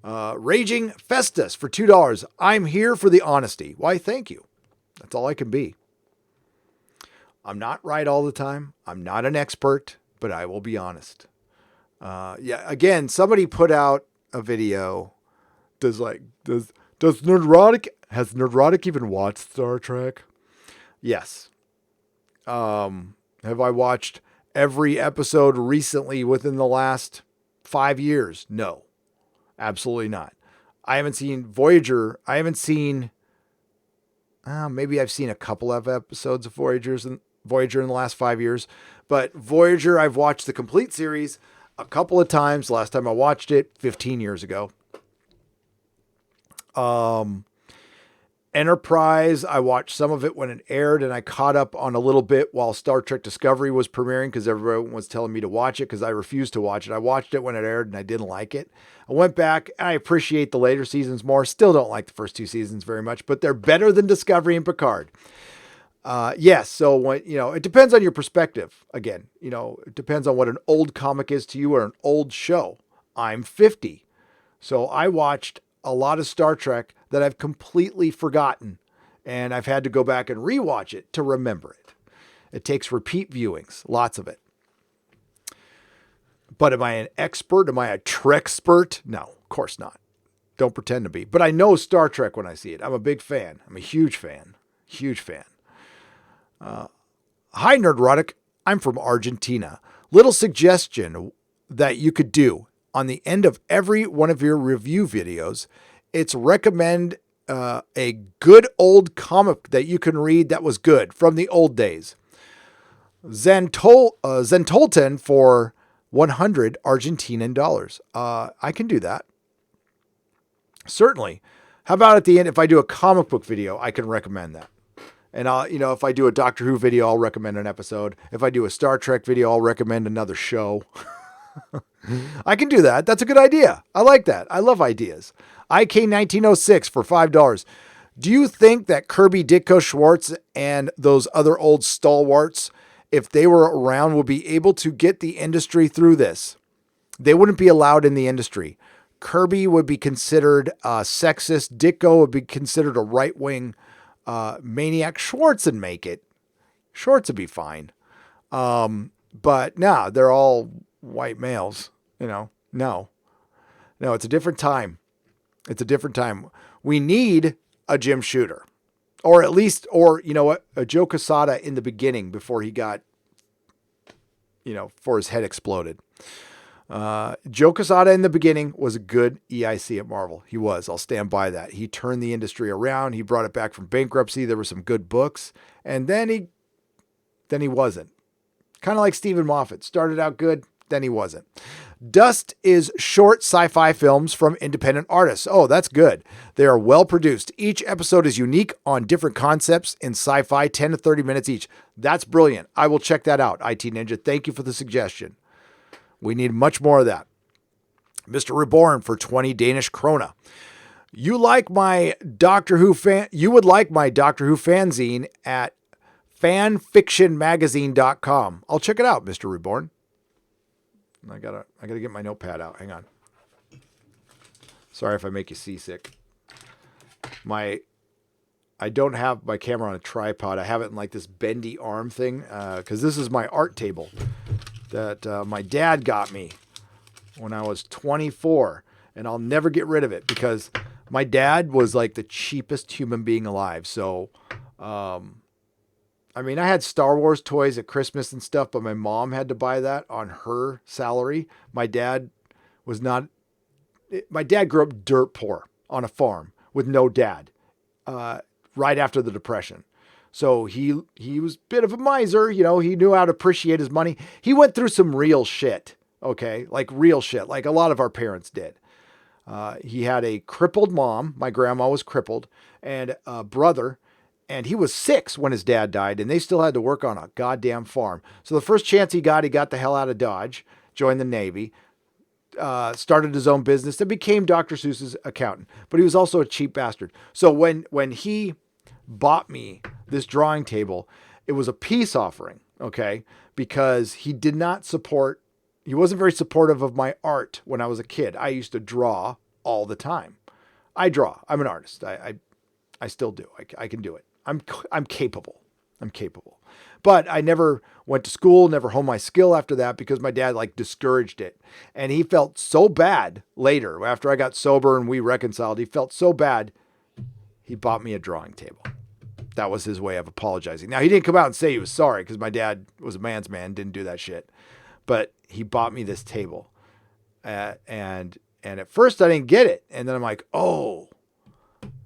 S1: Raging Festus for $2. I'm here for the honesty. Why, thank you. That's all I can be. I'm not right all the time. I'm not an expert, but I will be honest. Again, somebody put out a video. Does Nerdrotic, has Nerdrotic even watched Star Trek? Yes. Have I watched every episode recently within the last 5 years? No, absolutely not. I haven't seen Voyager. I haven't seen, maybe I've seen a couple of episodes of Voyager in the last 5 years, but Voyager, I've watched the complete series a couple of times. Last time I watched it 15 years ago. Enterprise, I watched some of it when it aired, and I caught up on a little bit while Star Trek Discovery was premiering because everyone was telling me to watch it because I refused to watch it. I watched it when it aired and I didn't like it. I went back and I appreciate the later seasons more. Still don't like the first 2 seasons very much, but they're better than Discovery and Picard. Yes. So when, it depends on your perspective. Again, it depends on what an old comic is to you or an old show. I'm 50. So I watched a lot of Star Trek that I've completely forgotten, and I've had to go back and rewatch it to remember it. It takes repeat viewings, lots of it. But am I an expert? Am I a Trek-spert? No, of course not. Don't pretend to be. But I know Star Trek when I see it. I'm a big fan. I'm a huge fan. Huge fan. Hi, Nerdrotic. I'm from Argentina. Little suggestion that you could do on the end of every one of your review videos. It's recommend a good old comic that you can read that was good from the old days. Zentolten for 100 Argentinian dollars. I can do that. Certainly. How about at the end, if I do a comic book video, I can recommend that. And if I do a Doctor Who video, I'll recommend an episode. If I do a Star Trek video, I'll recommend another show. I can do that. That's a good idea. I like that. I love ideas. IK1906 for $5. Do you think that Kirby, Ditko, Schwartz, and those other old stalwarts, if they were around, would be able to get the industry through this? They wouldn't be allowed in the industry. Kirby would be considered sexist. Ditko would be considered a right-wing maniac. Schwartz would make it. Schwartz would be fine. But no, they're all white males. No, it's a different time. It's a different time. We need a Jim Shooter, or at least, you know what, a Joe Quesada in the beginning before he got, before his head exploded. Joe Quesada in the beginning was a good EIC at Marvel. He was. I'll stand by that. He turned the industry around. He brought it back from bankruptcy. There were some good books, and then he wasn't. Kind of like Stephen Moffat. Started out good, then he wasn't. Dust is short sci-fi films from independent artists. Oh, that's good. They are well produced. Each episode is unique on different concepts in sci-fi, 10 to 30 minutes each. That's brilliant. I will check that out. IT Ninja, thank you for the suggestion. We need much more of that. Mr. Reborn for 20 Danish krona. You would like my Doctor Who fanzine at fanfictionmagazine.com. I'll check it out, Mr. Reborn. I gotta get my notepad out. Hang on. Sorry if I make you seasick. I don't have my camera on a tripod. I have it in like this bendy arm thing because this is my art table that my dad got me when I was 24, and I'll never get rid of it because my dad was like the cheapest human being alive. So, I had Star Wars toys at Christmas and stuff, but my mom had to buy that on her salary. My dad grew up dirt poor on a farm with no dad, right after the Depression. So he was a bit of a miser, he knew how to appreciate his money. He went through some real shit, okay? Like real shit, like a lot of our parents did. He had a crippled mom. My grandma was crippled, and a brother. And he was 6 when his dad died, and they still had to work on a goddamn farm. So the first chance he got the hell out of Dodge, joined the Navy, started his own business, and became Dr. Seuss's accountant. But he was also a cheap bastard. So when he bought me this drawing table, it was a peace offering, okay? Because he wasn't very supportive of my art when I was a kid. I used to draw all the time. I draw. I'm an artist. I still do. I can do it. I'm capable. But I never went to school, never honed my skill after that because my dad discouraged it. And he felt so bad later after I got sober and we reconciled. He felt so bad. He bought me a drawing table. That was his way of apologizing. Now he didn't come out and say he was sorry because my dad was a man's man, didn't do that shit. But he bought me this table. And at first I didn't get it. And then I'm like, oh,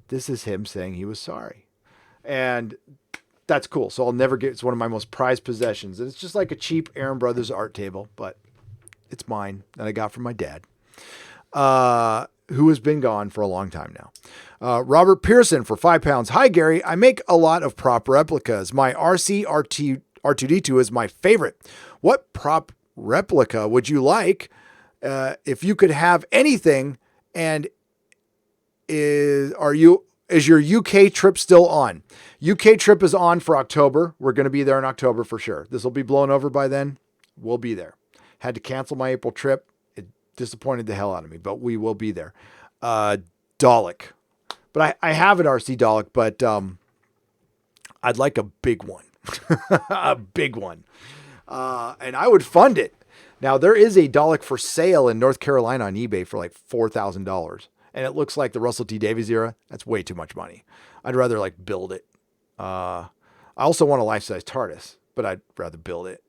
S1: this is him saying he was sorry. And that's cool. So I'll never it's one of my most prized possessions. And it's just like a cheap Aaron Brothers art table, but it's mine that I got from my dad, who has been gone for a long time now. Robert Pearson for £5. Hi, Gary. I make a lot of prop replicas. My R2D2 is my favorite. What prop replica would you like if you could have anything? And is your UK trip still on? UK trip is on for October. We're going to be there in October for sure. This will be blown over by then. We'll be there. Had to cancel my April trip. It disappointed the hell out of me, but we will be there. Dalek. But I have an RC Dalek, but I'd like a big one. A big one. And I would fund it. Now, there is a Dalek for sale in North Carolina on eBay for like $4,000. And it looks like the Russell T Davies era. That's way too much money. I'd rather build it. I also want a life-size TARDIS, but I'd rather build it.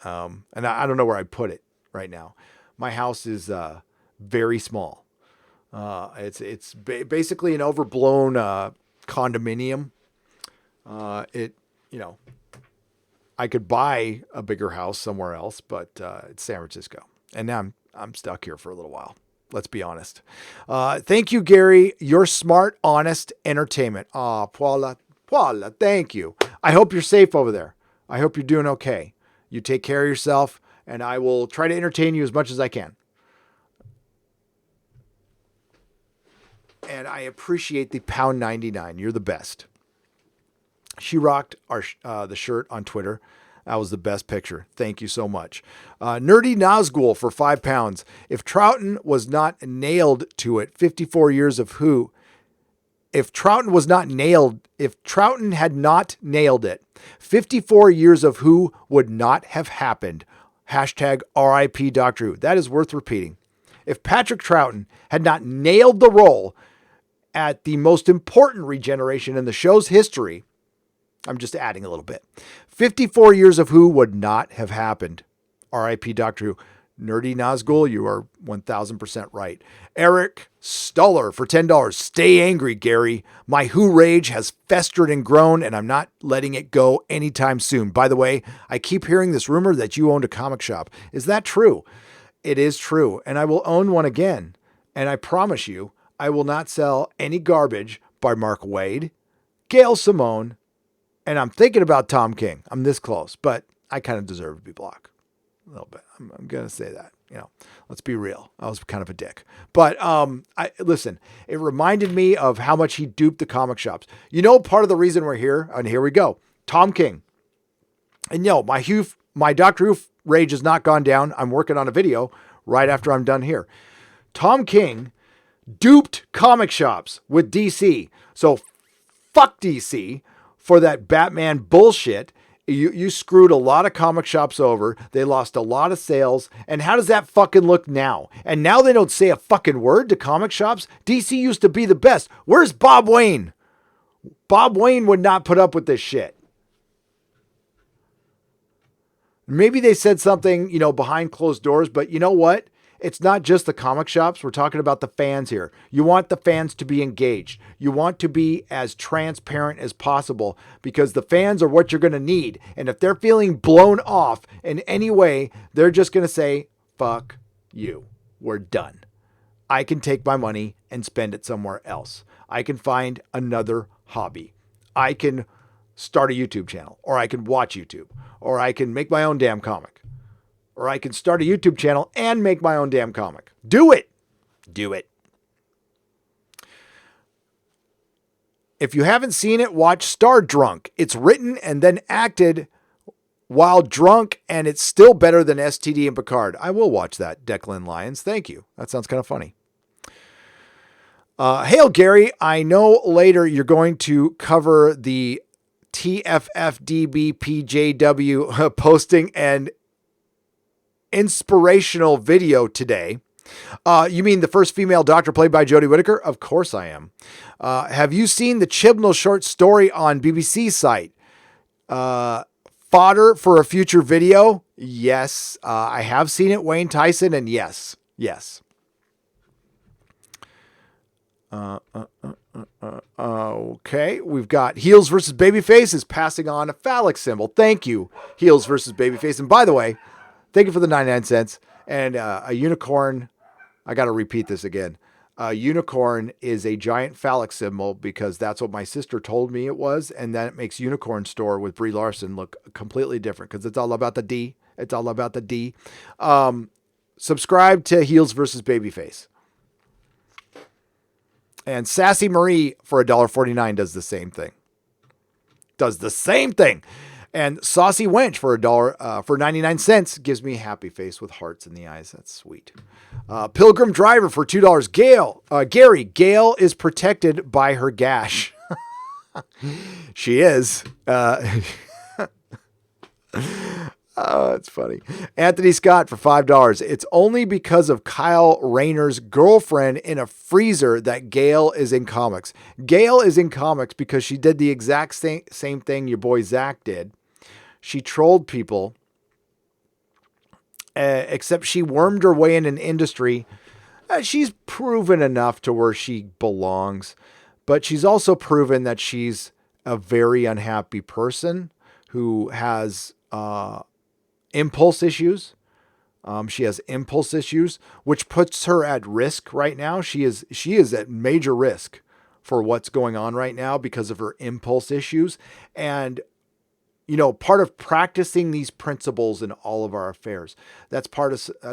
S1: And I don't know where I'd put it right now. My house is very small. It's basically an overblown condominium. I could buy a bigger house somewhere else, but it's San Francisco. And now I'm stuck here for a little while. Let's be honest. Thank you, Gary. You're smart, honest entertainment. Paula, thank you. I hope you're safe over there. I hope you're doing okay. You take care of yourself, and I will try to entertain you as much as I can. and I appreciate the £1.99. You're the best. She rocked the shirt on Twitter. That was the best picture. Thank you so much. Nerdy Nazgul for £5. If Troughton was not nailed to it, 54 years of who? If Troughton had not nailed it, 54 years of who would not have happened. Hashtag RIP Doctor Who. That is worth repeating. If Patrick Troughton had not nailed the role at the most important regeneration in the show's history, I'm just adding a little bit, 54 years of who would not have happened. RIP Doctor Who. Nerdy Nazgul, you are 1000% right. Eric Stuller for $10. Stay angry, Gary. My Who rage has festered and grown, and I'm not letting it go anytime soon. By the way, I keep hearing this rumor that you owned a comic shop. Is that true? It is true, and I will own one again. And I promise you, I will not sell any garbage by Mark Waid, Gail Simone, and I'm thinking about Tom King. I'm this close, but I kind of deserve to be blocked. A little bit. I'm going to say that, let's be real. I was kind of a dick, but, listen, it reminded me of how much he duped the comic shops. Part of the reason we're here, and here we go, Tom King. And my Doctor Who rage has not gone down. I'm working on a video right after I'm done here. Tom King duped comic shops with DC. So fuck DC for that Batman bullshit. You screwed a lot of comic shops over. They lost a lot of sales. And how does that fucking look now? And now they don't say a fucking word to comic shops. DC used to be the best. Where's Bob Wayne? Bob Wayne would not put up with this shit. Maybe they said something, behind closed doors, but you know what? It's not just the comic shops. We're talking about the fans here. You want the fans to be engaged. You want to be as transparent as possible because the fans are what you're going to need. And if they're feeling blown off in any way, they're just going to say, fuck you. We're done. I can take my money and spend it somewhere else. I can find another hobby. I can start a YouTube channel, or I can watch YouTube, or I can make my own damn comic. Or I can start a YouTube channel and make my own damn comic. Do it. Do it. If you haven't seen it, watch Star Drunk. It's written and then acted while drunk, and it's still better than STD and Picard. I will watch that, Declan Lyons. Thank you. That sounds kind of funny. Hail, Gary. I know later you're going to cover the TFFDBPJW posting and inspirational video today. You mean the first female doctor played by Jodie Whittaker? Of course I am. Have you seen the Chibnall short story on BBC site? Fodder for a future video? Yes. I have seen it, Wayne Tyson, and yes. Okay, we've got Heels versus Babyface is passing on a phallic symbol. Thank you, Heels versus Babyface. And by the way, thank you for the 99 cents. And a unicorn, I got to repeat this again. A unicorn is a giant phallic symbol because that's what my sister told me it was. And then it makes Unicorn Store with Brie Larson look completely different because it's all about the D. It's all about the D. Subscribe to Heels versus Babyface. And Sassy Marie for $1.49 does the same thing. And Saucy Wench for for 99 cents gives me a happy face with hearts in the eyes. That's sweet. Pilgrim Driver for $2. Gary, Gail is protected by her gash. She is. Oh, it's funny. Anthony Scott for $5. It's only because of Kyle Rayner's girlfriend in a freezer that Gail is in comics. Gail is in comics because she did the exact same thing your boy Zach did. She trolled people, except she wormed her way in an industry. She's proven enough to where she belongs, but she's also proven that she's a very unhappy person who has impulse issues. She has impulse issues, which puts her at risk right now. She is at major risk for what's going on right now because of her impulse issues. And, part of practicing these principles in all of our affairs, that's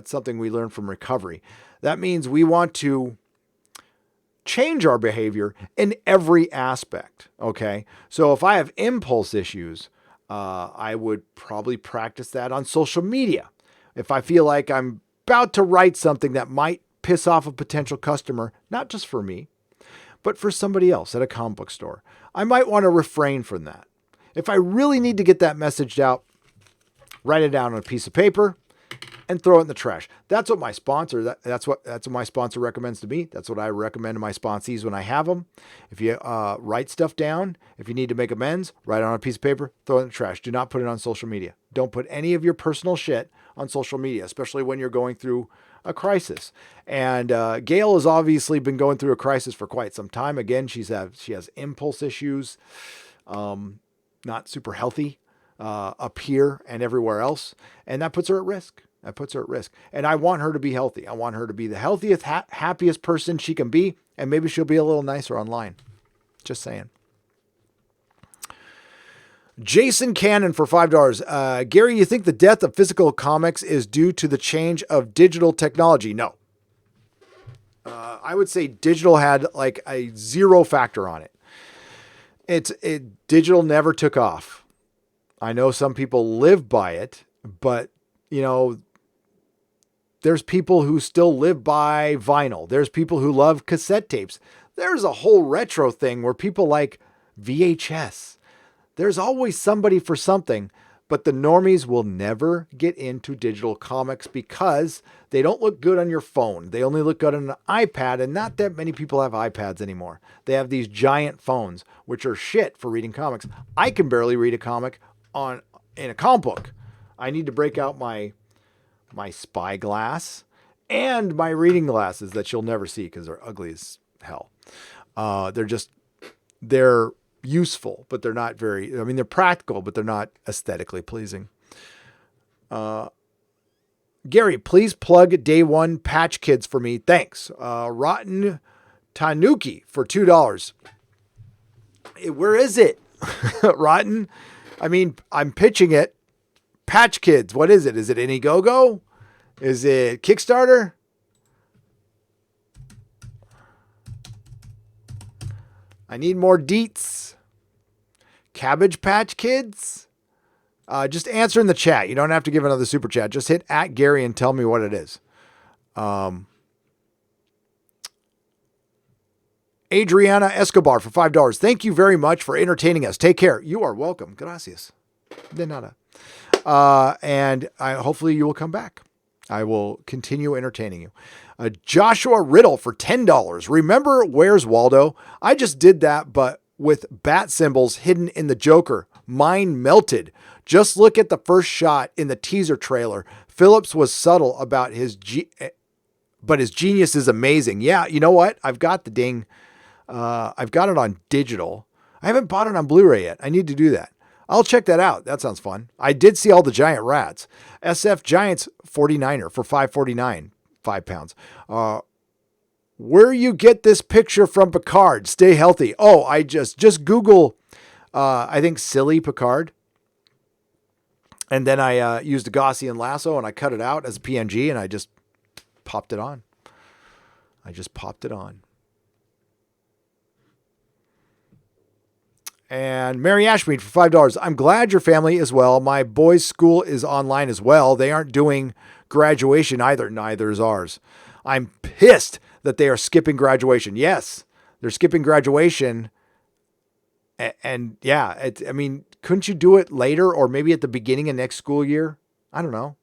S1: something we learn from recovery. That means we want to change our behavior in every aspect. Okay. So if I have impulse issues, I would probably practice that on social media. If I feel like I'm about to write something that might piss off a potential customer, not just for me, but for somebody else at a comic book store, I might want to refrain from that. If I really need to get that message out, write it down on a piece of paper and throw it in the trash. That's what my sponsor, that's what my sponsor recommends to me. That's what I recommend to my sponsees when I have them. If you write stuff down, if you need to make amends, write it on a piece of paper, throw it in the trash. Do not put it on social media. Don't put any of your personal shit on social media, especially when you're going through a crisis. And Gail has obviously been going through a crisis for quite some time. Again, she has impulse issues, not super healthy up here and everywhere else. And that puts her at risk. And I want her to be healthy. I want her to be the healthiest, happiest person she can be. And maybe she'll be a little nicer online. Just saying. Jason Cannon for $5. Gary, you think the death of physical comics is due to the change of digital technology? No. I would say digital had like a 0 factor on it. Digital never took off. I know some people live by it, but there's people who still live by vinyl. There's people who love cassette tapes. There's a whole retro thing where people like VHS. There's always somebody for something, but the normies will never get into digital comics because they don't look good on your phone. They only look good on an iPad, and not that many people have iPads anymore. They have these giant phones, which are shit for reading comics. I can barely read a comic in a comic book. I need to break out my spy glass and my reading glasses that you'll never see because they're ugly as hell. They're useful, but they're not they're practical, but they're not aesthetically pleasing. Gary, please plug Day One Patch Kids for me. Thanks. Rotten Tanuki for $2. Where is it? Rotten? I mean, I'm pitching it. Patch Kids. What is it? Is it Indiegogo? Is it Kickstarter? I need more deets. Cabbage Patch Kids? Just answer in the chat. You don't have to give another super chat. Just hit @Gary and tell me what it is. Adriana Escobar for $5. Thank you very much for entertaining us. Take care. You are welcome. Gracias. De nada. And hopefully you will come back. I will continue entertaining you. Joshua Riddle for $10. Remember Where's Waldo? I just did that, but with bat symbols hidden in the Joker. Mine melted. Just look at the first shot in the teaser trailer. Phillips was subtle about but his genius is amazing. Yeah, you know what? I've got the ding. I've got it on digital. I haven't bought it on Blu-ray yet. I need to do that. I'll check that out. That sounds fun. I did see all the giant rats. SF Giants 49er for $5.49, 5 pounds. Where you get this picture from Picard? Stay healthy. Oh, I just Google, I think silly Picard. And then I used a Gaussian lasso and I cut it out as a PNG and I just popped it on. And Mary Ashmead for $5. I'm glad your family is well. My boys' school is online as well. They aren't doing graduation either. Neither is ours. I'm pissed that they are skipping graduation. Yes, they're skipping graduation. And yeah, couldn't you do it later or maybe at the beginning of next school year? I don't know.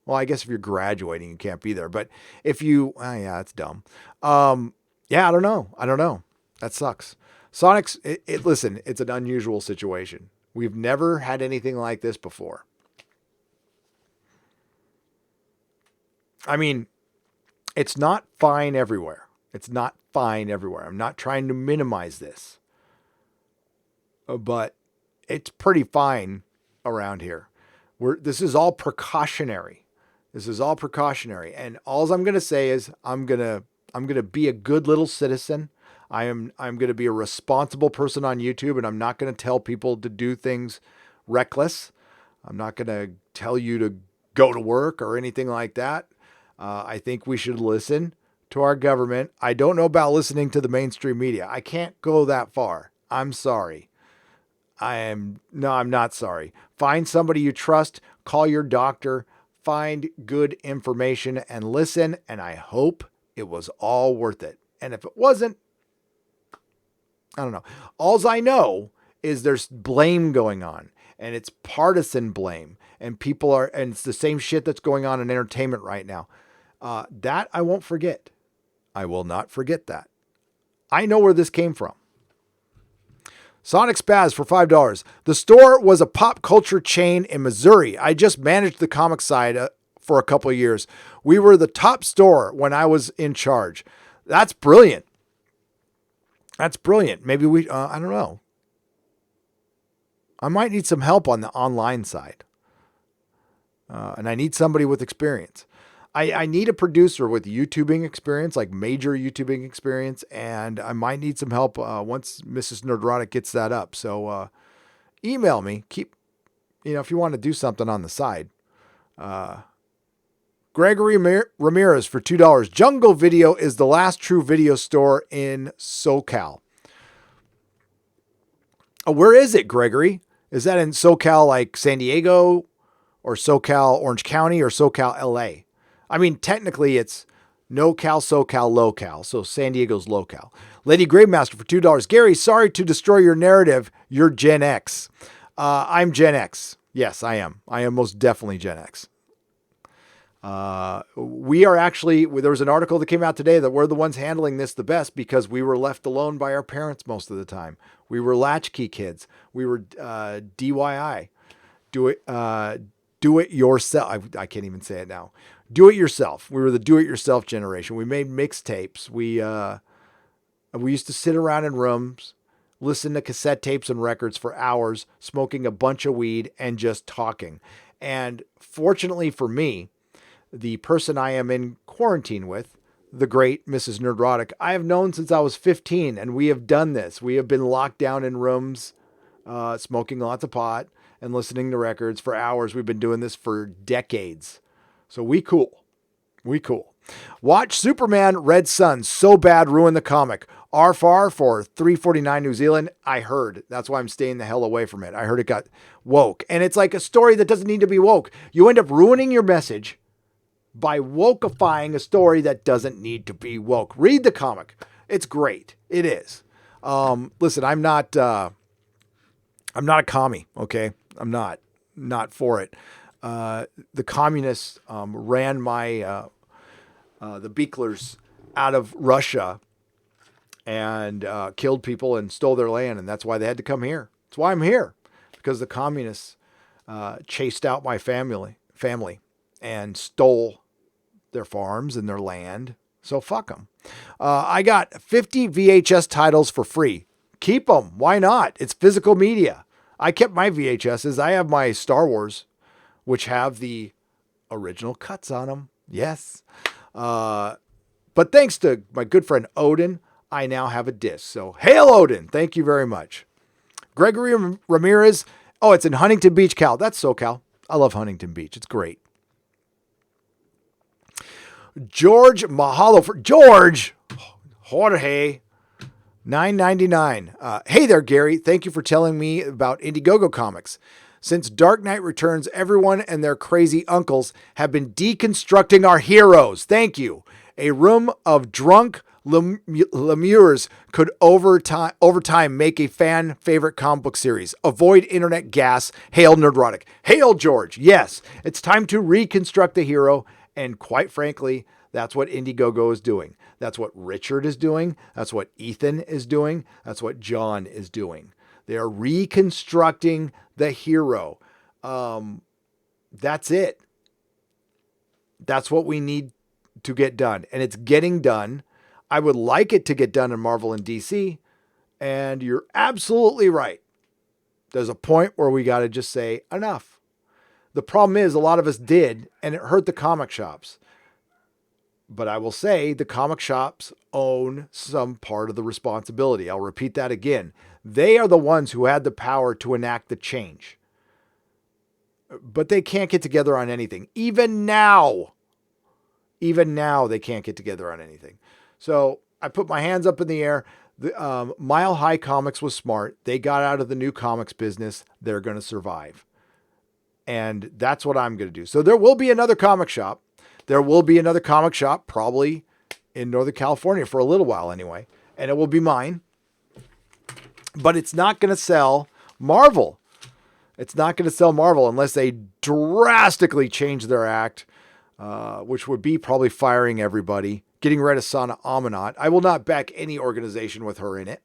S1: Well, I guess if you're graduating, you can't be there. But if you, it's dumb. I don't know. That sucks. Sonic's, listen, it's an unusual situation. We've never had anything like this before. I mean, it's not fine everywhere. I'm not trying to minimize this. But it's pretty fine around here. This is all precautionary. And all I'm going to say is I'm going to be a good little citizen. I'm going to be a responsible person on YouTube, and I'm not going to tell people to do things reckless. I'm not going to tell you to go to work or anything like that. I think we should listen to our government. I don't know about listening to the mainstream media. I can't go that far. I'm sorry. I'm not sorry. Find somebody you trust, call your doctor, find good information and listen. And I hope it was all worth it. And if it wasn't, I don't know. Alls I know is there's blame going on, and it's partisan blame, and and it's the same shit that's going on in entertainment right now. That I won't forget. I will not forget that. I know where this came from. Sonic Spaz for $5. The store was a pop culture chain in Missouri. I just managed the comic side for a couple of years. We were the top store when I was in charge. That's brilliant. That's brilliant. Maybe I don't know. I might need some help on the online side. And I need somebody with experience. I need a producer with YouTubing experience, like major YouTubing experience, and I might need some help once Mrs. Nerdrotic gets that up. So email me. If you want to do something on the side. Gregory Ramirez for $2. Jungle Video is the last true video store in SoCal. Where is it, Gregory? Is that in SoCal like San Diego or SoCal Orange County or SoCal LA? I mean, technically it's NoCal, SoCal, LoCal. So San Diego's LoCal. Lady Gravemaster for $2. Gary, sorry to destroy your narrative. You're Gen X. I'm Gen X. Yes, I am. I am most definitely Gen X. We are actually, there was an article that came out today that we're the ones handling this the best because we were left alone by our parents most of the time. We were latchkey kids. We were DIY. Do it yourself. I can't even say it now. Do it yourself. We were the do it yourself generation. We made mixtapes. We used to sit around in rooms, listen to cassette tapes and records for hours, smoking a bunch of weed and just talking. And fortunately for me, the person I am in quarantine with, the great Mrs. Nerdrotic, I have known since I was 15, and we have done this. We have been locked down in rooms, smoking lots of pot and listening to records for hours. We've been doing this for decades. So we cool. Watch Superman Red Sun So Bad Ruin the Comic. RFR for $3.49 New Zealand. I heard. That's why I'm staying the hell away from it. I heard it got woke. And it's like a story that doesn't need to be woke. You end up ruining your message by wokeifying a story that doesn't need to be woke. Read the comic. It's great. It is. Listen, I'm not a commie. Okay. I'm not for it. The communists, ran the Beaklers out of Russia and, killed people and stole their land. And that's why they had to come here. That's why I'm here, because the communists, chased out my family and stole their farms and their land. So fuck them. I got 50 VHS titles for free. Keep them. Why not? It's physical media. I kept my VHSs. I have my Star Wars, which have the original cuts on them. Yes. But thanks to my good friend Odin, I now have a disc. So hail Odin. Thank you very much. Gregory Ramirez. Oh, it's in Huntington Beach, Cal. That's SoCal. I love Huntington Beach. It's great. George Mahalo for George Jorge $9.99. Hey there, Gary. Thank you for telling me about Indiegogo comics. Since Dark Knight Returns, everyone and their crazy uncles have been deconstructing our heroes. Thank you. A room of drunk lemures could over time make a fan favorite comic book series. Avoid internet gas. Hail Nerdrotic. Hail George. Yes, it's time to reconstruct the hero. And quite frankly, that's what Indiegogo is doing. That's what Richard is doing. That's what Ethan is doing. That's what John is doing. They are reconstructing the hero. That's it. That's what we need to get done. And it's getting done. I would like it to get done in Marvel and DC. And you're absolutely right. There's a point where we got to just say enough. The problem is a lot of us did, and it hurt the comic shops. But I will say the comic shops own some part of the responsibility. I'll repeat that again. They are the ones who had the power to enact the change. But they can't get together on anything. Even now, Even now, they can't get together on anything. So I put my hands up in the air. Mile High Comics was smart. They got out of the new comics business. They're going to survive. And that's what I'm going to do. So there will be another comic shop. There will be another comic shop, probably in Northern California for a little while anyway. And it will be mine. But it's not going to sell Marvel. It's not going to sell Marvel unless they drastically change their act, which would be probably firing everybody, getting rid of Sana Amanat. I will not back any organization with her in it.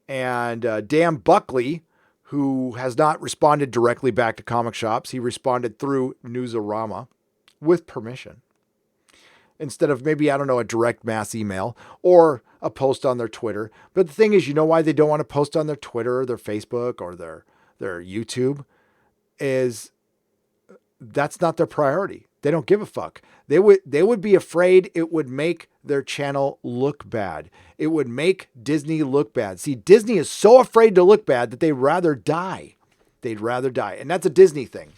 S1: And Dan Buckley, who has not responded directly back to comic shops, he responded through Newsarama with permission. Instead of maybe, I don't know, a direct mass email or a post on their Twitter. But the thing is, you know why they don't want to post on their Twitter or their Facebook or their YouTube? Is that's not their priority. They don't give a fuck. They would be afraid it would make their channel look bad. It would make Disney look bad. See, Disney is so afraid to look bad that they'd rather die. They'd rather die. And that's a Disney thing.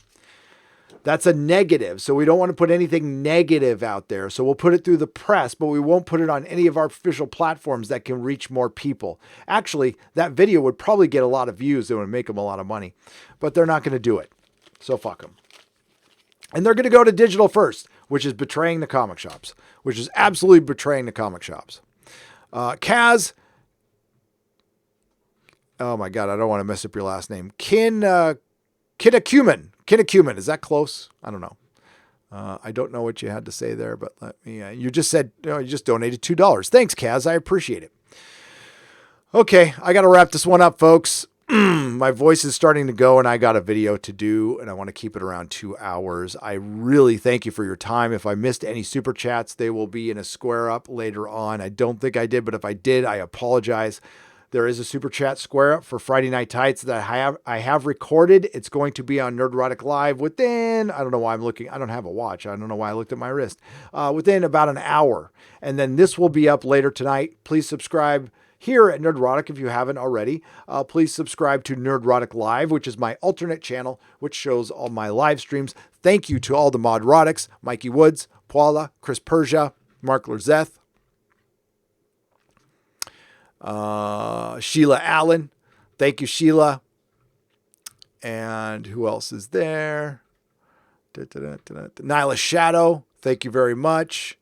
S1: That's a negative. So we don't want to put anything negative out there. So we'll put it through the press, but we won't put it on any of our official platforms that can reach more people. Actually, that video would probably get a lot of views. It would make them a lot of money, but they're not going to do it. So fuck them. And they're going to go to digital first, which is betraying the comic shops, which is absolutely betraying the comic shops. Kaz. Oh my God. I don't want to mess up your last name. Kinakuman. Kinakuman. Is that close? I don't know. I don't know what you had to say there, but let me, you just said, you just donated $2. Thanks, Kaz. I appreciate it. Okay. I got to wrap this one up, folks. My voice is starting to go and I got a video to do and I want to keep it around 2 hours. I really thank you for your time. If I missed any super chats, they will be in a square up later on. I don't think I did, but if I did, I apologize. There is a super chat square up for Friday Night Tights that I have recorded. It's going to be on Nerdrotic Live within, I don't know why I'm looking. I don't have a watch. I don't know why I looked at my wrist. Within about an hour. And then this will be up later tonight. Please subscribe here at Nerdrotic if you haven't already. Please subscribe to Nerdrotic Live, which is my alternate channel, which shows all my live streams. Thank you to all the Modrotics, Mikey Woods, Paula, Chris Persia, Mark Lerzeth, Sheila Allen. Thank you, Sheila. And who else is there? Nyla Shadow. Thank you very much.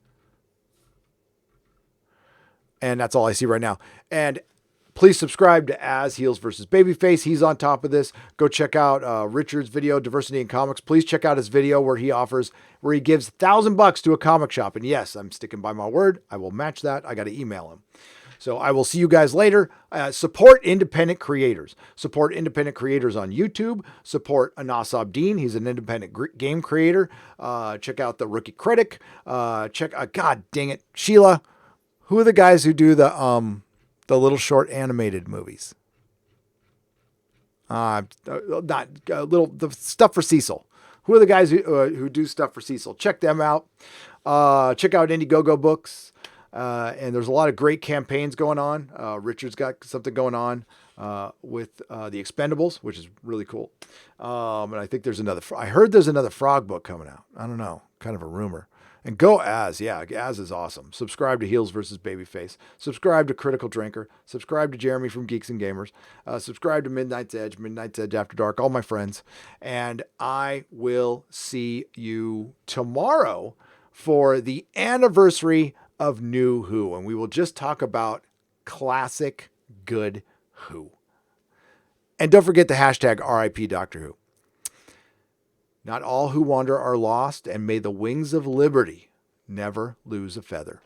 S1: And that's all I see right now. And please subscribe to As Heels versus Babyface. He's on top of this. Go check out Richard's video, Diversity in Comics. Please check out his video where he gives $1,000 to a comic shop. And yes, I'm sticking by my word. I will match that. I got to email him. So I will see you guys later. Support independent creators. Support independent creators on YouTube. Support Anas Abdeen. He's an independent game creator. Check out The Rookie Critic. God dang it, Sheila. Who are the guys who do the little short animated movies? The stuff for Cecil. Who are the guys who do stuff for Cecil? Check them out. Check out Indiegogo Books. And there's a lot of great campaigns going on. Richard's got something going on with the Expendables, which is really cool. And I think I heard there's another Frog book coming out. I don't know, kind of a rumor. And go Az. Yeah, Az is awesome. Subscribe to Heels versus Babyface. Subscribe to Critical Drinker. Subscribe to Jeremy from Geeks and Gamers. Subscribe to Midnight's Edge After Dark, all my friends. And I will see you tomorrow for the anniversary of New Who. And we will just talk about classic good Who. And don't forget the hashtag RIP Doctor Who. Not all who wander are lost, and may the wings of liberty never lose a feather.